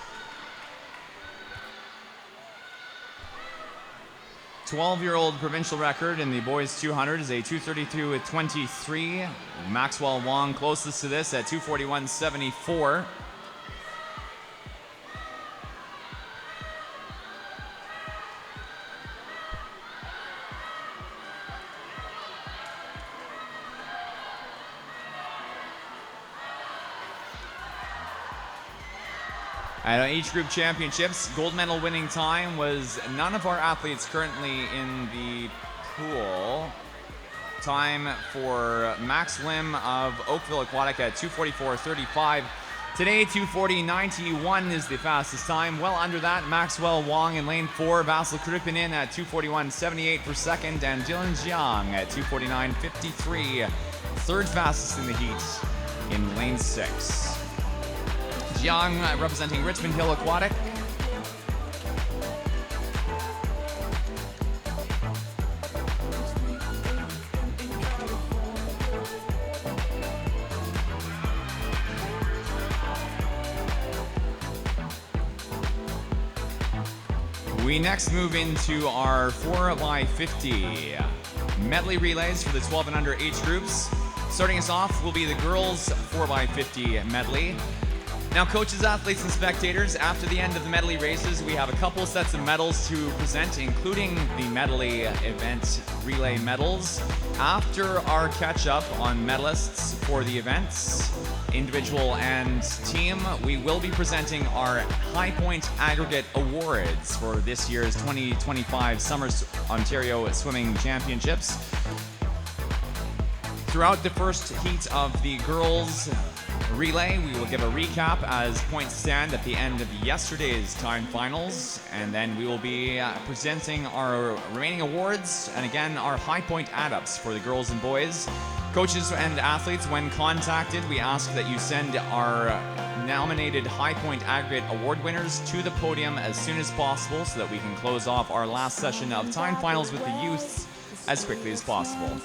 12-year-old provincial record in the boys 200 is a 2:32.23. Maxwell Wong closest to this at 2:41.74. At each group championships, gold medal winning time was none of our athletes currently in the pool. Time for Max Lim of Oakville Aquatic at 2:44.35. Today, 2:40.91 is the fastest time. Well under that, Maxwell Wong in lane 4, Vasil Kripinen at 2:41.78 per second, and Dylan Jiang at 2:49.53. Third fastest in the heat in lane 6. Jiang representing Richmond Hill Aquatic. We next move into our 4x50 medley relays for the 12 and under age groups. Starting us off will be the girls 4x50 medley. Now, coaches, athletes, and spectators, after the end of the medley races, we have a couple sets of medals to present, including the medley event relay medals. After our catch-up on medalists for the events, individual and team, we will be presenting our High Point Aggregate Awards for this year's 2025 Summer Ontario Swimming Championships. Throughout the first heat of the girls relay. We will give a recap as points stand at the end of yesterday's time finals, and then we will be presenting our remaining awards and again our high point add-ups for the girls and boys. Coaches and athletes, when contacted, we ask that you send our nominated high point aggregate award winners to the podium as soon as possible so that we can close off our last session of time finals with the youths as quickly as possible.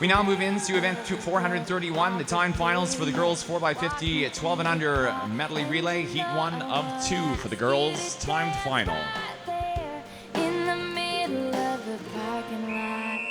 We now move into event 431, the time finals for the girls 4x50 12 and under medley relay, heat 1 of 2 for the girls timed final. Right there in the middle of the parking lot.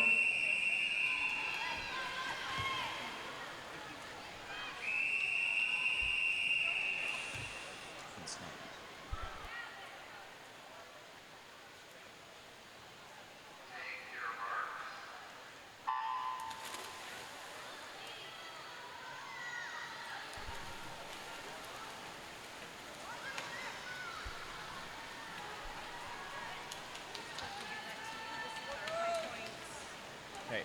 Okay.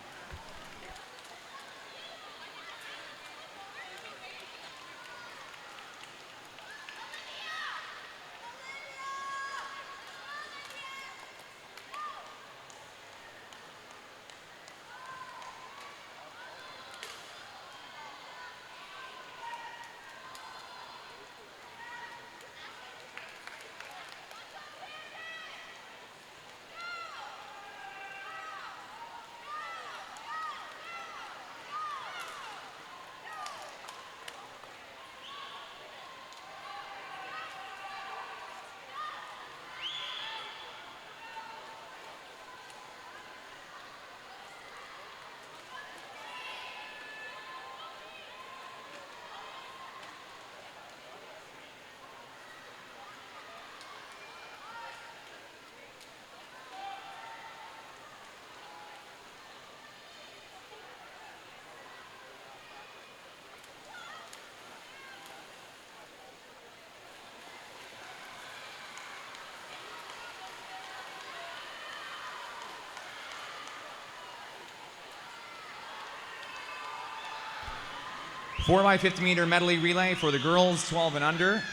Four by 50 meter medley relay for the girls 12 and under.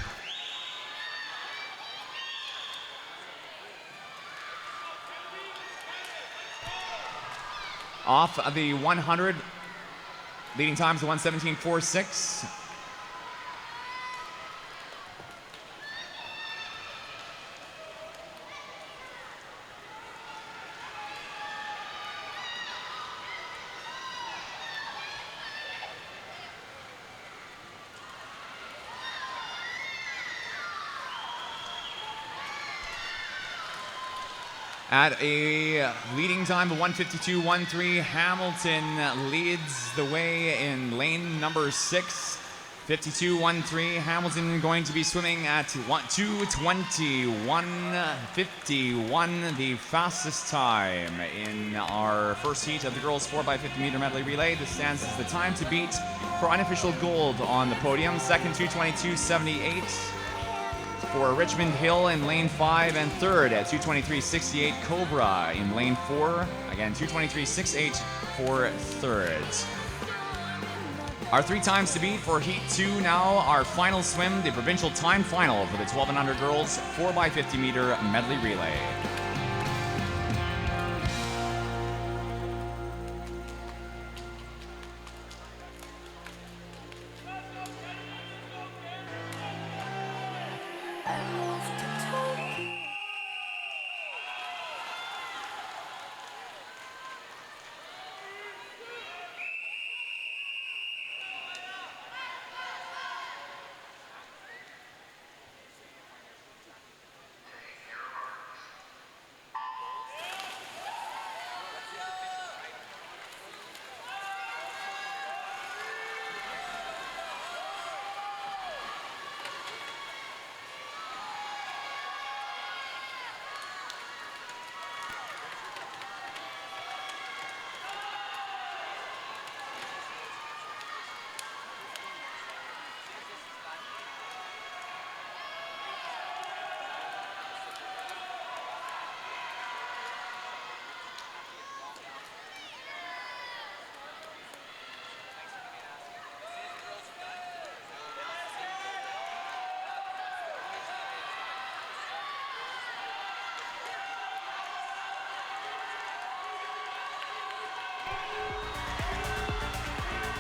Off of the 100, leading times 1:17.46. At a leading time of 1:52.13, Hamilton leads the way in lane number 6. 52.13, Hamilton going to be swimming at 2:21.51, the fastest time in our first heat of the girls 4x50 meter medley relay. This stands as the time to beat for unofficial gold on the podium. Second, 2:22.78. For Richmond Hill in lane 5, and third at 2:23.68, Cobra in lane 4. Again, 2:23.68 for third. Our 3 times to beat for heat 2 now. Our final swim, the provincial time final for the 12 and under girls 4x50 meter medley relay.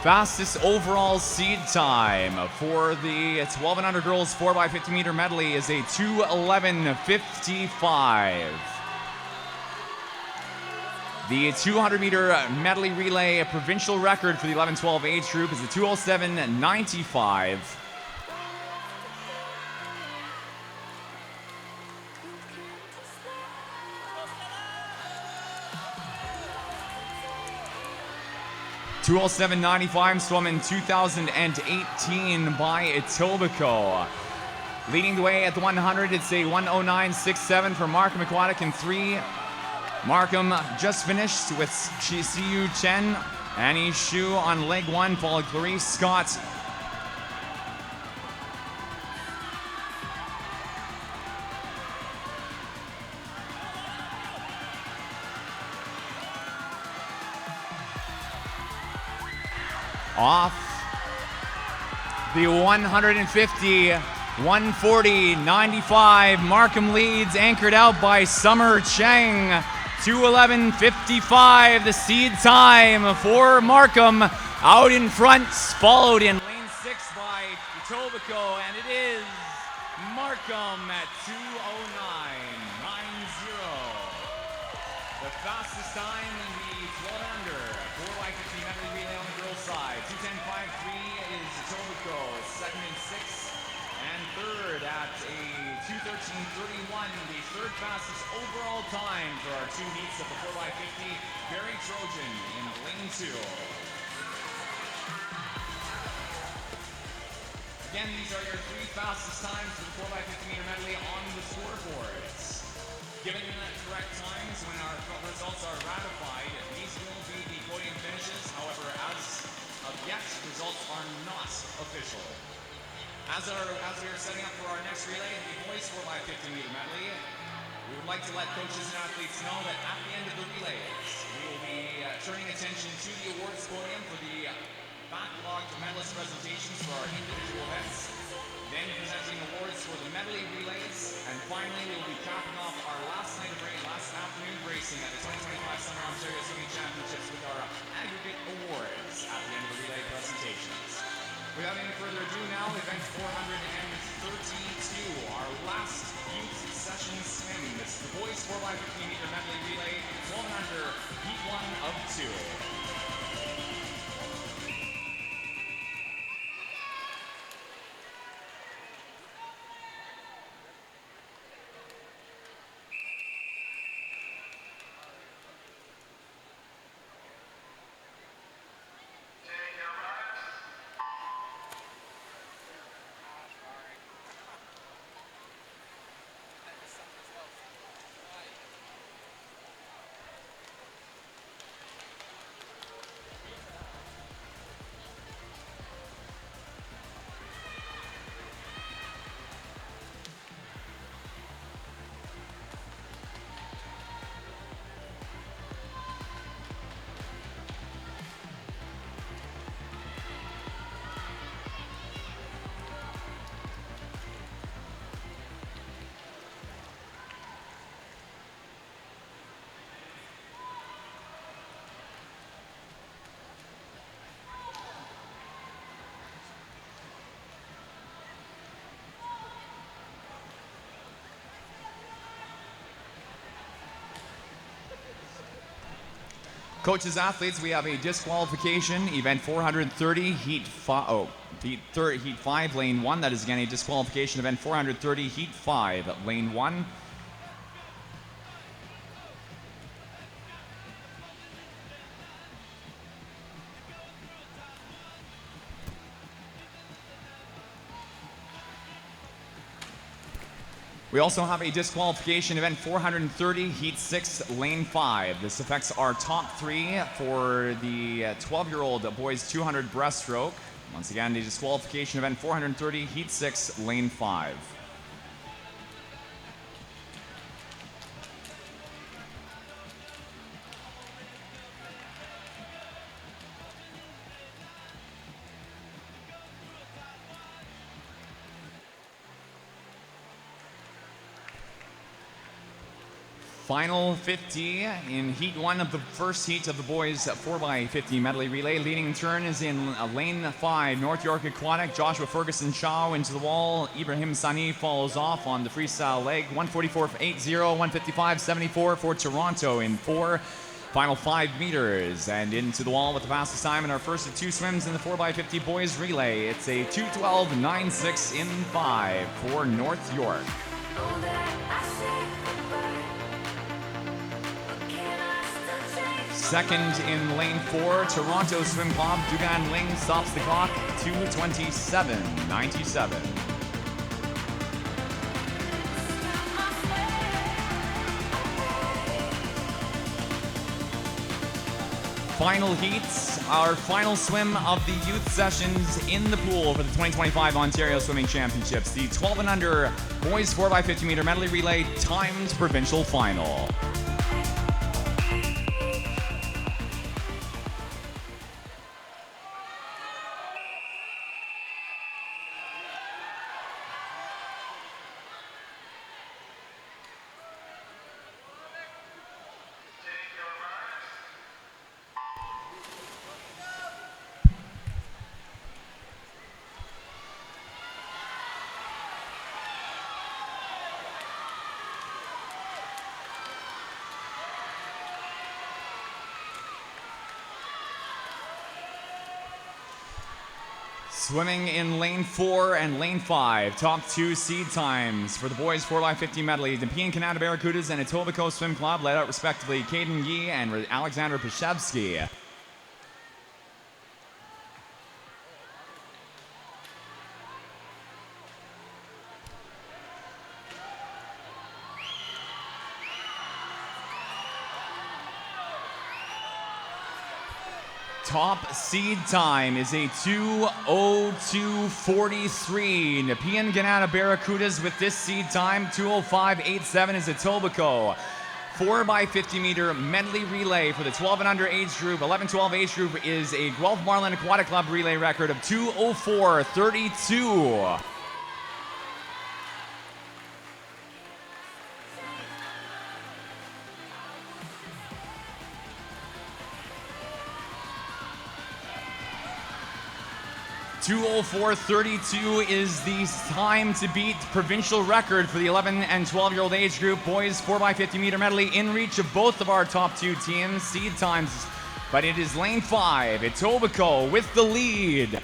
Fastest overall seed time for the 12 and under girls 4x50 meter medley is a 2:11.55. The 200 meter medley relay provincial record for the 11-12 age group is a 2:07.95. $2:07.95 swum in 2018 by Etobicoke. Leading the way at the 100, it's a 1:09.67 for Markham Aquatic in 3. Markham just finished with Siyu Chen, Annie Shu on leg 1, followed Clarice Scott. Off the 150, 140.95. Markham leads, anchored out by Summer Cheng. 2:11.55, the seed time for Markham. Out in front, followed in lane 6 by Etobicoke, and it is Markham at 2:09.90. The fastest time in the 12 under 4x50 medley relay on the girls' side. 2:10.53 is Etobicoke, second and 6, and third at a 2:13.31. The third fastest overall time for our two heats of the 4x50. Barry Trojan in lane 2. Again, these are your three fastest times for the 4x50 meter medley on the scoreboards. Given the correct times when our results are ratified, these will be the podium finishes. However, as of yet, results are not official. As we are setting up for our next relay, the boys 4x50 meter medley, we would like to let coaches and athletes know that at the end of the relays, we will be turning attention to the awards podium for the backlogged medalist presentations for our individual events, then presenting awards for the medley relays, and finally we will be capping off our last afternoon racing at the 2025 Summer Ontario Swimming Championships with our aggregate awards at the end of the relay presentations. Without any further ado now, event 432, our last youth session swim. This is the boys 4x50 meter medley relay, 12 and under, heat 1 of 2. Coaches, athletes, we have a disqualification, event 430, heat 5, lane 1. That is again a disqualification, event 430, heat 5, lane 1. We also have a disqualification, event 430, heat 6, lane 5. This affects our top 3 for the 12-year-old boys 200 breaststroke. Once again, the disqualification, event 430, heat 6, lane 5. Final 50 in heat 1 of the first heat of the boys 4x50 medley relay. Leading turn is in lane 5, North York Aquatic. Joshua Ferguson Chow into the wall. Ibrahim Sani follows off on the freestyle leg. 144.80, 155.74 for Toronto in 4. Final 5 meters and into the wall with the fastest time in our first of 2 swims in the 4x50 boys relay. It's a 2:12.96 in 5 for North York. All that I say goodbye. But can I still change? Second in lane 4, Toronto Swim Club. Dugan Ling stops the clock, 2:27.97. Final heats, our final swim of the youth sessions in the pool for the 2025 Ontario Swimming Championships, the 12 and under boys 4x50 meter medley relay timed provincial final. Swimming in lane 4 and lane 5, top 2 seed times for the boys 4x50 medley. The Nepean Canada Barracudas and Etobicoke Swim Club led out respectively Caden Yee and Alexander Pashevsky. Top seed time is a 2:02.43. Nepean Canada Barracudas with this seed time. 2:05.87 is Etobicoke. 4x50 meter medley relay for the 12 and under age group. 11-12 age group is a Guelph Marlin Aquatic Club relay record of 2:04.32. (2:04.32) is the time to beat provincial record for the 11 and 12-year-old age group. Boys 4x50 meter medley in reach of both of our top 2 teams. Seed times, but it is lane 5. Etobicoke with the lead.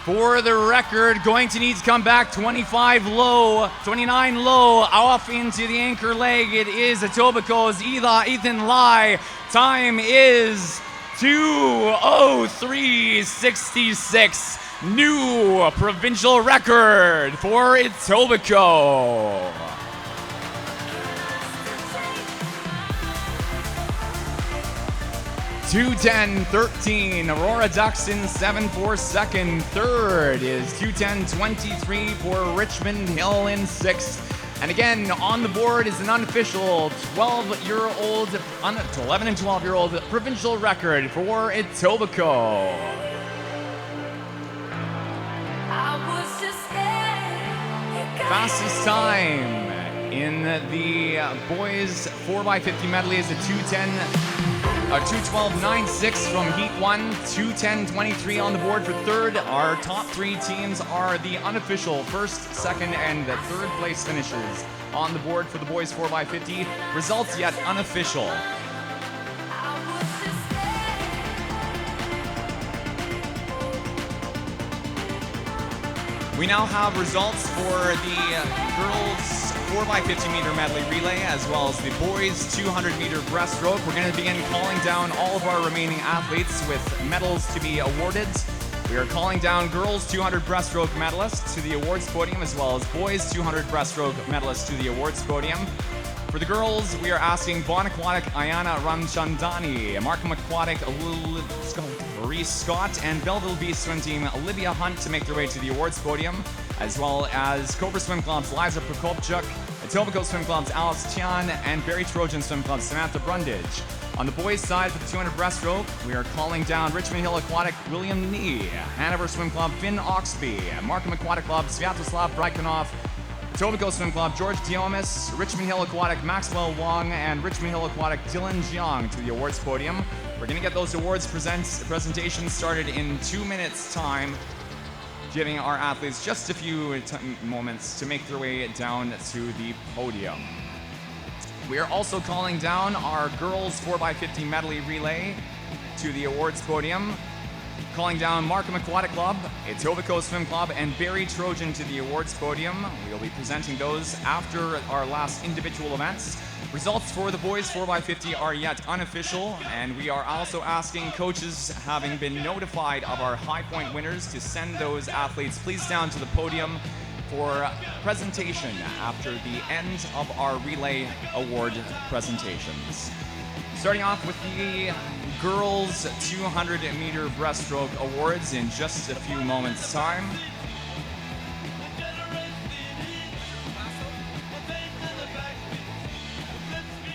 For the record, going to need to come back 29 low, off into the anchor leg. It is Etobicoke's Ethan Lai. Time is 2:03.66. New provincial record for Etobicoke. 2:10.13. Aurora Ducks in 7 for second. Third is 2:10.23 for Richmond Hill in sixth. And again, on the board is an unofficial 12-year-old, 11 and 12-year-old provincial record for Etobicoke. Fastest time in the boys 4x50 medley is a 2:12.96 from Heat 1, 2:10.23 on the board for third. Our top 3 teams are the unofficial first, second, and the third place finishes on the board for the boys 4x50. Results yet unofficial. We now have results for the girls 4x50 meter medley relay as well as the boys 200 meter breaststroke. We're going to begin calling down all of our remaining athletes with medals to be awarded. We are calling down girls 200 breaststroke medalists to the awards podium as well as boys 200 breaststroke medalists to the awards podium. For the girls, we are asking Bon Aquatic Ayana Ramchandani, Markham Aquatic Maurice Scott, and Belleville Beast swim team Olivia Hunt to make their way to the awards podium. as well as Cobra Swim Club's Liza Prokopchuk, Etobicoke Swim Club's Alice Tian, and Barrie Trojan Swim Club's Samantha Brundage. On the boys' side for the 200 breaststroke, we are calling down Richmond Hill Aquatic William Nee, Hanover Swim Club Finn Oxby, Markham Aquatic Club Sviatoslav Braikonov, Etobicoke Swim Club George Diomis, Richmond Hill Aquatic Maxwell Wong, and Richmond Hill Aquatic Dylan Jiang to the awards podium. We're going to get those awards presentations started in 2 minutes' time, giving our athletes just a few moments to make their way down to the podium. We are also calling down our girls 4x50 medley relay to the awards podium. Calling down Markham Aquatic Club, Etobicoke Swim Club, and Barrie Trojan to the awards podium. We'll be presenting those after our last individual events. Results for the boys 4x50 are yet unofficial, and we are also asking coaches, having been notified of our high point winners, to send those athletes please down to the podium for presentation after the end of our relay award presentations. Starting off with the girls 200-meter breaststroke awards in just a few moments' time.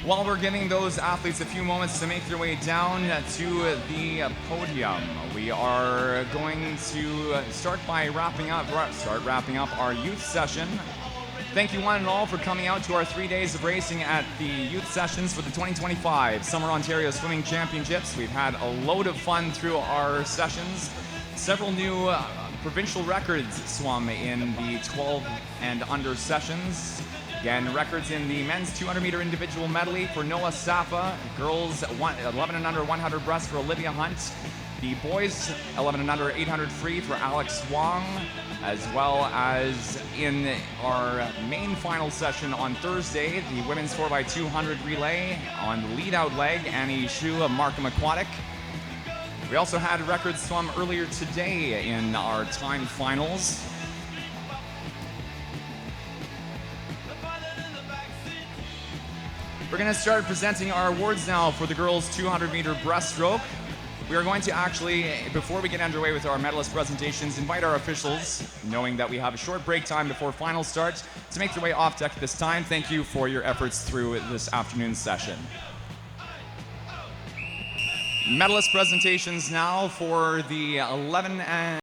While we're giving those athletes a few moments to make their way down to the podium, we are going to start wrapping up our youth session. Thank you one and all for coming out to our 3 days of racing at the youth sessions for the 2025 Summer Ontario Swimming Championships. We've had a load of fun through our sessions. Several new provincial records swum in the 12 and under sessions. Again, records in the men's 200-meter individual medley for Noah Safa, girls 11 and under 100 breast for Olivia Hunt, the boys 11 and under 800 free for Alex Wong, as well as in our main final session on Thursday, the women's 4x200 relay on the lead-out leg, Annie Shu of Markham Aquatic. We also had records swum earlier today in our time finals. We're going to start presenting our awards now for the girls 200-meter breaststroke. We are going to actually, before we get underway with our medalist presentations, invite our officials, knowing that we have a short break time before final start, to make their way off deck at this time. Thank you for your efforts through this afternoon's session. Medalist presentations now for the 11 and